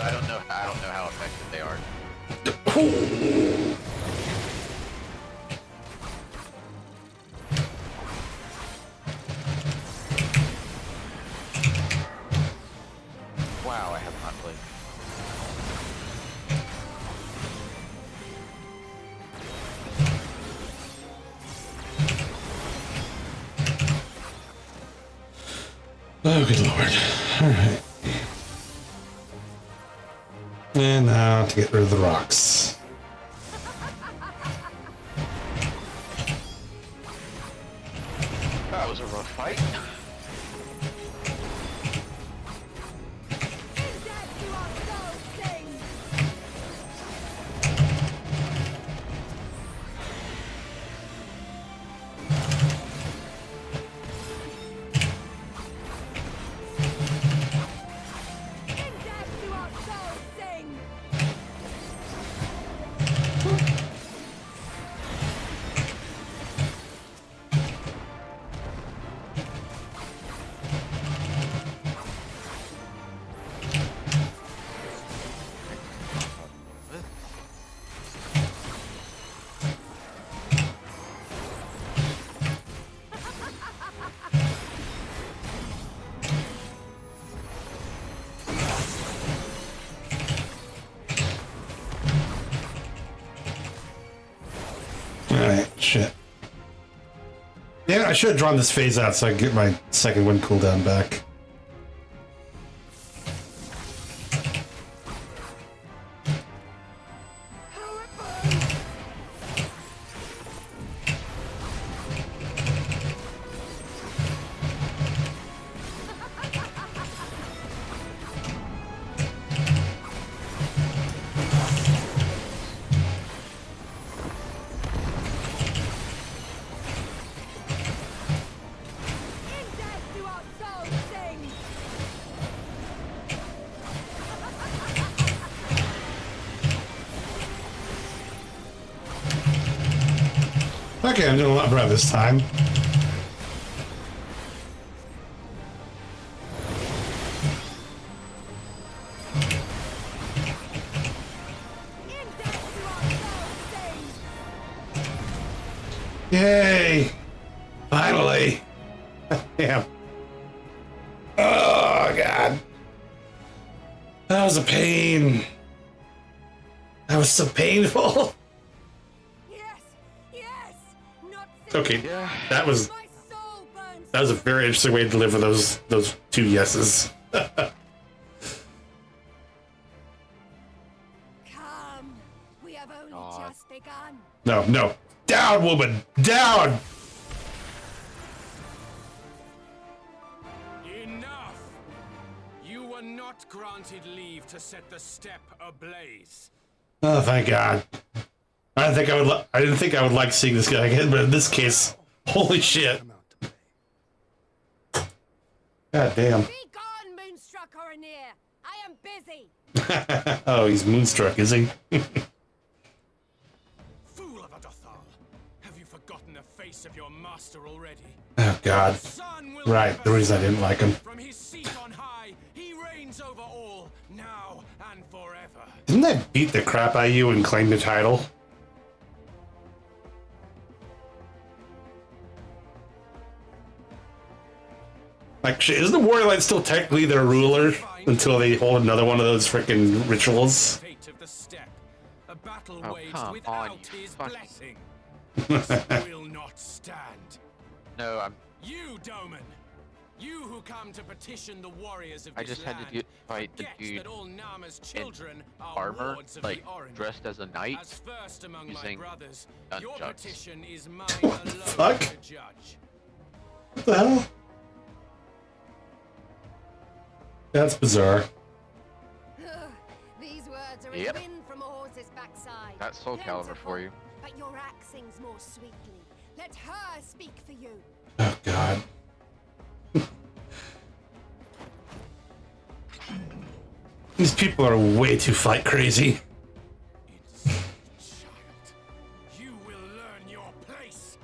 I don't know how effective they are. Wow, I have not played.
Oh, good lord. Alright. And now to get rid of the rocks.
That was a rough fight.
Alright, shit. Damn, I should have drawn this phase out so I can get my second wind cooldown back. Okay, I'm doing a lot better this time. Yay! Finally! Damn. Oh, God. That was a pain. That was so painful. Okay, that was a very interesting way to deliver those two yeses.
Come, we have only just begun.
No, down, woman, down.
Enough! You were not granted leave to set the steppe ablaze.
Oh, thank God. I didn't think I would like seeing this guy again, but in this case, holy shit. God damn.
Be gone, Moonstruck Oranir. I am busy.
Oh, he's moonstruck, is he?
Fool of a Othard! Have you forgotten the face of your master already?
Oh, God. Right, the reason I didn't like him.
From his seat on high, he reigns over all, now and forever.
Didn't I beat the crap out of you and claim the title? Like, isn't the Warrior Light still technically their ruler until they hold another one of those freaking rituals?
A battle
Oh,
waged
come
without
on, you
his
fucking-
blessing. This will not stand.
No,
You, Doman, you who come to petition the warriors of
I
this
just had
land,
to fight the
forget
dude
that all Nama's
in
children are
armor,
wards of
like
the Orange.
dressed as a knight,
As first among my
using
brothers,
nunchucks.
your petition is mine alone
Fuck?
to judge.
What the hell? That's bizarre.
These words are
Yep.
a wind from a horse's backside.
That's Soul Calibur for you.
But your axe sings more sweetly. Let her speak for you.
Oh, God. These people are way too fight crazy.
Child, you will learn your place.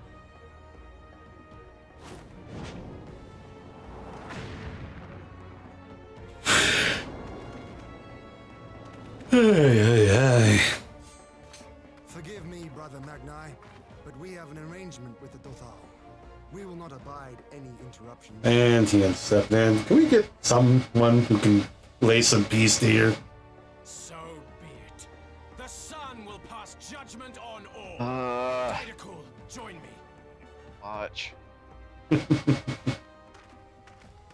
Forgive me, Brother Magni, but we have an arrangement with the Dothal. We will not abide any interruptions.
And he ends up then. Can we get someone who can lay some peace here?
So be it. The sun will pass judgment on all. Tentacle, join me.
Watch.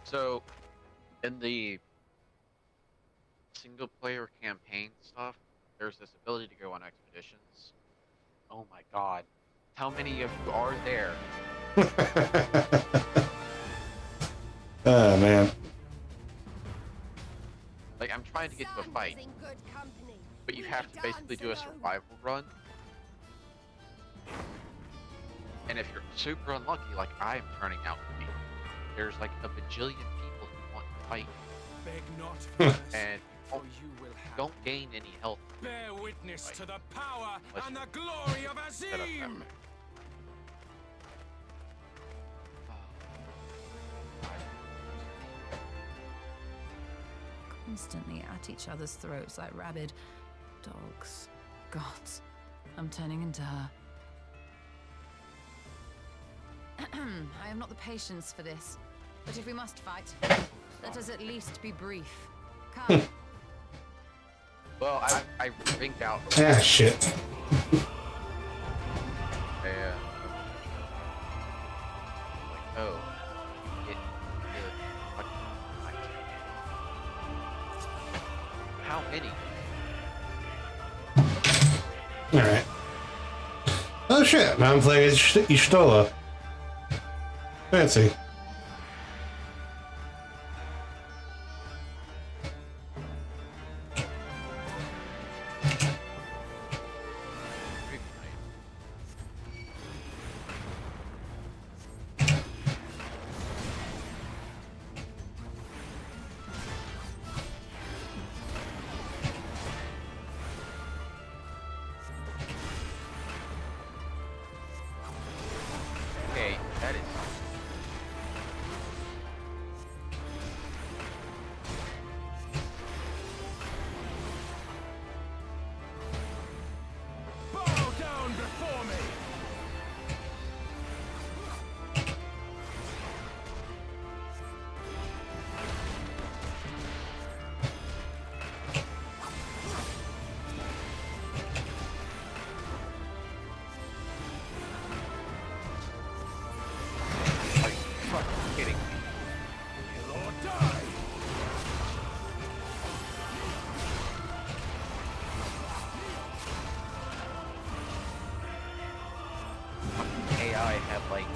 So, in the single-player campaign stuff, there's this ability to go on expeditions. Oh my god. How many of you are there?
Oh, man.
Like, I'm trying to get to a fight, but you have to basically do a survival run. And if you're super unlucky, like I'm turning out to be, there's like a bajillion people who want to fight.
Beg not for us,
And
for you will have.
don't gain any health.
Bear witness
Right.
to the power
Let's
and the glory of
set up that
Azim.
way.
Constantly at each other's throats like rabid dogs. Gods, I'm turning into her. I have not the patience for this, but if we must fight, let us at least be brief. Come.
Well, I rinked out.
Ah, shit.
how many?
Alright. Oh shit, now I'm playing as Y'shtola. Fancy.
Okay, that is.
Bow down before me.
Are you fucking kidding me?
Kill or die.
AI have like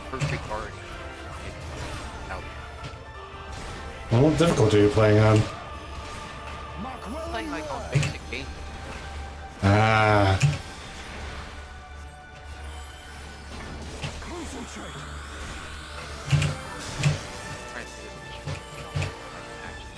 perfect already. Now
Well, what difficulty are you playing on?
Mark well.
playing like on basic game.
Ah.
Concentrate.
Trying to do this actually.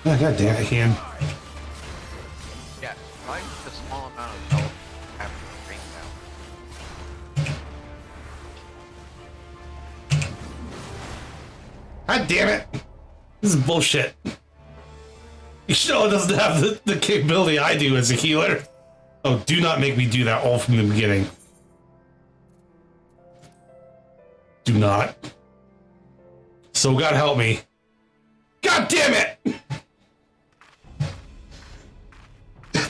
Oh, God damn it, Ian.
Yeah, like the small amount of health having to bring down.
God damn it! This is bullshit. Y'shtola doesn't have the capability I do as a healer. Oh, do not make me do that all from the beginning. Do not. So God help me. God damn it!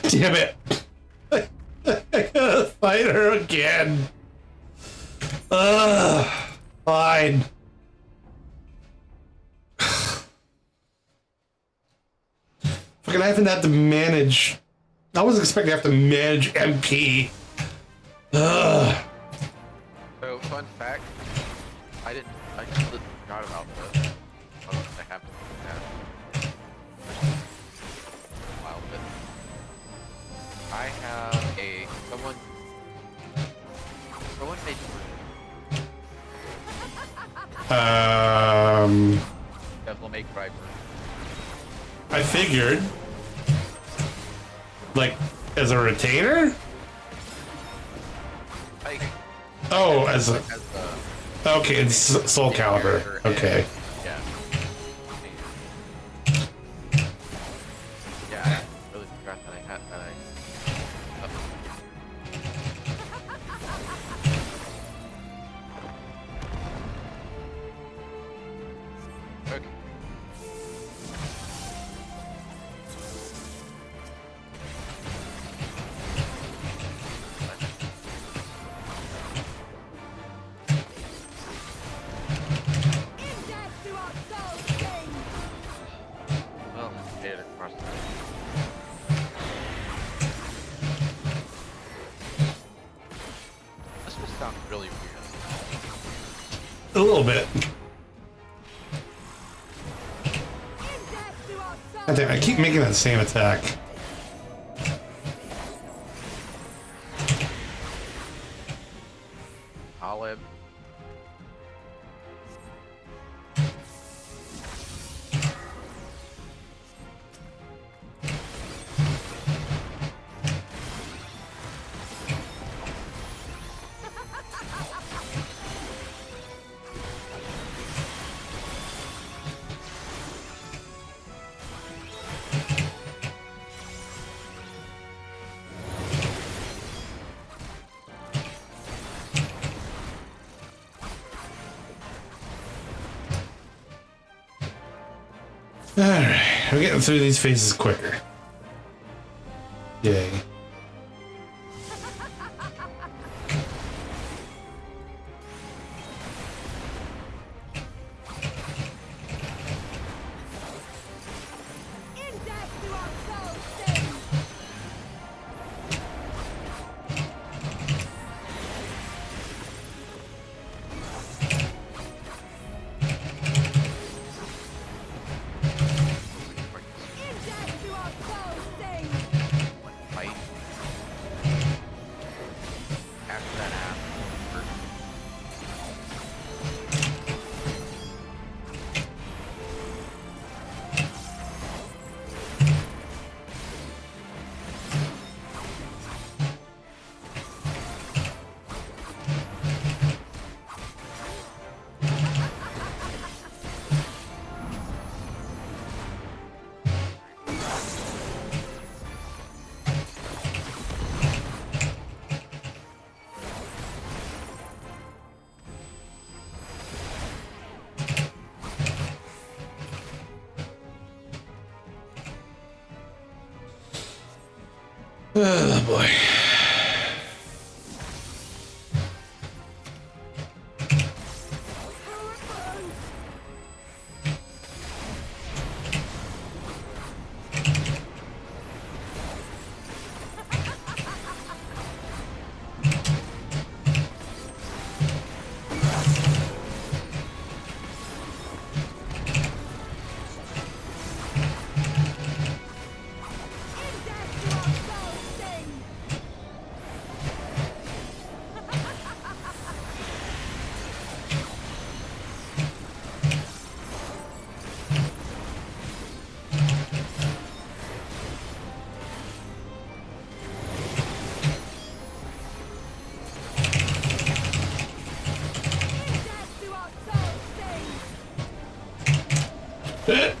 Damn it! I gotta fight her again. Fine. Fucking I haven't had to manage. I wasn't expecting to have to manage MP. Ugh.
So, fun fact, I completely forgot about this. I have to do that. Wow, but I have someone made Devil May Cry version.
I figured. Like, as a retainer?
Like,
Oh, as a...
as the
Okay, it's Soul Calibur. Okay.
yeah. Yeah, I really forgot that I had that. Okay. Well, let's get it across the This will sound really weird.
A little bit. God damn, I keep making that same attack.
Olive.
Alright, we're getting through these phases quicker. Yay.
Fight. After that happens.
Oh boy.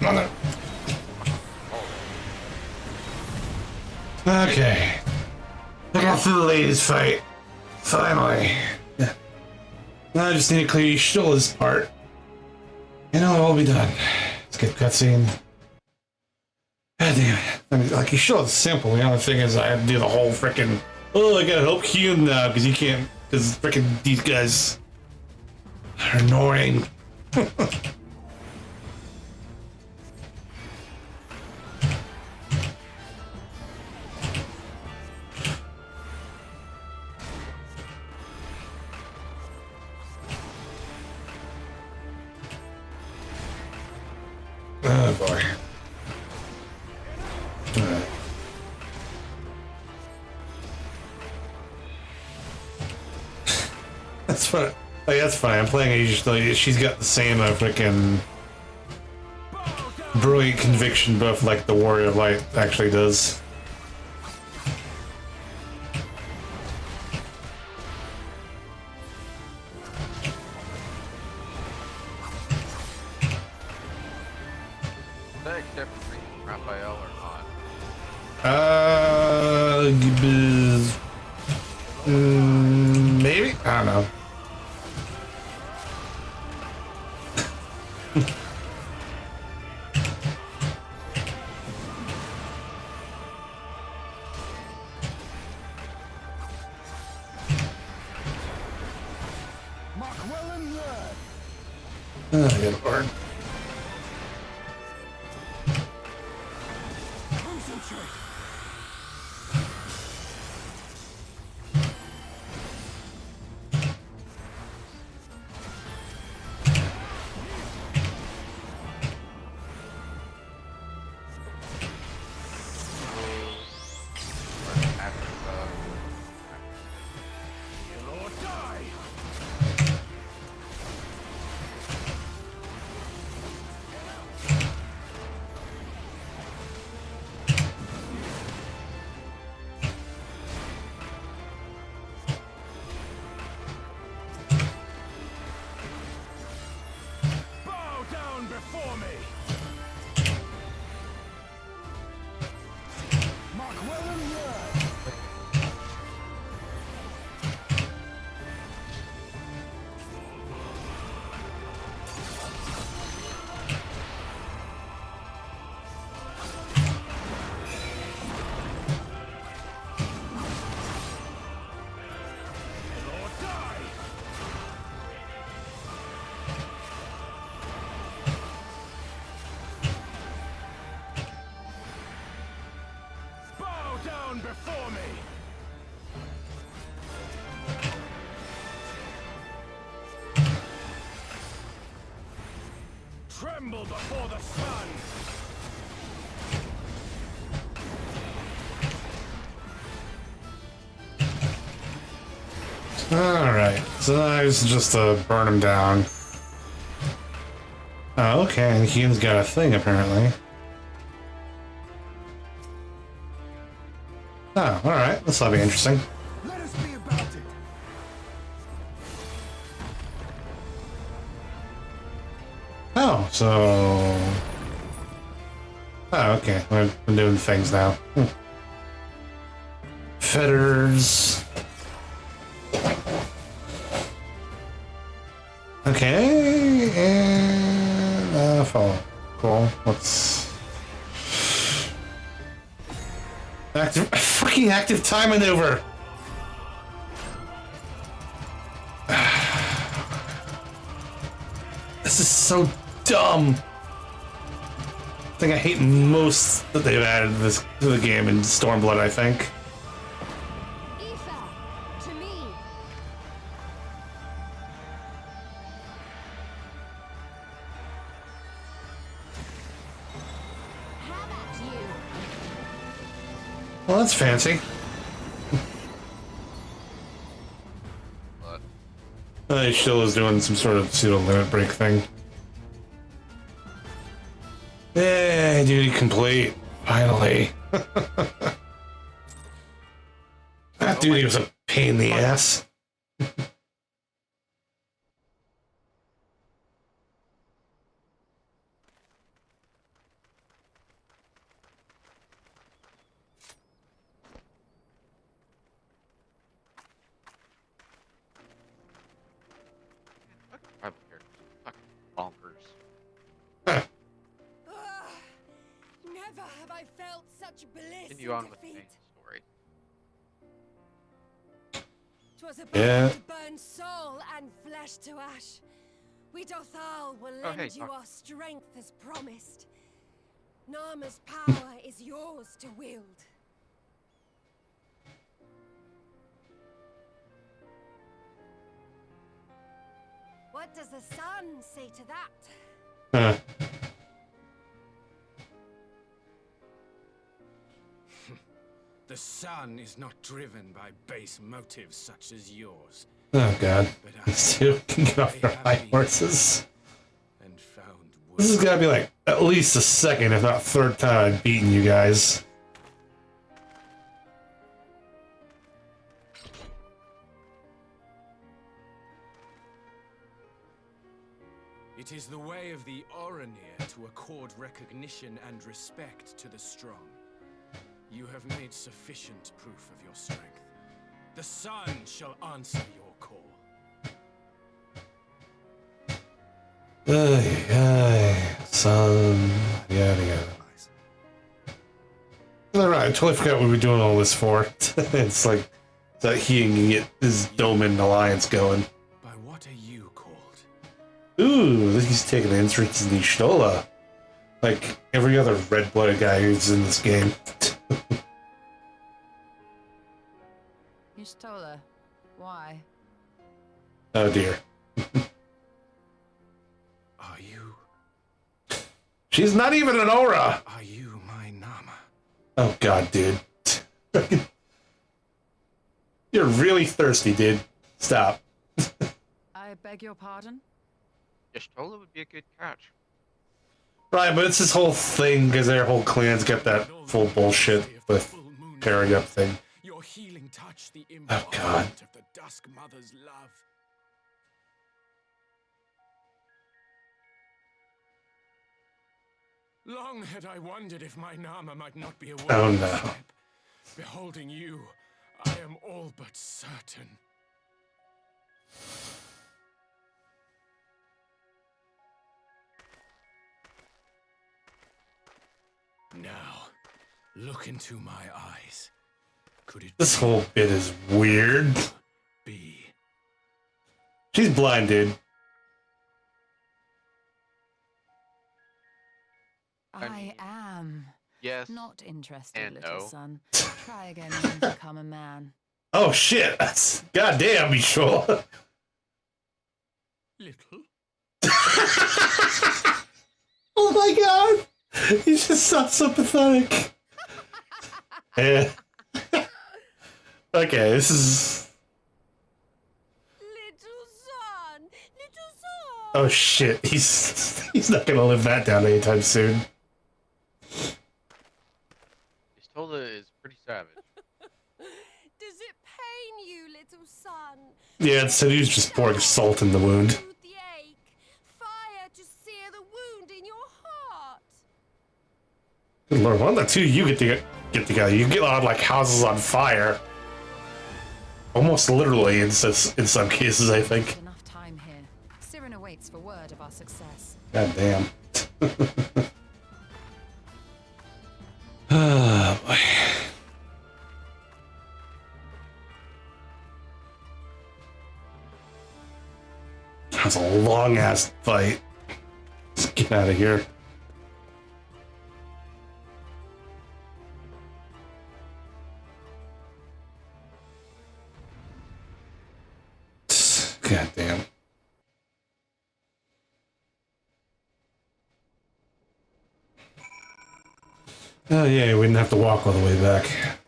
Mother. Okay. I got through the ladies' fight. Finally. Yeah. Now I just need to clear Shula's part. And it'll all be done. Let's get cutscene. God damn it. I mean, like, Shula's simple. The only thing is I have to do the whole frickin'. Oh, I gotta help Hume now because you can't. Because frickin' these guys are annoying. Oh boy. That's funny. Like, that's funny. I'm playing Asia. She's got the same freaking brilliant conviction buff like the Warrior of Light actually does.
Is that except for Raphael or not?
Maybe? I don't know. Oh, good lord.
down before me. Tremble before the sun.
Alright, so now it's just to burn him down. Oh, okay, and Hume's got a thing apparently. Oh, alright, this will be interesting.
Let us be about it.
Oh, so... Oh, okay, we're doing things now. Fetters... Okay, and follow. Cool. Let's fucking active time maneuver. This is so dumb. The thing I hate most that they've added to the game in Stormblood, I think. Well, that's fancy.
What?
He still is doing some sort of pseudo limit break thing. Yay, duty complete. Finally. That duty was a pain in the ass.
I'm here. Fucking bonkers.
Never have I felt such bliss
Continue on
in
with the main
defeat.
story.
'Twas a
Yeah.
to burn soul and flesh to ash. We Othard will lend
hey,
you
Doc.
our strength as promised. Narma's power is yours to wield. What does the sun say to that?
Huh.
The sun is not driven by base motives such as yours.
Oh god.
But
These two can get off their high horses.
and found
This has
work.
got to be like at least the second, if not third time I've beaten you guys.
It is the way of the Oranir to accord recognition and respect to the strong. You have made sufficient proof of your strength. The sun shall answer your call.
Son, yada yada. All right, I totally forgot what we were doing all this for. It's like that he can get his Doman alliance going.
By what are you called?
Ooh, he's taking an interest in the Stola. Like every other red-blooded guy who's in this game.
Ishtola, why?
Oh dear.
Are you?
She's not even an aura!
Are you my Nama?
Oh god, dude. You're really thirsty, dude. Stop.
I beg your pardon?
Ishtola would be a good catch.
Right, but it's this whole thing because their whole clan's got that full bullshit with pairing up thing.
Your healing touch, the
Oh, God.
embodiment of the Dusk Mother's love. Long had I wondered if my Nama might not be a
Oh,
worthy
no.
step. Beholding you, I am all but certain. Now, look into my eyes. Could it
This whole bit is weird.
be?
She's blind, dude.
I am
Yes.
Not interested,
and
little
no.
son. Try again when you become a man.
Oh shit! That's goddamn, you sure?
Little?
Oh my god! He's just so sympathetic. Yeah. Okay, this is.
Little son! Little son!
Oh shit! He's not gonna live that down anytime soon.
Istola is pretty savage.
Does it pain you, little son?
Yeah, so he's just pouring salt in the wound.
Soothe the ache. Fire to sear the wound in your heart.
Good lord, why don't the two of you get together? You get on like houses on fire. Almost literally in some cases, I think.
Enough time here. Siren awaits for word of our success.
God damn. Oh boy. That was a long ass fight. Let's get out of here. God damn. Oh yeah, we didn't have to walk all the way back.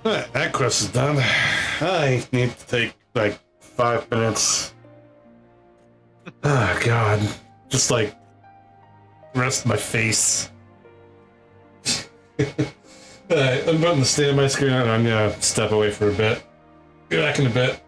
Alright, that quest is done. I need to take like 5 minutes. Oh god. Just like rest my face. Alright, I'm putting the stand my screen on. I'm gonna step away for a bit. Be back in a bit.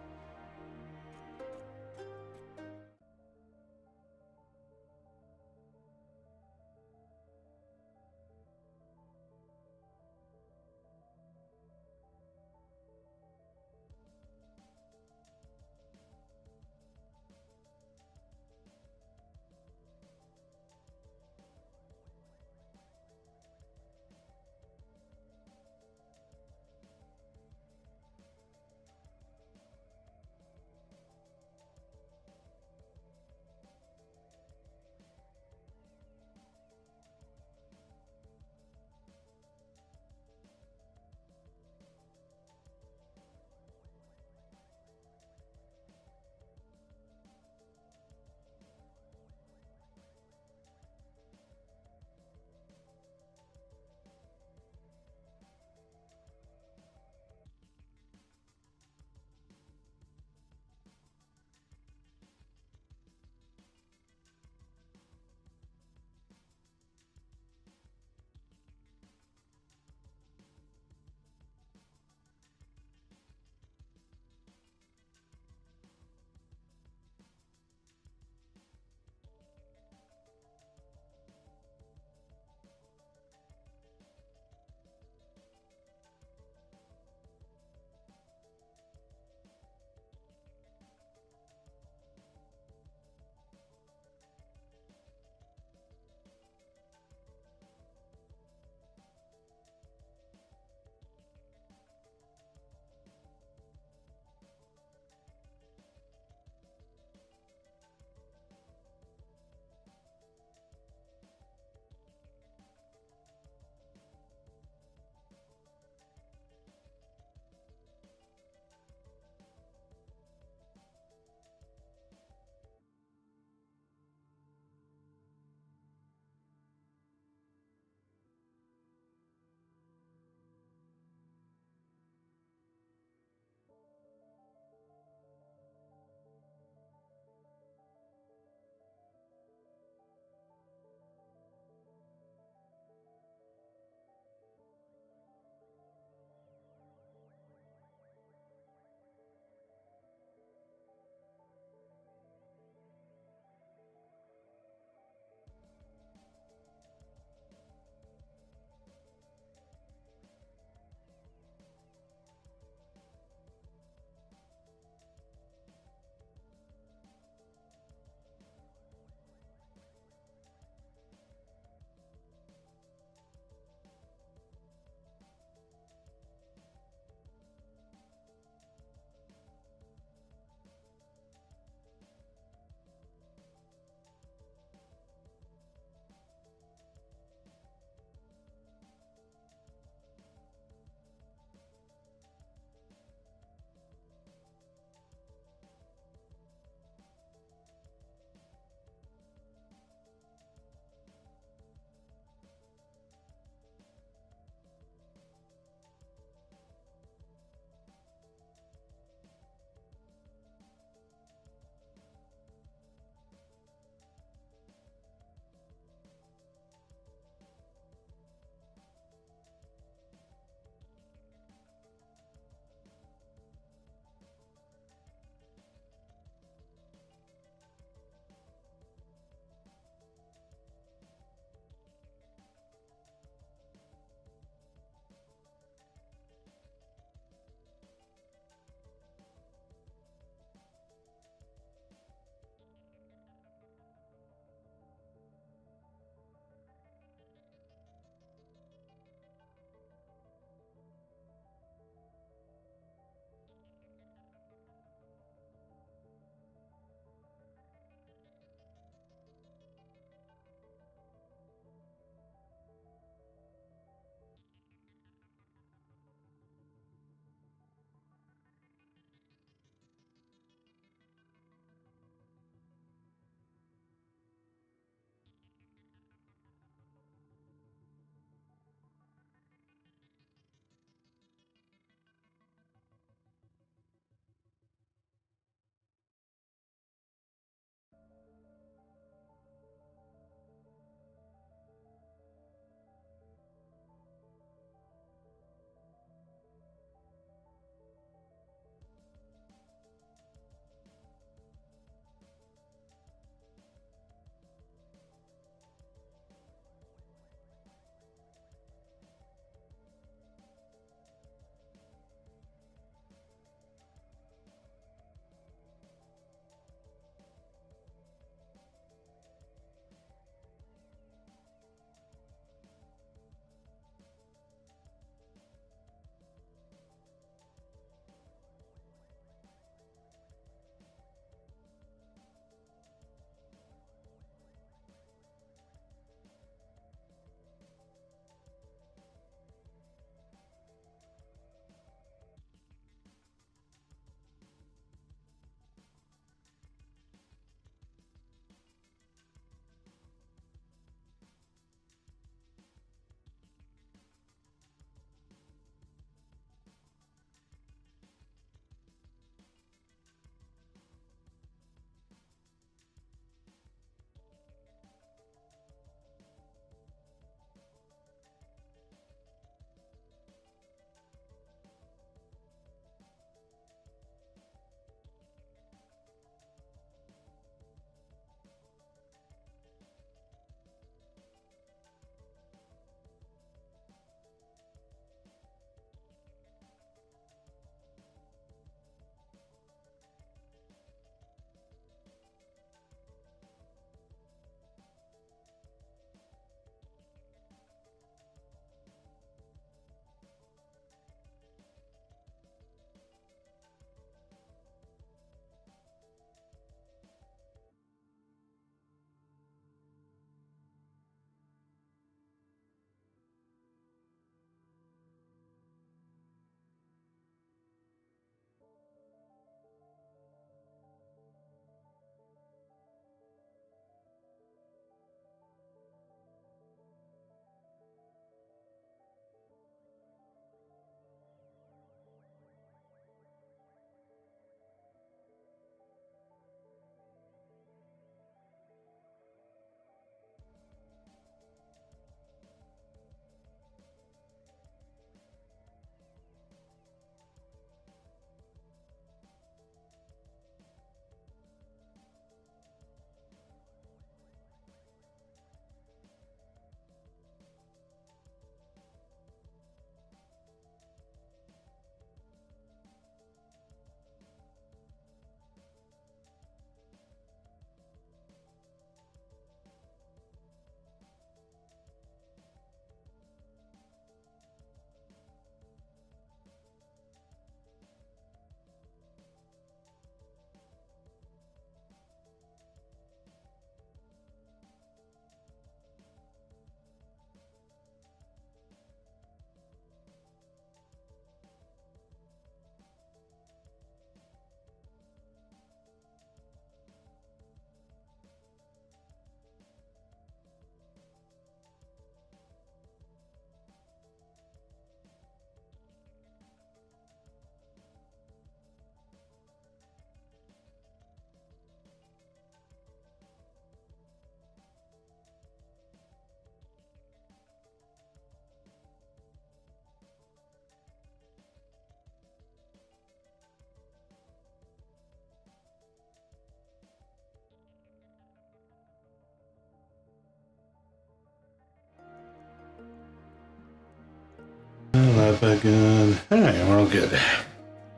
Not that good. Alright, we're all good.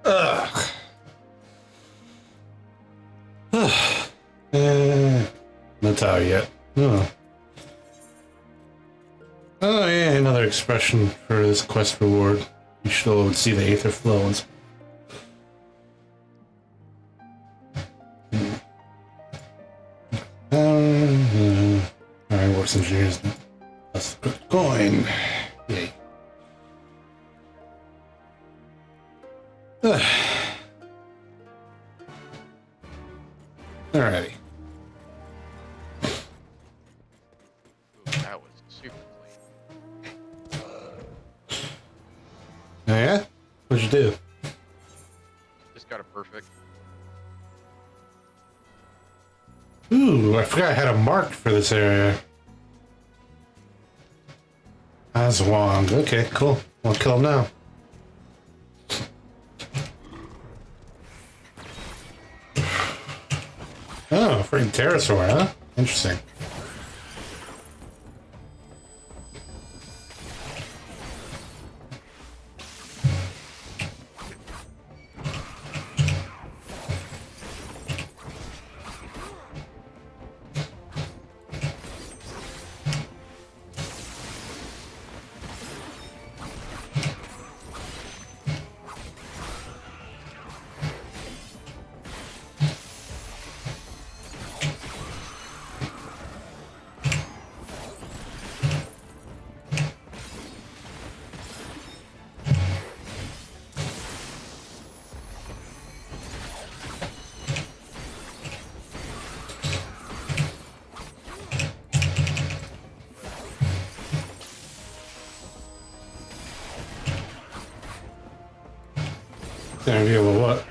Ugh. Not tired yet. Oh. Oh yeah, another expression for this quest reward. You should see the aether flows. Alright, works engineers. That's the good coin. Yay. Alrighty.
That was super clean.
Oh yeah? What'd you do?
Just got a perfect.
Ooh, I forgot I had a mark for this area. Aswang. Okay, cool. I'll kill him now. Oh, freaking pterosaur, huh? Interesting. Can't deal with what?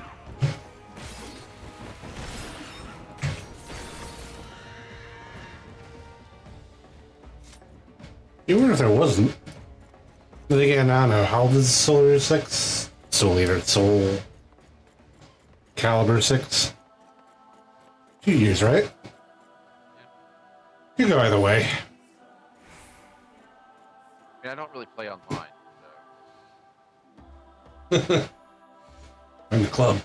Even if there wasn't. But again, I don't know. How does Soul Eater 6? Soul Eater, Soul Calibur 6? 2 years, right? You go either way.
I mean, I don't really play online, so.
In the club.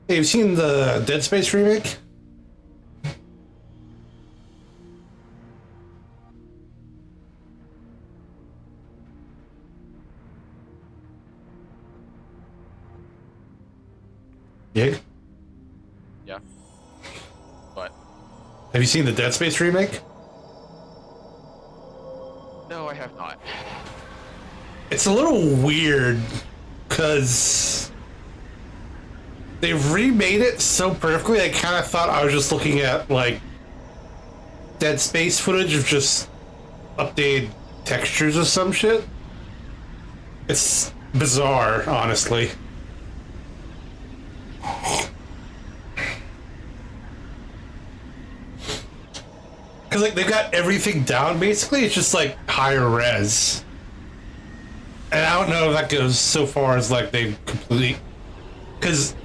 Hey, you've seen the Dead Space remake? Yig?
Yeah. But
Have you seen the Dead Space remake?
no, I have not.
It's a little weird because they've remade it so perfectly. I kind of thought I was just looking at like Dead Space footage of just updated textures or some shit. It's bizarre, honestly. Because like they've got everything down basically. It's just like higher res. And I don't know if that goes so far as like they completely, because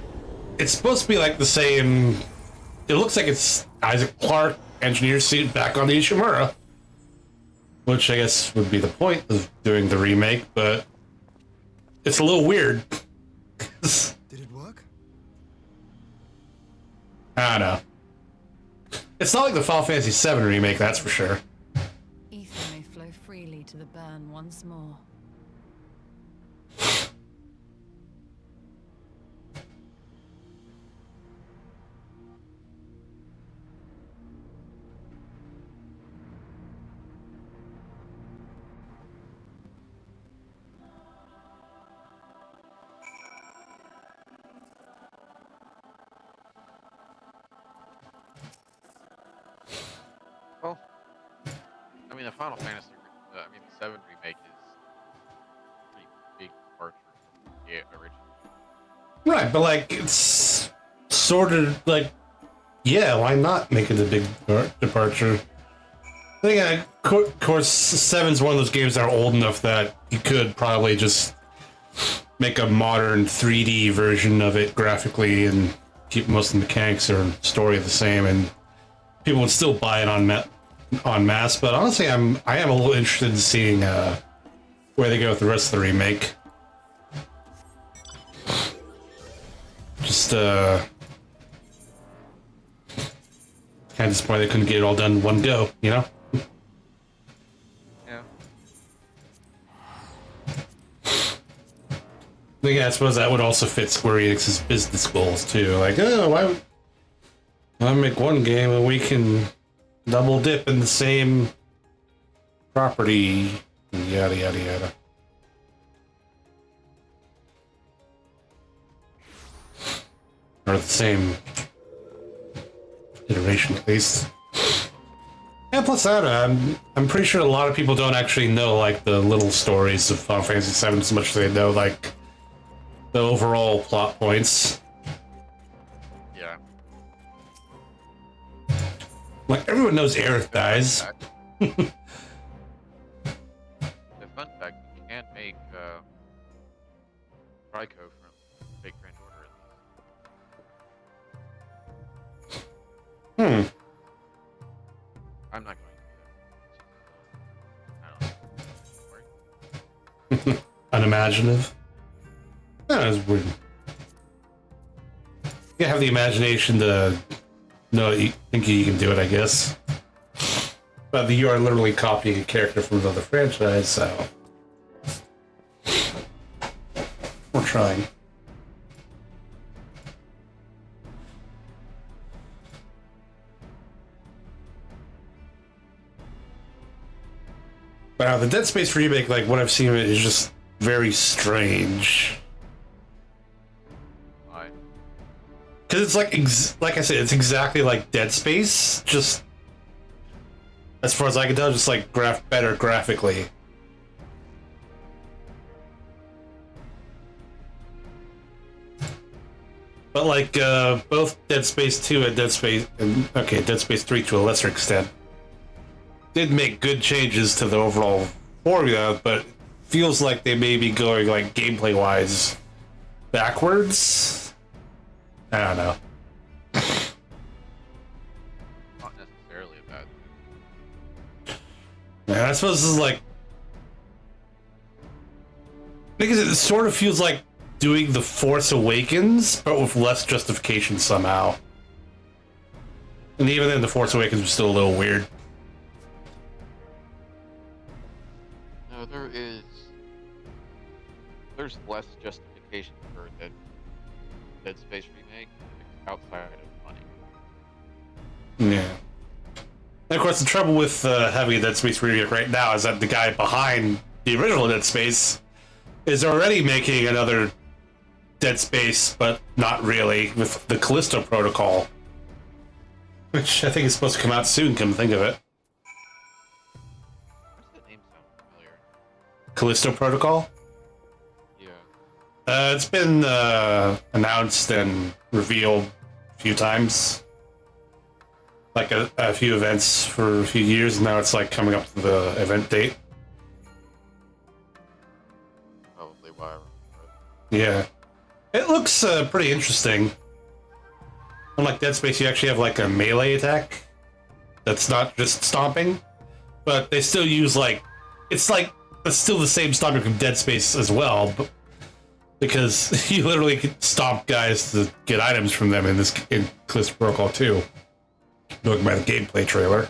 it's supposed to be like the same. It looks like it's Isaac Clarke engineer suit back on the Ishimura, which I guess would be the point of doing the remake, but it's a little weird.
Did it work?
I don't know. It's not like the Final Fantasy VII remake, that's for sure.
Ether may flow freely to the burn once more.
Well, I mean, the Final Fantasy, the 7 remake is a pretty big departure from the original.
Right, but like it's sort of like, yeah, why not make it a big departure? I think, of course, 7's one of those games that are old enough that you could probably just make a modern 3D version of it graphically and keep most of the mechanics or story the same, and people would still buy it on mass. But honestly, I am a little interested in seeing where they go with the rest of the remake. Just kind of disappointed they couldn't get it all done in one go, you know?
Yeah.
Yeah, I suppose that would also fit Square Enix's business goals too. Like, oh, why make one game and we can double dip in the same property, yada yada yada. Or the same iteration, at least. And plus that, I'm pretty sure a lot of people don't actually know like the little stories of Final Fantasy VII as much as they know like the overall plot points.
Yeah.
Like everyone knows Aerith dies.
The fun fact: you can make Trico from Fake Grand Order.
Hmm.
I'm not going to do that.
Unimaginative. That was weird. You have the imagination to know you think you can do it, I guess. But you are literally copying a character from another franchise, so we're trying. Wow, the Dead Space remake, like what I've seen of it, is just very strange.
Why?
Because it's like, like I said, it's exactly like Dead Space, just as far as I can tell, just like better graphically. But like both Dead Space 2 and Dead Space 3 to a lesser extent did make good changes to the overall formula, but feels like they may be going like gameplay wise backwards. I don't know.
Not necessarily a bad thing.
Man, I suppose this is like, because it sort of feels like doing The Force Awakens, but with less justification somehow. And even then, The Force Awakens was still a little weird.
No, there's less justification for Dead Space remake outside of money.
Yeah. And of course, the trouble with having a Dead Space remake right now is that the guy behind the original Dead Space is already making another Dead Space, but not really, with the Callisto Protocol, which I think is supposed to come out soon, come to think of it.
What's the name sound familiar?
Callisto Protocol?
Yeah.
It's been announced and revealed a few times. Like a few events for a few years, and now it's like coming up to the event date.
Probably why I remember it.
Yeah. It looks pretty interesting. Unlike Dead Space, you actually have like a melee attack that's not just stomping, but they still use like, it's still the same stomping from Dead Space as well, but because you literally can stomp guys to get items from them in Callisto Protocol 2. Looking by the gameplay trailer.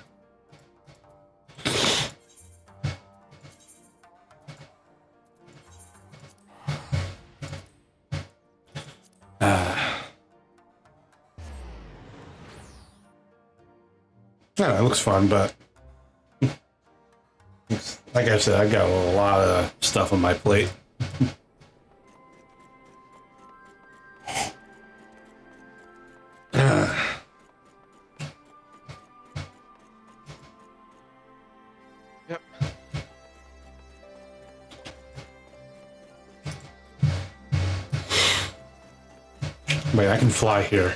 Yeah, it looks fun, but like I said, I got a lot of stuff on my plate.
Yep.
Wait, I can fly here.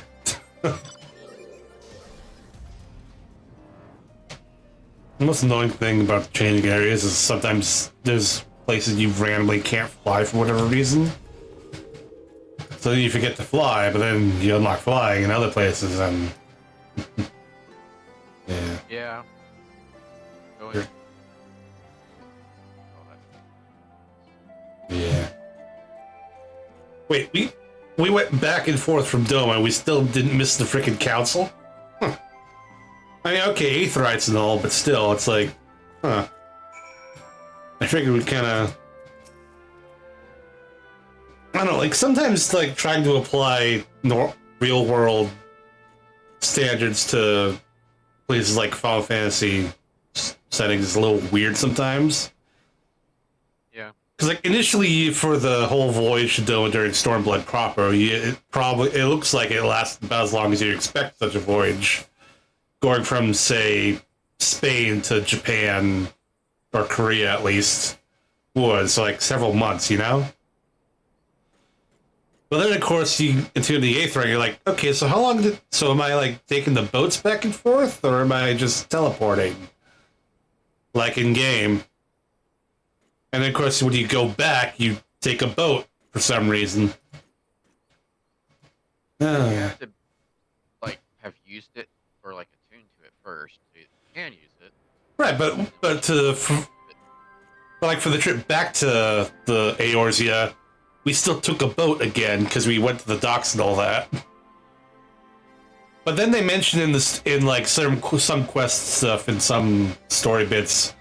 The most annoying thing about changing areas is sometimes there's places you randomly can't fly for whatever reason. So then you forget to fly, but then you unlock flying in other places, and yeah.
Yeah. Going.
Sure.
Oh,
Wait, we went back and forth from Doma, and we still didn't miss the frickin' council? Huh. I mean, okay, Aetherites and all, but still, it's like, huh. I figured we'd kind of... I don't know, like, sometimes, like, trying to apply real-world standards to places like Final Fantasy settings is a little weird sometimes.
Yeah.
Because, like, initially, for the whole voyage to Doma during Stormblood proper, it looks like it lasts about as long as you'd expect such a voyage. Going from, say, Spain to Japan, or Korea at least, was, like, several months, you know? But then, of course, you into the Aether, you're like, okay, so how long so am I, like, taking the boats back and forth, or am I just teleporting? Like in-game. And then, of course, when you go back, you take a boat, for some reason. Oh,
You
yeah.
have to, like, have used it or, like, attuned to it first. So you can use it.
Right, but like, for the trip back to the Eorzea, we still took a boat again because we went to the docks and all that. But then they mentioned in like some quest stuff and some story bits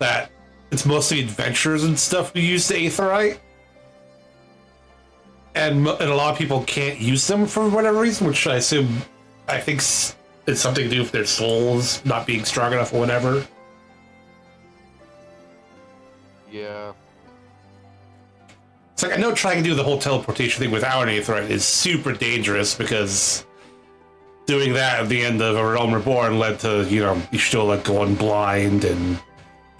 that it's mostly adventures and stuff we use the Aetherite, and a lot of people can't use them for whatever reason, which I think it's something to do with their souls not being strong enough or whatever.
Yeah.
It's like, I know trying to do the whole teleportation thing without an Aetherite is super dangerous, because doing that at the end of A Realm Reborn led to, you know, Y'shtola going blind and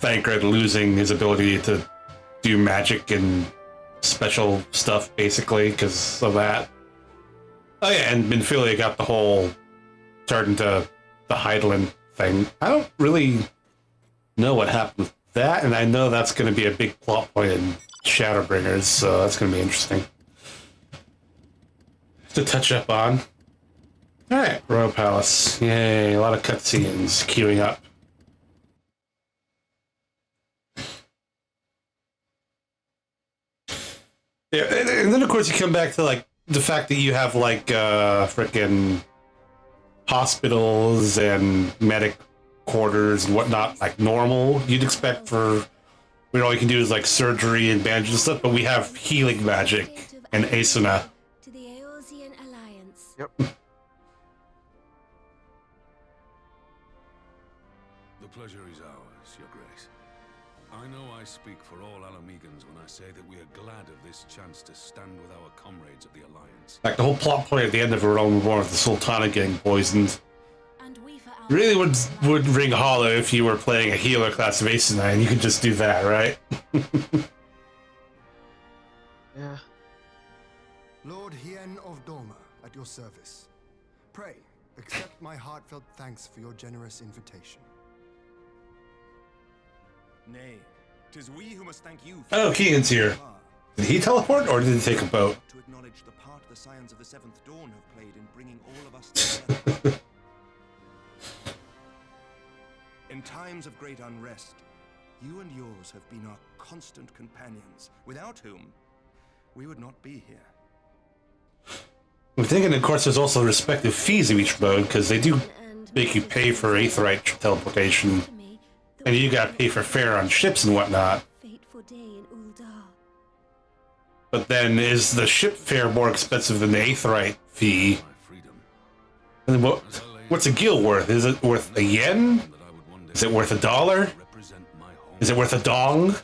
Thancred losing his ability to do magic and special stuff, basically, because of that. Oh yeah, and Minfilia got the whole turned into the Hydaelyn thing. I don't really know what happened with that, and I know that's going to be a big plot point in Shadowbringers, so that's going to be interesting to touch up on. Alright, Royal Palace. Yay, a lot of cutscenes queuing up. Yeah, and then of course you come back to, like, the fact that you have, like, frickin' hospitals and medic quarters and whatnot, like normal you'd expect for... all you can do is, like, surgery and bandages and stuff, but we have healing magic and Asuna.
To the Eorzean Alliance.
Yep.
The pleasure is ours, Your Grace. I know I speak for all Alamegans when I say that we are glad of this chance to stand with our comrades of the Alliance.
Like, the whole plot point at the end of A Realm Reborn with the Sultana getting poisoned really would ring hollow if you were playing a healer class of Asuna, and you could just do that, right?
Yeah.
Lord Hien of Doma, at your service. Pray, accept my heartfelt thanks for your generous invitation.
Nay, 'tis we who must thank you for...
Oh, Keegan's here. Did he teleport, or did he take a boat?
...to acknowledge the part the Scions of the Seventh Dawn have played in bringing all of us together. In times of great unrest, you and yours have been our constant companions, without whom we would not be here.
I'm thinking, of course, there's also respective fees of each mode, because they do make you pay for Aetherite teleportation, and you gotta pay for fare on ships and whatnot. But then, is the ship fare more expensive than the Aetherite fee? And what's a gil worth? Is it worth a yen? Is it worth $1? Is it worth a dong?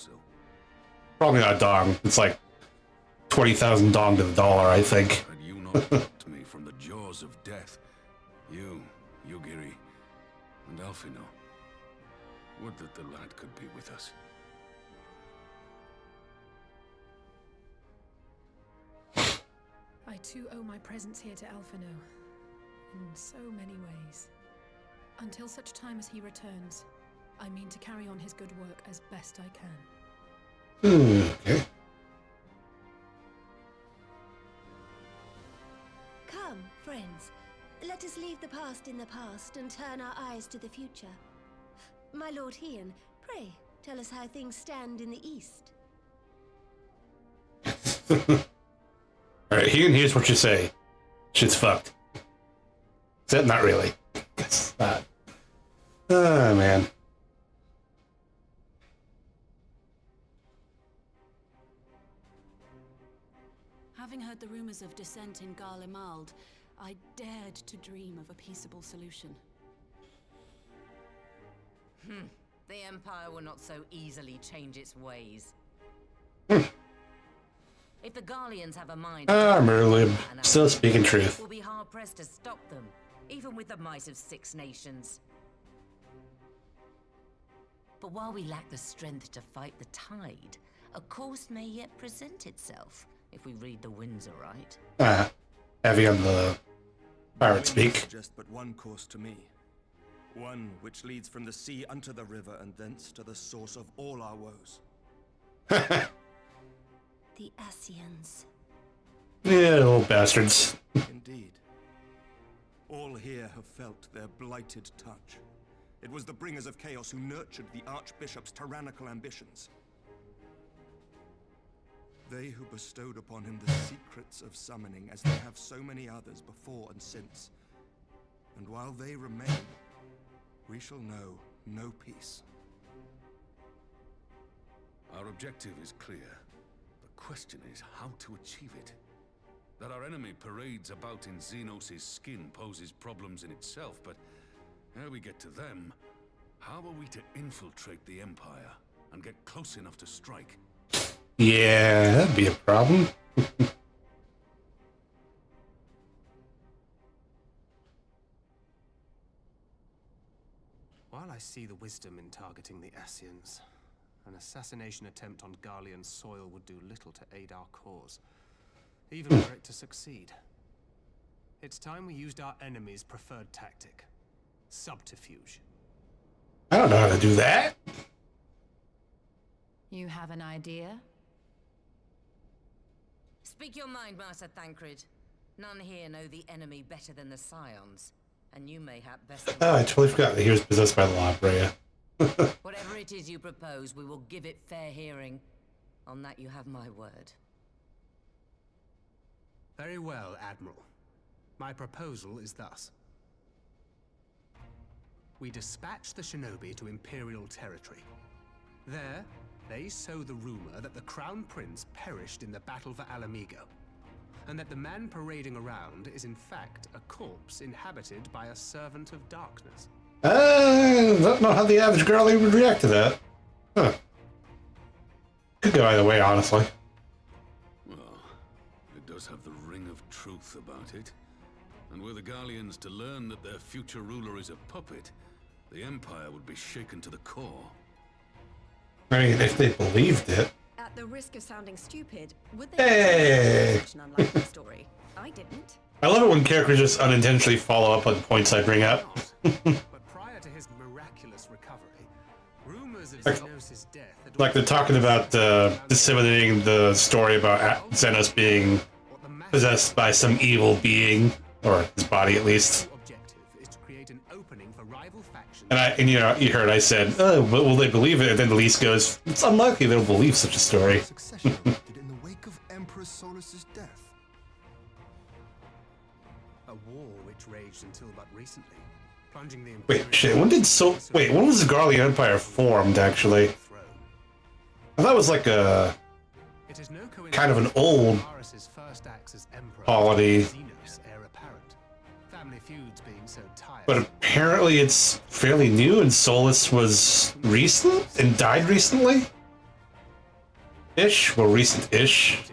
Probably not a dong. It's like 20,000 dong to the dollar, I think.
Had you not helped me from the jaws of death, you, Yugiri, and Alphinaud, would that the lad could be with us.
I too owe my presence here to Alphinaud, in so many ways. Until such time as he returns, I mean to carry on his good work as best I can.
Okay.
Come, friends. Let us leave the past in the past and turn our eyes to the future. My Lord Hien, pray, tell us how things stand in the east.
Are Alright, here's what you say. Shit's fucked. Except not really. It's not. Oh, man.
Having heard the rumors of dissent in Garlemald, I dared to dream of a peaceable solution.
The Empire will not so easily change its ways. If the Garleans have a mind,
Merlib. Still speaking truth.
we'll be hard-pressed to stop them, even with the might of 6 nations. But while we lack the strength to fight the tide, a course may yet present itself, if we read the winds aright.
Heavy on the pirate speak.
Suggest but one course to me. One which leads from the sea unto the river and thence to the source of all our woes.
The Ascians.
Yeah, little bastards.
Indeed. All here have felt their blighted touch. It was the bringers of chaos who nurtured the Archbishop's tyrannical ambitions. They who bestowed upon him the secrets of summoning, as they have so many others before and since. And while they remain, we shall know no peace.
Our objective is clear. The question is how to achieve it. That our enemy parades about in Zenos' skin poses problems in itself, but ere we get to them, how are we to infiltrate the Empire and get close enough to strike?
Yeah, that'd be a problem.
While I see the wisdom in targeting the Ascians, an assassination attempt on Garlean soil would do little to aid our cause, even were it to succeed. It's time we used our enemy's preferred tactic: subterfuge.
I don't know how to do that.
You have an idea?
Speak your mind, Master Thancred. None here know the enemy better than the Scions, and you mayhap best.
Oh, I totally forgot that he was possessed by La Brea.
Whatever it is you propose, we will give it fair hearing. On that you have my word.
Very well, Admiral. My proposal is thus. We dispatch the shinobi to Imperial territory. There, they sow the rumor that the Crown Prince perished in the battle for Alamigo, and that the man parading around is in fact a corpse inhabited by a servant of darkness.
I don't know how the average girlie would react to that. Huh. Could go either way, honestly.
Well, it does have the ring of truth about it. And were the Garleans to learn that their future ruler is a puppet, the Empire would be shaken to the core.
I mean, if they believed it.
At the risk of sounding stupid, would
Hey!
such an unlikely story? I didn't.
I love it when characters just unintentionally follow up on points I bring up.
But prior to his miraculous recovery, rumors of Zenos' death had
Like they're talking about disseminating the story about Zenos being possessed by some evil being, or his body at least.
objective is to create an opening for rival factions.
And you know, you heard I said, oh, but will they believe it? And then Lise goes, it's unlikely they'll believe such a story.
Succession erupted in the wake of Emperor Solus's death.
A war which raged until but recently, plunging the
Wait, shit, when was the Garlean Empire formed, actually? I thought it was like a kind of an old polity. But apparently it's fairly new, and Solus was recent and died recently? Ish? Well, recent-ish.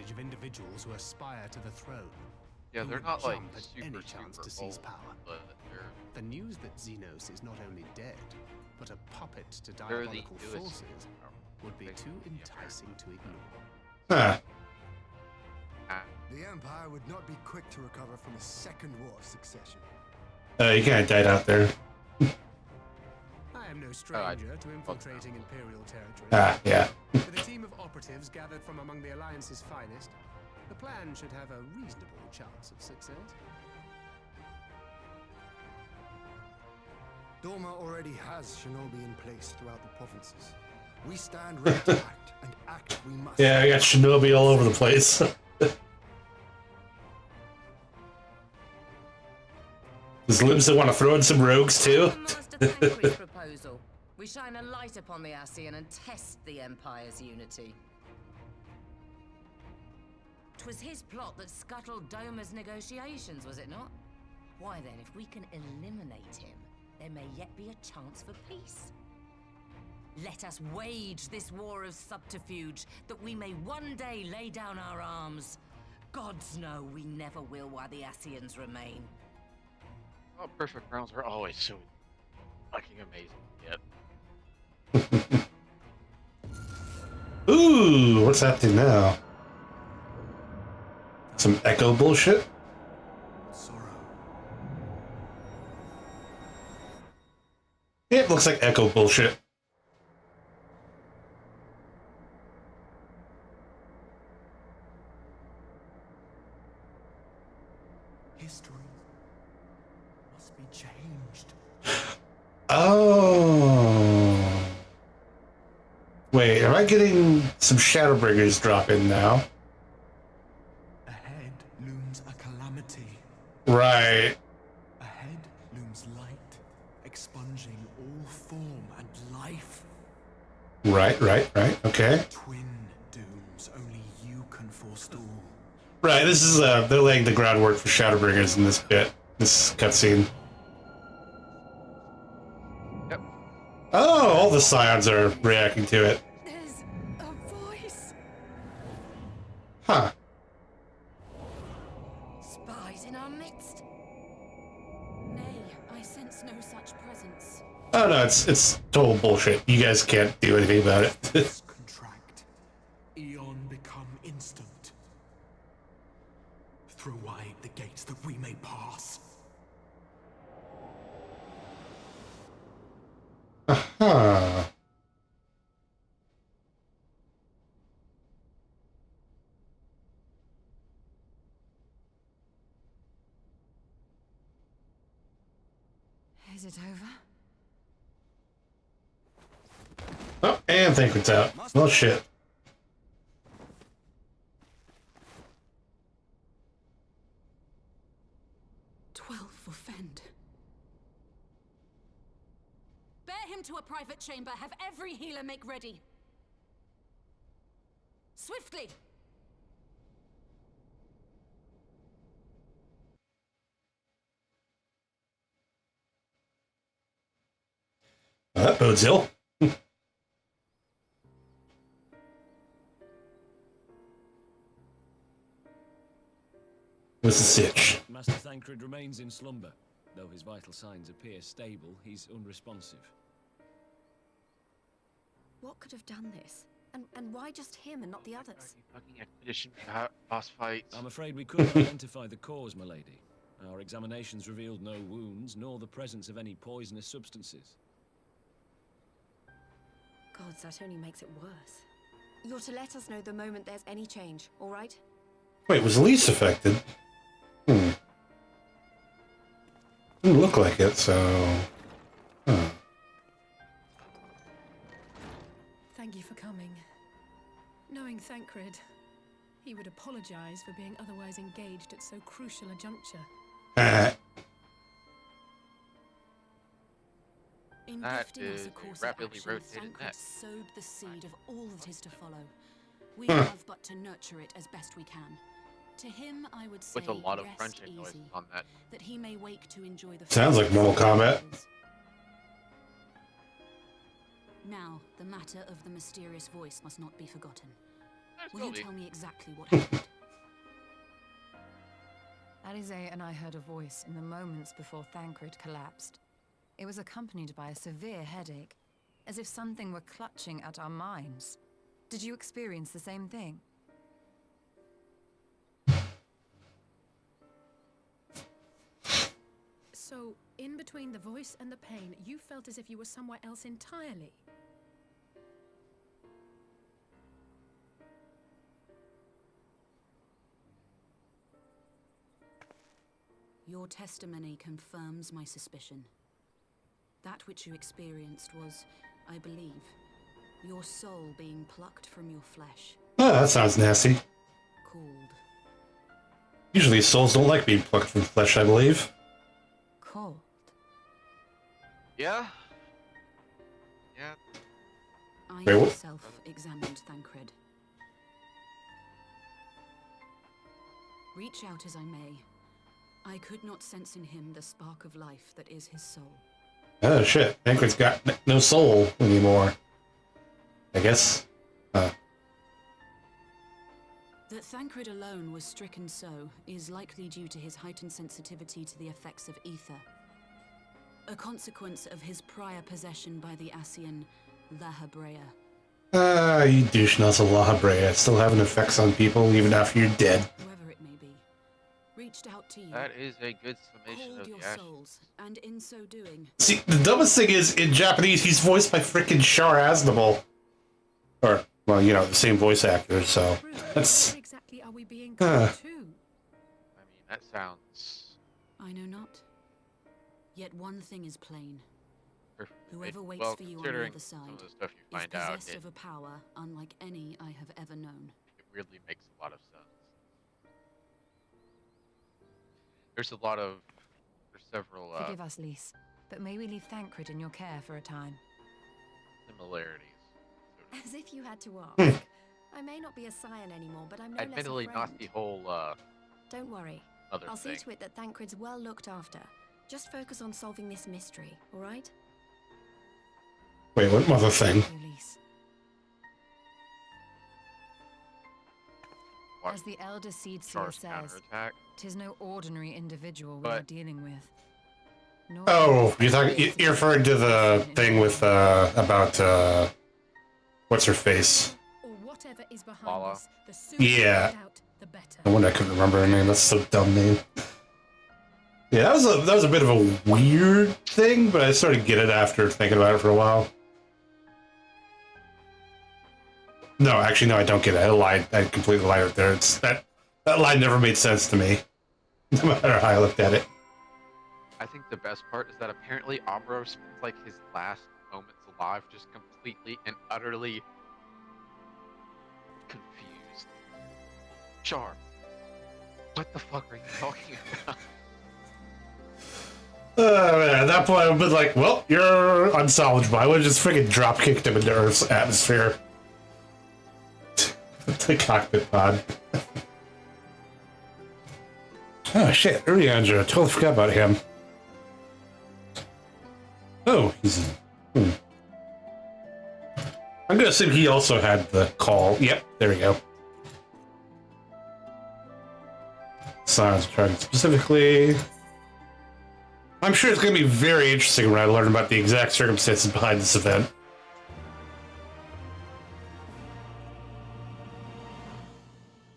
Yeah, they're not like super
old,
power. But
the news that Zenos is not only dead, but a puppet to
they're the
diabolical
newest
forces would be too enticing to ignore.
Huh.
The Empire would not be quick to recover from a second war of succession.
You kind of died out there.
I am no stranger to infiltrating Imperial territory.
Ah, yeah.
With a team of operatives gathered from among the Alliance's finest, the plan should have a reasonable chance of success.
Dorma already has shinobi in place throughout the provinces. We stand ready to act, and act we must.
Yeah, I got shinobi all over the place. Does Limsa want to throw in some rogues too?
Master Thancred's proposal. We shine a light upon the Ascian and test the Empire's unity. 'Twas his plot that scuttled Doma's negotiations, was it not? Why then, if we can eliminate him, there may yet be a chance for peace. Let us wage this war of subterfuge, that we may one day lay down our arms. Gods know we never will while the Ascians remain.
Oh, perfect rounds are always so fucking amazing. Yep.
Ooh, what's happening now? Some echo bullshit? It looks like echo bullshit.
History must be changed.
Oh. Wait, am I getting some Shadowbringers drop in now?
Ahead looms a calamity.
Right.
Ahead looms light, expunging all form and life.
Right. Okay.
Twin dooms only you can forestall.
Right, this is, they're laying the groundwork for Shadowbringers in this bit, this cutscene.
Yep.
Oh, all the Scions are reacting to it.
There's a voice.
Huh.
Spies in our midst. Nay, I sense no such presence.
Oh no, it's total bullshit. You guys can't do anything about it.
Contract. Eon become instant. Throw wide the gates that we may pass.
Huh.
Is it over?
Oh, and Thancred's out. Well, shit.
For Fend. Bear him to a private chamber. Have every healer make ready. Swiftly.
That bodes ill. What's the sitch?
Master Thancred remains in slumber. Though his vital signs appear stable, he's unresponsive.
What could have done this? And why just him and not the others?
Fucking expedition boss fights.
I'm afraid we couldn't identify the cause, my lady. Our examinations revealed no wounds, nor the presence of any poisonous substances.
Gods, that only makes it worse. You're to let us know the moment there's any change, all right?
Wait, was Elise affected? Didn't look like it, so... Huh.
Thank you for coming. Knowing Thancred, he would apologize for being otherwise engaged at so crucial a juncture.
In
That
gifting us
is
a course
a
of
rapidly
action,
rotated
Thancred
net.
sowed the seed of all that is to follow. We
Huh.
have but to nurture it as best we can. To him, I would say,
With a lot of
rest
crunching
easy,
noise on that.
that he may wake to enjoy the
Sounds like Mortal Kombat.
Now, the matter of the mysterious voice must not be forgotten. Will
Absolutely.
you tell me exactly what happened?
Alizé and I heard a voice in the moments before Thancred collapsed. It was accompanied by a severe headache, as if something were clutching at our minds. Did you experience the same thing?
So, in between the voice and the pain, you felt as if you were somewhere else entirely.
Your testimony confirms my suspicion. That which you experienced was, I believe, your soul being plucked from your flesh,
Oh, that sounds nasty.
called.
Usually souls don't like being plucked from flesh, I believe.
cold.
Yeah. Yeah.
I
Wait, what?
myself examined Thancred. Reach out as I may, I could not sense in him the spark of life that is his soul.
Oh shit, Tancred's got no soul anymore. I guess.
That Thancred alone was stricken so is likely due to his heightened sensitivity to the effects of ether. A consequence of his prior possession by the Asian La Habrea.
You douche nuts of La Habrea still having effects on people even after you're dead.
Whoever it may be, reached out to you.
That is a good summation
Called
of
your
the action.
souls, and in so doing.
See, the dumbest thing is, in Japanese, he's voiced by frickin' Char Aznavour. Or, well, you know, the same voice actor, so... That's...
What exactly are we being
Huh.
called to?
I mean, that sounds...
I know not. Yet one thing is plain.
perfect.
Whoever waits
well,
for you on the
considering
other
some
side
of the stuff you
is
find out,
possessed
it
of a power unlike any I have ever known.
weirdly makes a lot of sense. There's several
Forgive us, Lys, but may we leave Thancred in your care for a time?
similarities.
As if you had to
Hmm.
ask. I may not be a scion anymore, but I'm no
Admittedly,
less a
not
friend.
the whole
Don't worry.
other
I'll see
thing.
to it that Thancred's well looked after. Just focus on solving this mystery, all right?
Wait, what mother thing?
What?
As the Elder Seed Seer
Char's
says,
counterattack.
tis no ordinary individual we
But-
are dealing with. Nor
Oh,
is
you're referring to the thing with, about, what's her face?
Or whatever is behind
Lala.
us, the sooner we
Yeah.
find out, the better.
No wonder I couldn't remember her name, that's so dumb name. Yeah, that was a bit of a weird thing, but I started to get it after thinking about it for a while. No, actually, no, I don't get it. I lied. I completely lied right there. It's that line never made sense to me, no matter how I looked at it.
I think the best part is that apparently Amuro spends like his last moments alive just completely and utterly confused. Char, what the fuck are you talking about?
At that point, I would be like, well, you're unsalvageable. I would have just freaking drop kicked him into Earth's atmosphere. The cockpit pod. Oh shit, Urianger, I totally forgot about him. Oh, he's I'm gonna assume he also had the call. Yep, there we go. Science target specifically. I'm sure it's gonna be very interesting when I learn about the exact circumstances behind this event.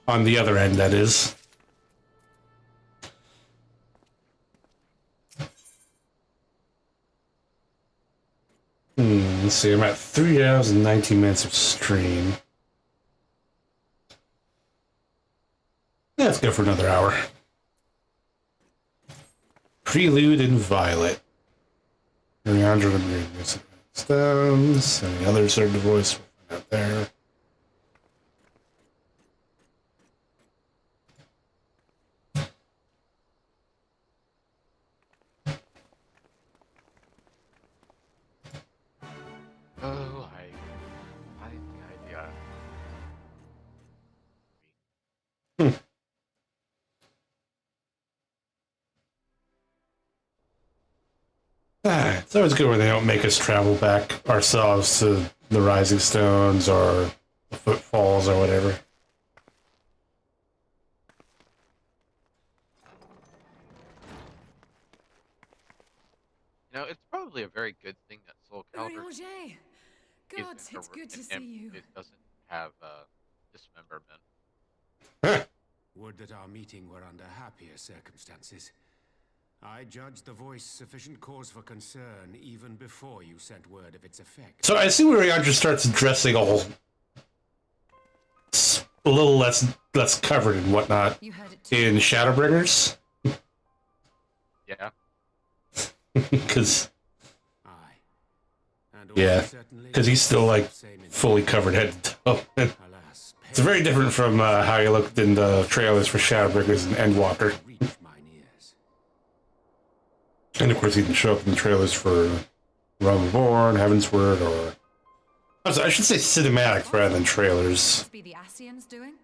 On the other end, that is. Let's see, I'm at 3 hours and 19 minutes of stream. Yeah, let's go for another hour. Prelude in Violet. Leandro and Stones. Any others heard the voice out there?
Oh, I think
It's always good when they don't make us travel back ourselves to the Rising Stones or the Footfalls or whatever.
You know, it's probably a very good thing that Soul Calibur
Urianger! God, it's good to see you.
It doesn't have dismemberment.
Would that our meeting were under happier circumstances. I judged the voice sufficient cause for concern even before you sent word of its effect.
So I see where Leandro starts dressing a little less covered and whatnot in Shadowbringers.
Yeah.
Because he's still like fully covered head to toe. It's very different from how he looked in the trailers for Shadowbringers and Endwalker. And of course, he can show up in the trailers for Realm Reborn, Heavensward, or I should say cinematics rather than trailers.
Must be the Asians doing?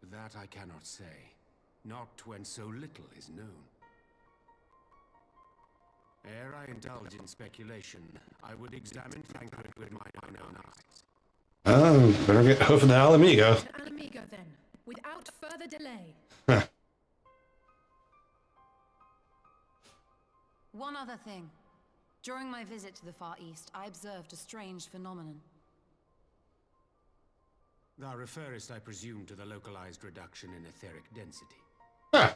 That I cannot say. Not when so little is known. Ere I indulge in speculation, I would examine Thancred with my own eyes.
Oh, better get over to Alamigo.
To Alamigo, then, without further delay.
Huh.
One other thing. During my visit to the Far East, I observed a strange phenomenon.
Thou referrest, I presume, to the localized reduction in etheric density.
Huh.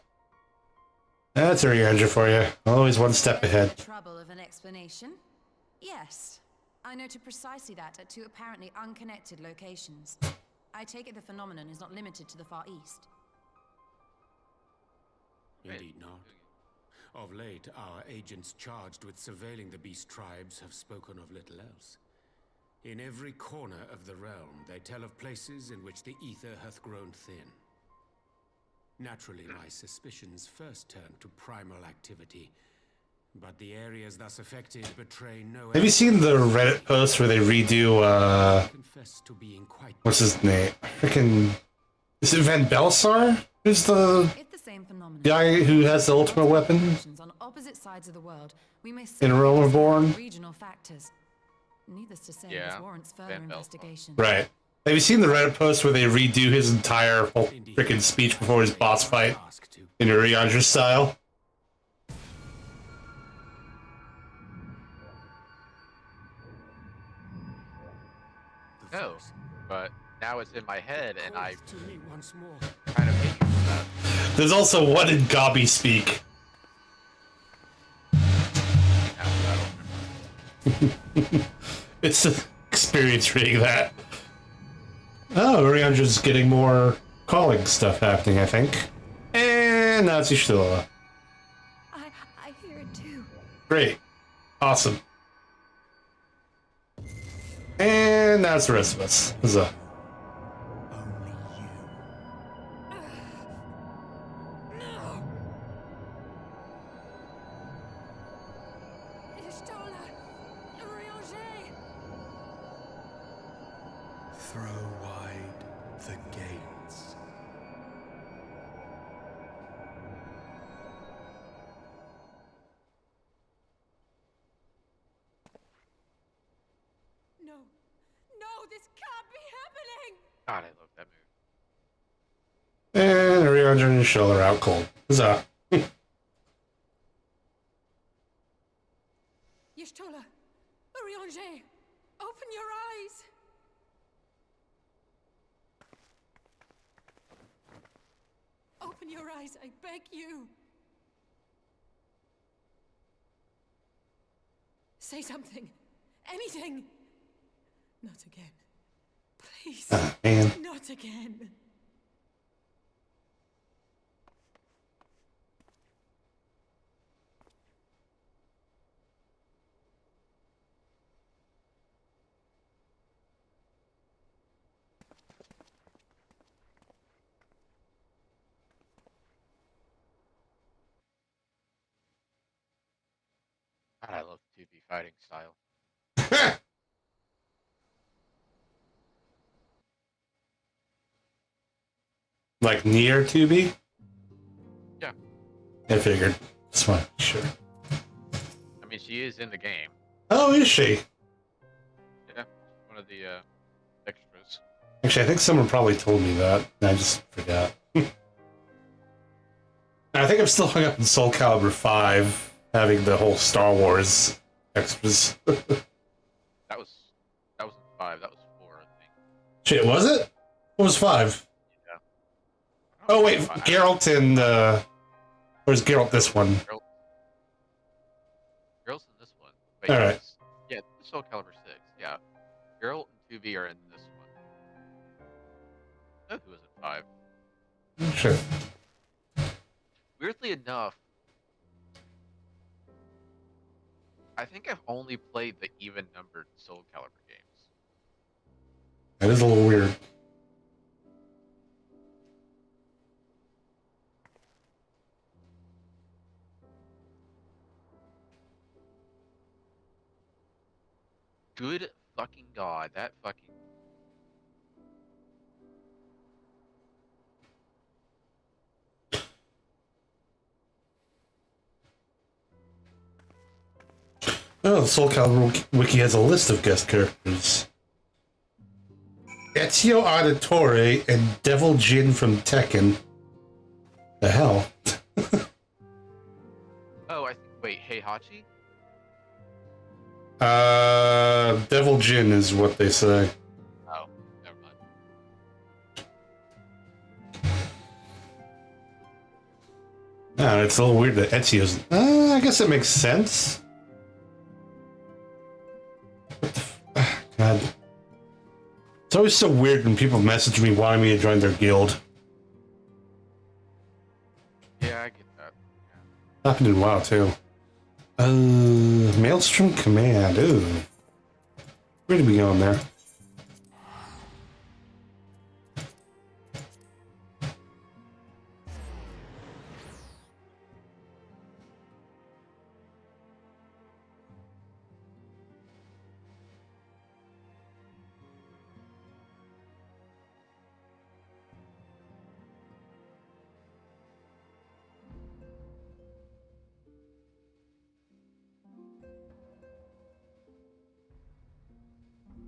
That's a re-engender for you. Always one step ahead.
Trouble of an explanation? Yes. I noted precisely that at two apparently unconnected locations. I take it the phenomenon is not limited to the Far East.
Indeed not. Of late, our agents charged with surveilling the beast tribes have spoken of little else. In every corner of the realm, they tell of places in which the ether hath grown thin. Naturally, my suspicions first turned to primal activity, but the areas thus affected betray no...
Have you seen the Reddit post where they redo, what's his name? Freaking... Is it Van Belsar? Who's the guy who has the ultimate weapon?
On opposite sides of the world, we may
In Realm Reborn?
regional factors. Needless to say,
Yeah,
this warrants further investigation.
Right. Have you seen the Reddit post where they redo his entire whole freaking speech before his boss fight in a re-engender style?
No, but now it's in my head, and I kind of hate you for that.
There's also one in Gabi speak. It's an experience reading that. Oh, Riondra's getting more calling stuff happening, I think. And now it's Y'shtola.
I hear it too.
Great. Awesome. And now it's the rest of us. Huzzah.
Throw wide the gates.
No. No, this can't be happening!
God, I love that movie.
And Riandra and Y'shtola are out cold. Huzzah.
Y'shtola! Urianger! Open your eyes! Open your eyes, I beg you! Say something! Anything! Not again. Please.
Man.
Not again.
God, I love 2B fighting style.
Like near 2B?
Yeah.
I figured. Just want to be sure.
I mean, she is in the game.
Oh, is she?
Yeah, one of the extras.
Actually, I think someone probably told me that, and I just forgot. I think I'm still hung up in Soul Calibur 5, having the whole Star Wars extras.
That wasn't 5, that was 4, I think.
Shit, was it? What was 5?
Yeah.
Oh, wait, Geralt and, where's Geralt this one?
Geralt's in this one. But
All
yeah,
right.
Yeah, Soul Calibur 6, yeah. Geralt and 2B are in this one. I know who was in 5.
Sure.
Weirdly enough, I think I've only played the even-numbered Soul Calibur games.
That is a little weird.
Good fucking god, that fucking.
Oh, the Soul Calibur wiki has a list of guest characters. Ezio Auditore and Devil Jin from Tekken. The hell?
Oh, I think. Wait, Heihachi?
Devil Jin is what they say.
Oh, never mind.
It's a little weird that Ezio's. I guess it makes sense. God. It's always so weird when people message me wanting me to join their guild.
Yeah, I get that.
Happened in WoW too. Maelstrom Command. Ooh. Where did we go in there?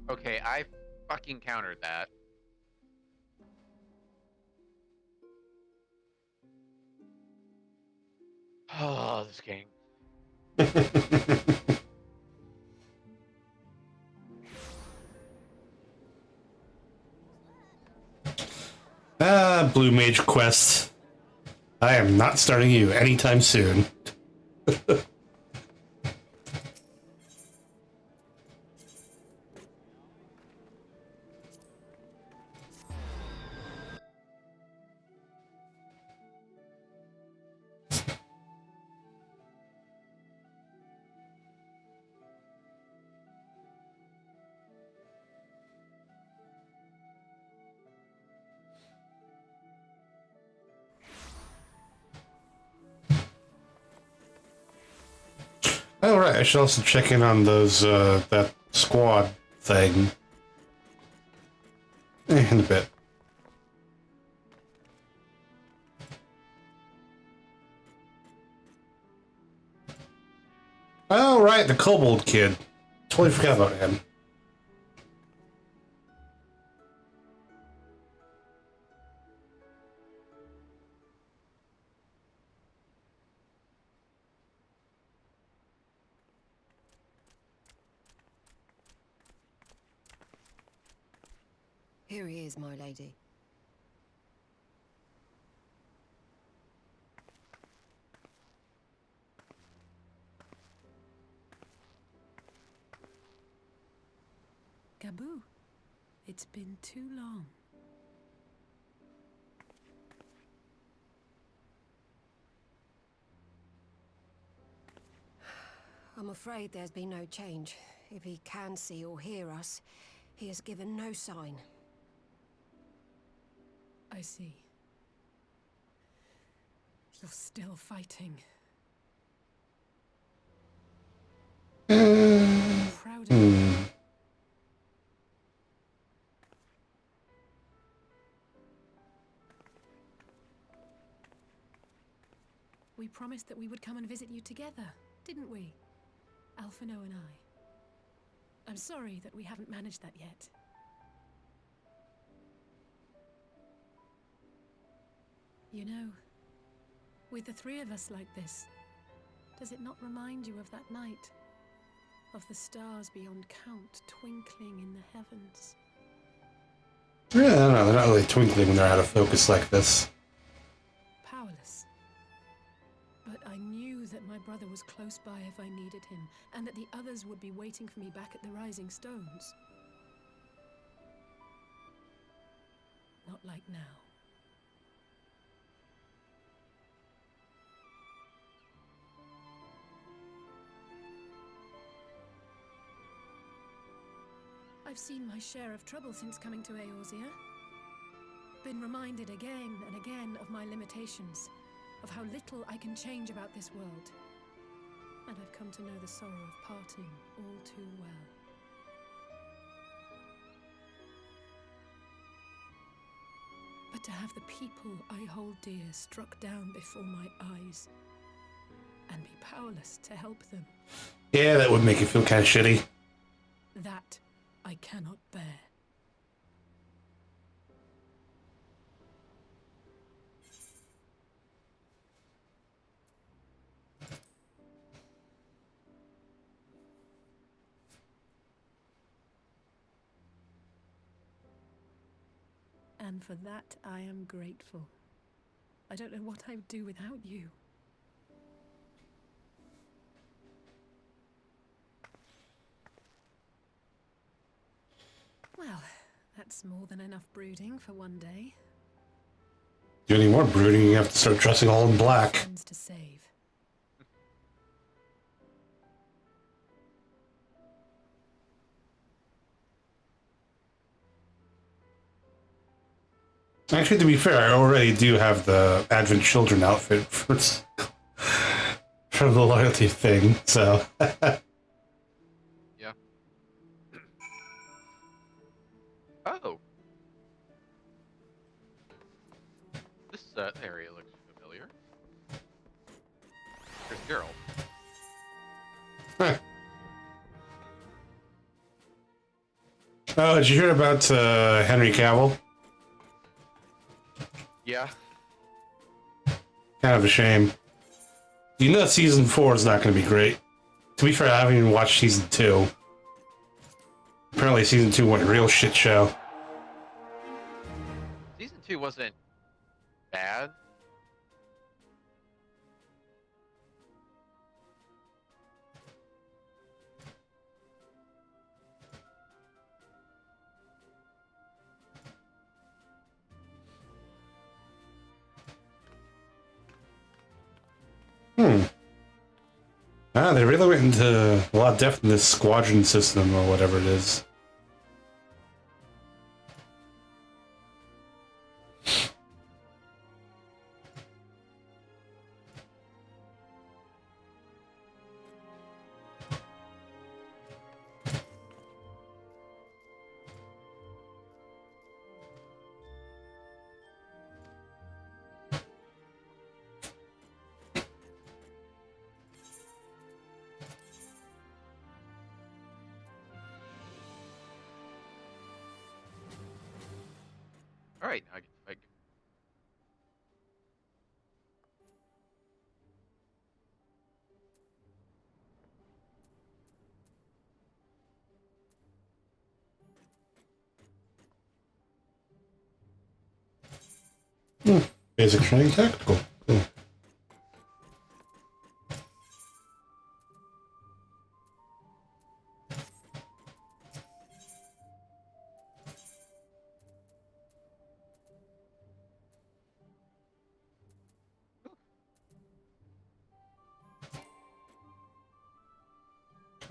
Okay, I fucking countered that. Oh, this game.
Blue Mage Quest. I am not starting you anytime soon. Oh, right. I should also check in on those, that squad thing. In a bit. Oh, right. The Kobold kid. Totally forgot about him.
Here he is, my lady.
Gabu, it's been too long.
I'm afraid there's been no change. If he can see or hear us, he has given no sign.
I see. You're still fighting. I'm proud of you. We promised that we would come and visit you together, didn't we? Alphinaud and I. I'm sorry that we haven't managed that yet. You know, with the three of us like this, does it not remind you of that night? Of the stars beyond count twinkling in the heavens?
Yeah, I don't know. They're not really twinkling when they're out of focus like this.
Powerless. But I knew that my brother was close by if I needed him, and that the others would be waiting for me back at the Rising Stones. Not like now. I've seen my share of trouble since coming to Eorzea. Been reminded again and again of my limitations, of how little I can change about this world. And I've come to know the sorrow of parting all too well. but to have the people I hold dear struck down before my eyes and be powerless to help them.
Yeah, that would make you feel kind of shitty.
That I cannot bear. And for that I am grateful. I don't know what I would do without you. Well, that's more than enough brooding for one day.
Do any more brooding, you have to start dressing all in black.
Friends to save.
Actually, to be fair, I already do have the Advent Children outfit for the loyalty thing, so...
Yeah. Oh. This area looks familiar. There's Geralt.
Huh. Oh, did you hear about Henry Cavill?
Yeah.
Kind of a shame. You know season 4 is not going to be great. To be fair, I haven't even watched season 2. Apparently season 2 went a real shit show.
Season 2 wasn't bad.
Ah, they really went into a lot of depth in this squadron system or whatever it is.
Alright, now I get to fight.
Basic training tactical. Cool.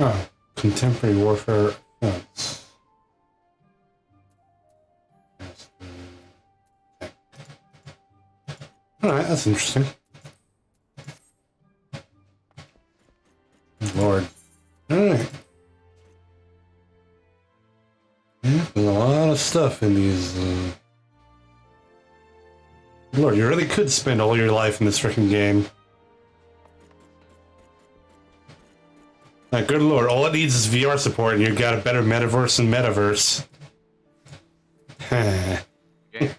Ah, contemporary warfare offense. Alright, that's interesting. Lord. Alright. Yeah, there's a lot of stuff in these. Lord, you really could spend all your life in this freaking game. Like, good lord, all it needs is VR support and you've got a better metaverse and metaverse.
Game?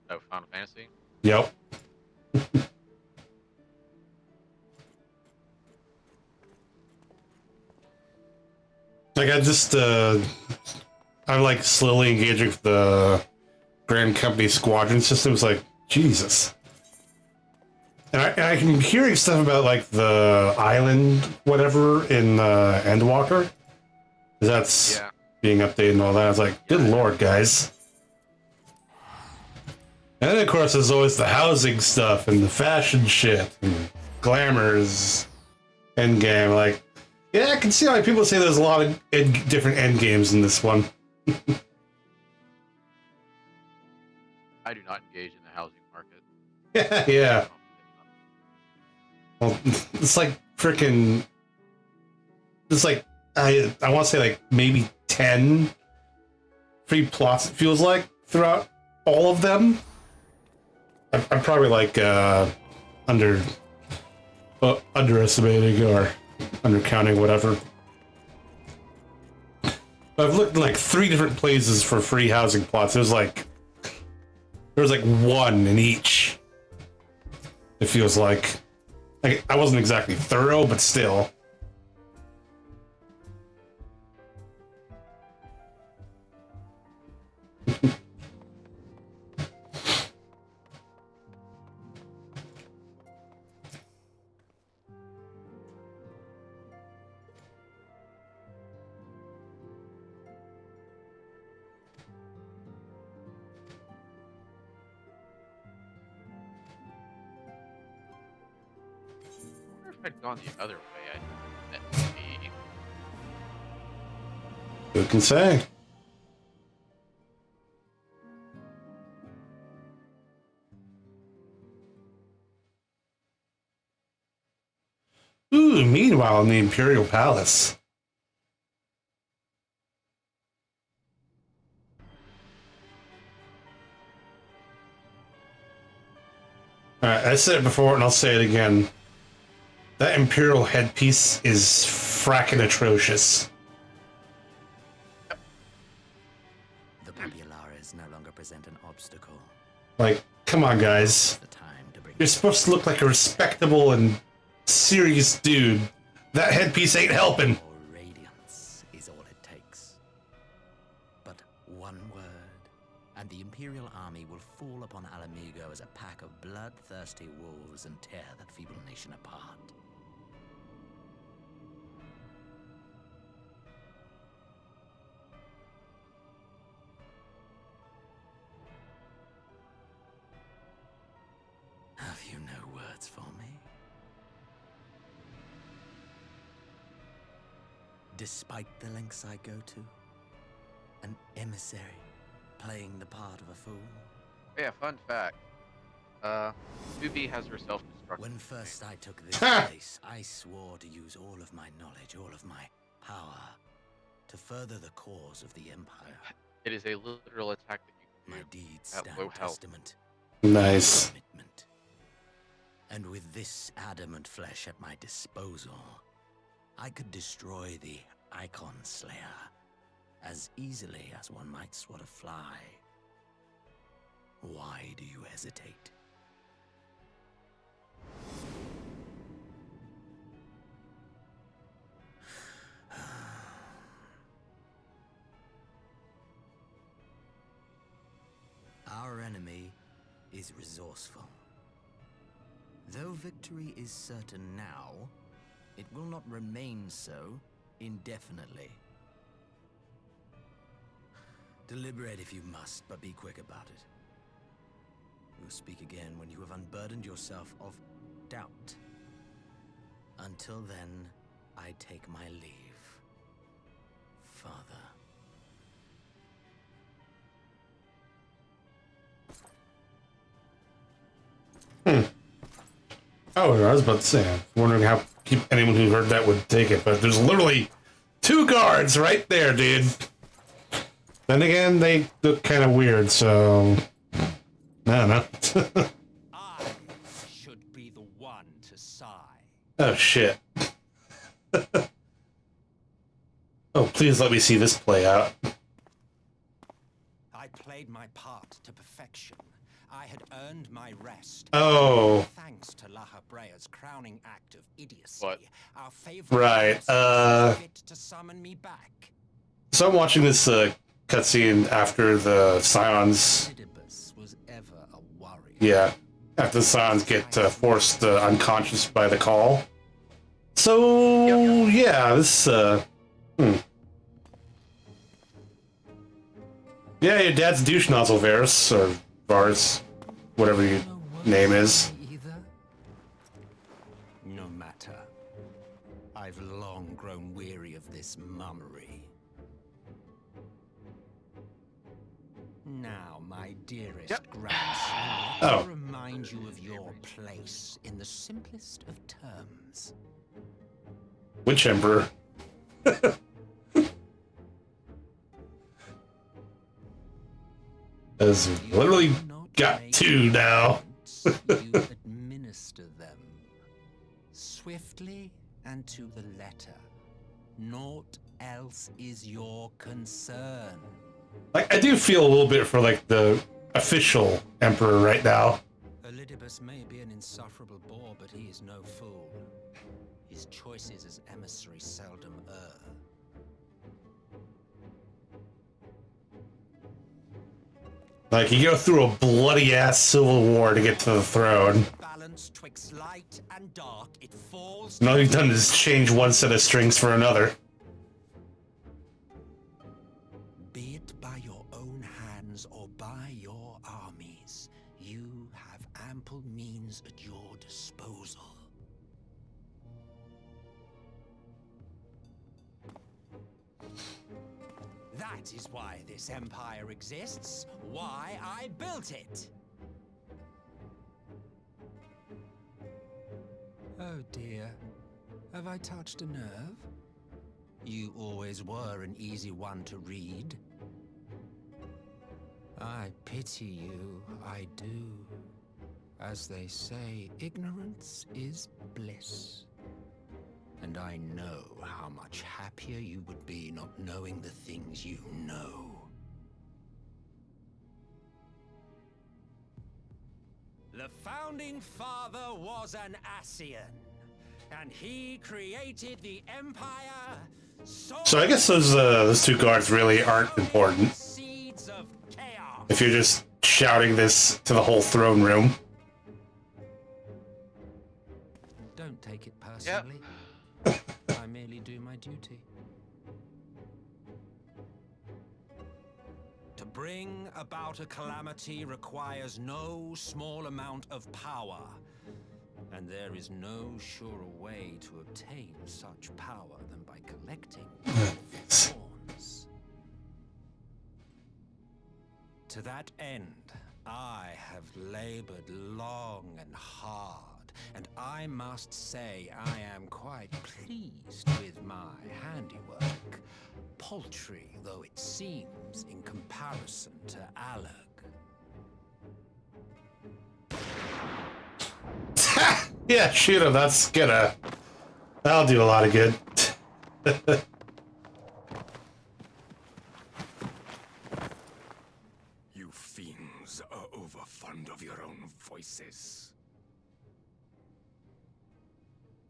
Oh, Final Fantasy?
Yep. Like, I'm like slowly engaging with the Grand Company squadron systems, like, Jesus. And I'm hearing stuff about, like, the island, whatever, in Endwalker. That's being updated and all that. I was like, good lord, guys. And then, of course, there's always the housing stuff and the fashion shit and glamours endgame. Like, yeah, I can see why people say there's a lot of different endgames in this one.
I do not engage in the housing market.
Yeah. Well, it's like freaking. It's like I want to say like maybe 10 free plots. It feels like throughout all of them. I'm probably like underestimating or undercounting, whatever. I've looked in like 3 different places for free housing plots. There's like one in each. It feels like I wasn't exactly thorough, but still.
If I'd gone the other way, I'd be.
Who can say? Ooh, meanwhile in the Imperial Palace. Alright, I said it before and I'll say it again. That Imperial headpiece is frackin' atrocious.
The populares no longer present an obstacle.
Like, come on, guys. You're supposed to look like a respectable and serious dude. That headpiece ain't helping.
Radiance is all it takes. But one word, and the Imperial army will fall upon Alamigo as a pack of bloodthirsty wolves and tear that feeble nation apart. Have you no words for me? Despite the lengths I go to, an emissary playing the part of a fool.
Yeah, fun fact. 2B has her self-destruct.
When first I took this place, I swore to use all of my knowledge, all of my power, to further the cause of the Empire.
It is a literal attack that you can do
My deeds
at
stand
low health.
testament.
Nice.
Commitment. And with this adamant flesh at my disposal, I could destroy the Icon Slayer as easily as one might swat a fly. Why do you hesitate? Our enemy is resourceful. Though victory is certain now, it will not remain so indefinitely. Deliberate if you must, but be quick about it. We'll speak again when you have unburdened yourself of doubt. Until then, I take my leave, Father.
Oh, I was about to say, I'm wondering how anyone who heard that would take it, but there's literally 2 guards right there, dude. Then again, they look kind of weird, so I don't know.
I should be the one to sigh.
Oh shit. Oh, please let me see this play out.
I played my part to perfection. I had earned my rest.
Oh.
Thanks to La Habrea's crowning act of idiocy,
What?
our favorite
Right,
fit to summon me back.
So I'm watching this cutscene after the Scions.
Was ever a worry.
Yeah, after the Scions get forced unconscious by the call. So yeah, this Yeah, your dad's douche nozzle, Varus, or Varus, whatever your name is.
No matter. I've long grown weary of this mummery. Now, my dearest grandson, let me remind you of your place in the simplest of terms.
Which emperor? Has literally got two now.
You administer them swiftly and to the letter. Naught else is your concern.
Like, I do feel a little bit for like the official emperor right now.
Elidibus may be an insufferable bore, but he is no fool. His choices as emissary seldom err.
Like, you go through a bloody ass civil war to get to the throne.
Balance twixt light and dark, it falls.
And all you've done is change one set of strings for another.
Be it by your own hands or by your armies, you have ample means at your disposal. That is why this empire exists, why I built it. Oh dear, have I touched a nerve? You always were an easy one to read. I pity you, I do. As they say, ignorance is bliss. And I know how much happier you would be not knowing the things you know. The founding father was an Ascian, and he created the empire.
So I guess those two guards really aren't important. If you're just shouting this to the whole throne room.
Don't take it personally. I merely do my duty. To bring about a calamity requires no small amount of power, and there is no surer way to obtain such power than by collecting thorns. To that end, I have labored long and hard, and I must say I am quite pleased with my handiwork, paltry though it seems in comparison to Alec.
Yeah, shoot him. That'll do a lot of good.
You fiends are overfond of your own voices.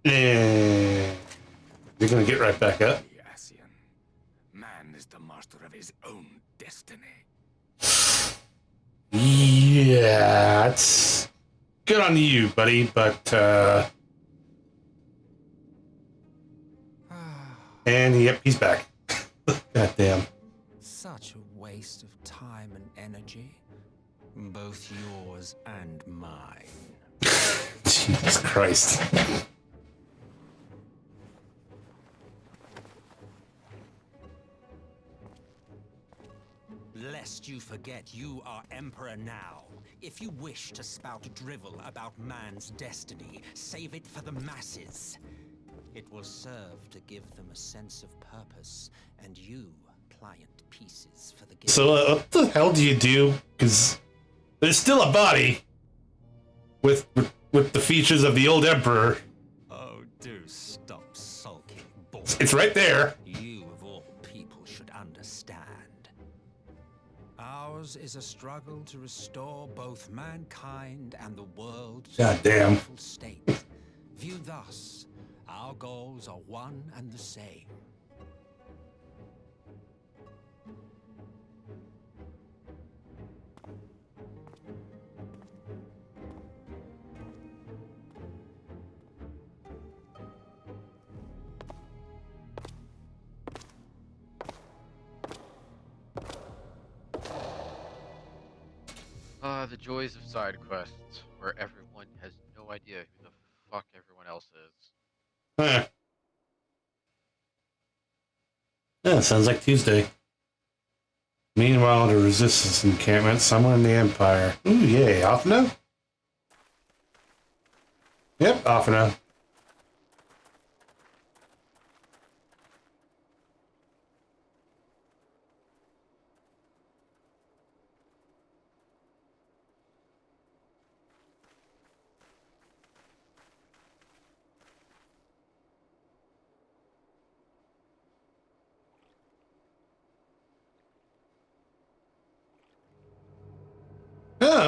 Yeah. You're gonna get right back up.
Man is the master of his own destiny.
Yeah, it's good on you, buddy, but and yep, he's back. God damn.
Such a waste of time and energy, both yours and mine.
Jesus Christ.
Lest you forget, you are Emperor now. If you wish to spout drivel about man's destiny, save it for the masses. It will serve to give them a sense of purpose, and you, pliant pieces for the gift.
So what the hell do you do? Because there's still a body with the features of the old emperor.
Oh, do stop sulking, boy.
It's right there.
You of all people should understand. Ours is a struggle to restore both mankind and the world to
God
a
damn.
peaceful state. Viewed thus, our goals are one and the same.
The joys of side quests, where everyone has no idea who the fuck everyone else is.
Huh. Yeah, sounds like Tuesday. Meanwhile, the resistance encampment somewhere in the Empire. Ooh, yay, Alphinaud? Yep, Alphinaud.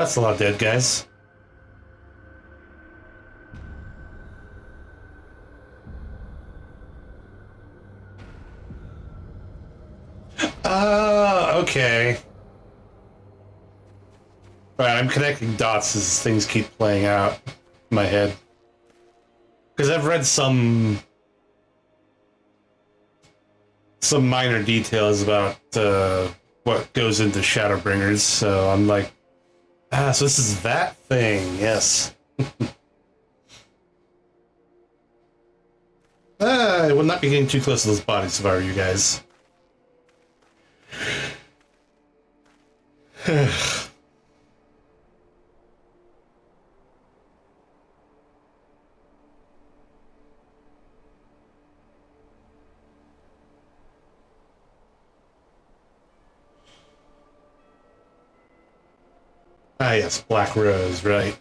that's a lot of dead guys. Okay. Alright, I'm connecting dots as things keep playing out in my head. Because I've read some minor details about what goes into Shadowbringers, so I'm like, so this is that thing, yes. I would not be getting too close to those bodies if I were you guys. Ah, yes, Black Rose, right.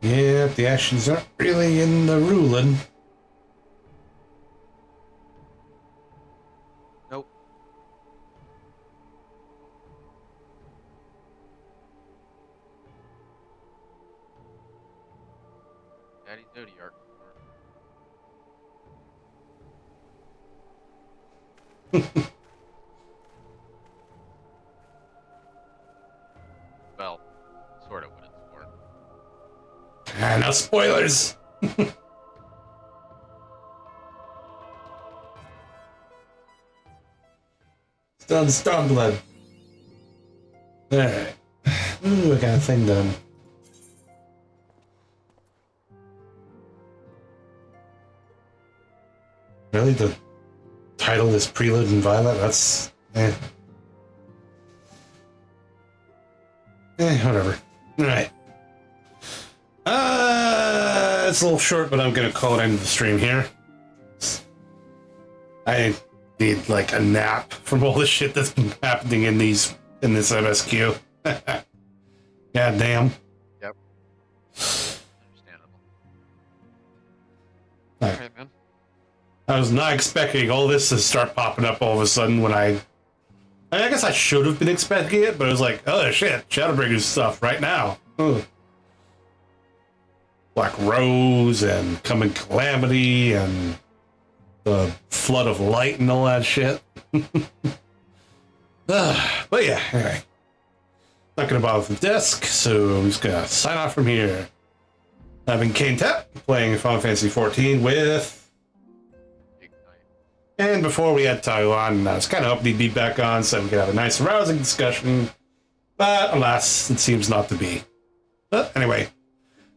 Yeah, the actions aren't really in the ruling.
Nope. Daddy Zodiac. Well, sort of what it's for.
Ah, no spoilers! Stormblood. Alright. Ooh, I got a thing done. Really? The title is Prelude and Violet? That's... whatever. Alright. It's a little short, but I'm gonna call it end of the stream here. I need, like, a nap from all the shit that's been happening in this MSQ. God damn.
Yep. Understandable.
Alright, man. I was not expecting all this to start popping up all of a sudden when I guess I should have been expecting it, but it was like, oh shit, Shadowbringers stuff right now. Ugh. Black Rose and Coming Calamity and the Flood of Light and all that shit. But yeah, anyway. Not gonna bother with the desk, so I'm just gonna sign off from here. I've been Cánh Thép, playing Final Fantasy XIV with... And before we had Taiwan, I was kind of hoping he'd be back on so we could have a nice rousing discussion. But alas, it seems not to be. But anyway,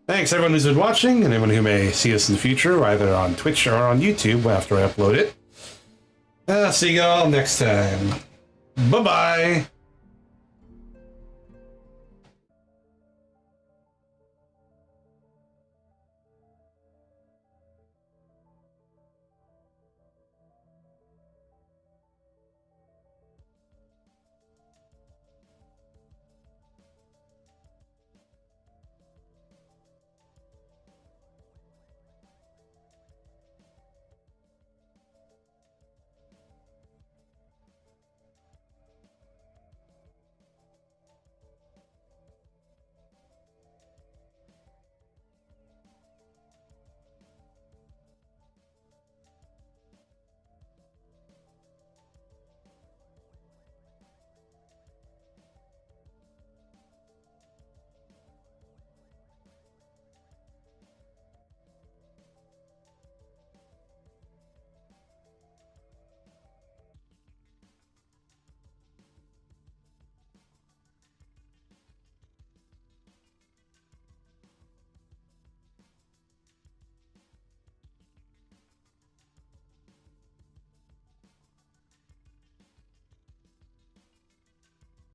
thanks everyone who's been watching, and anyone who may see us in the future, either on Twitch or on YouTube after I upload it. See you all next time. Bye-bye!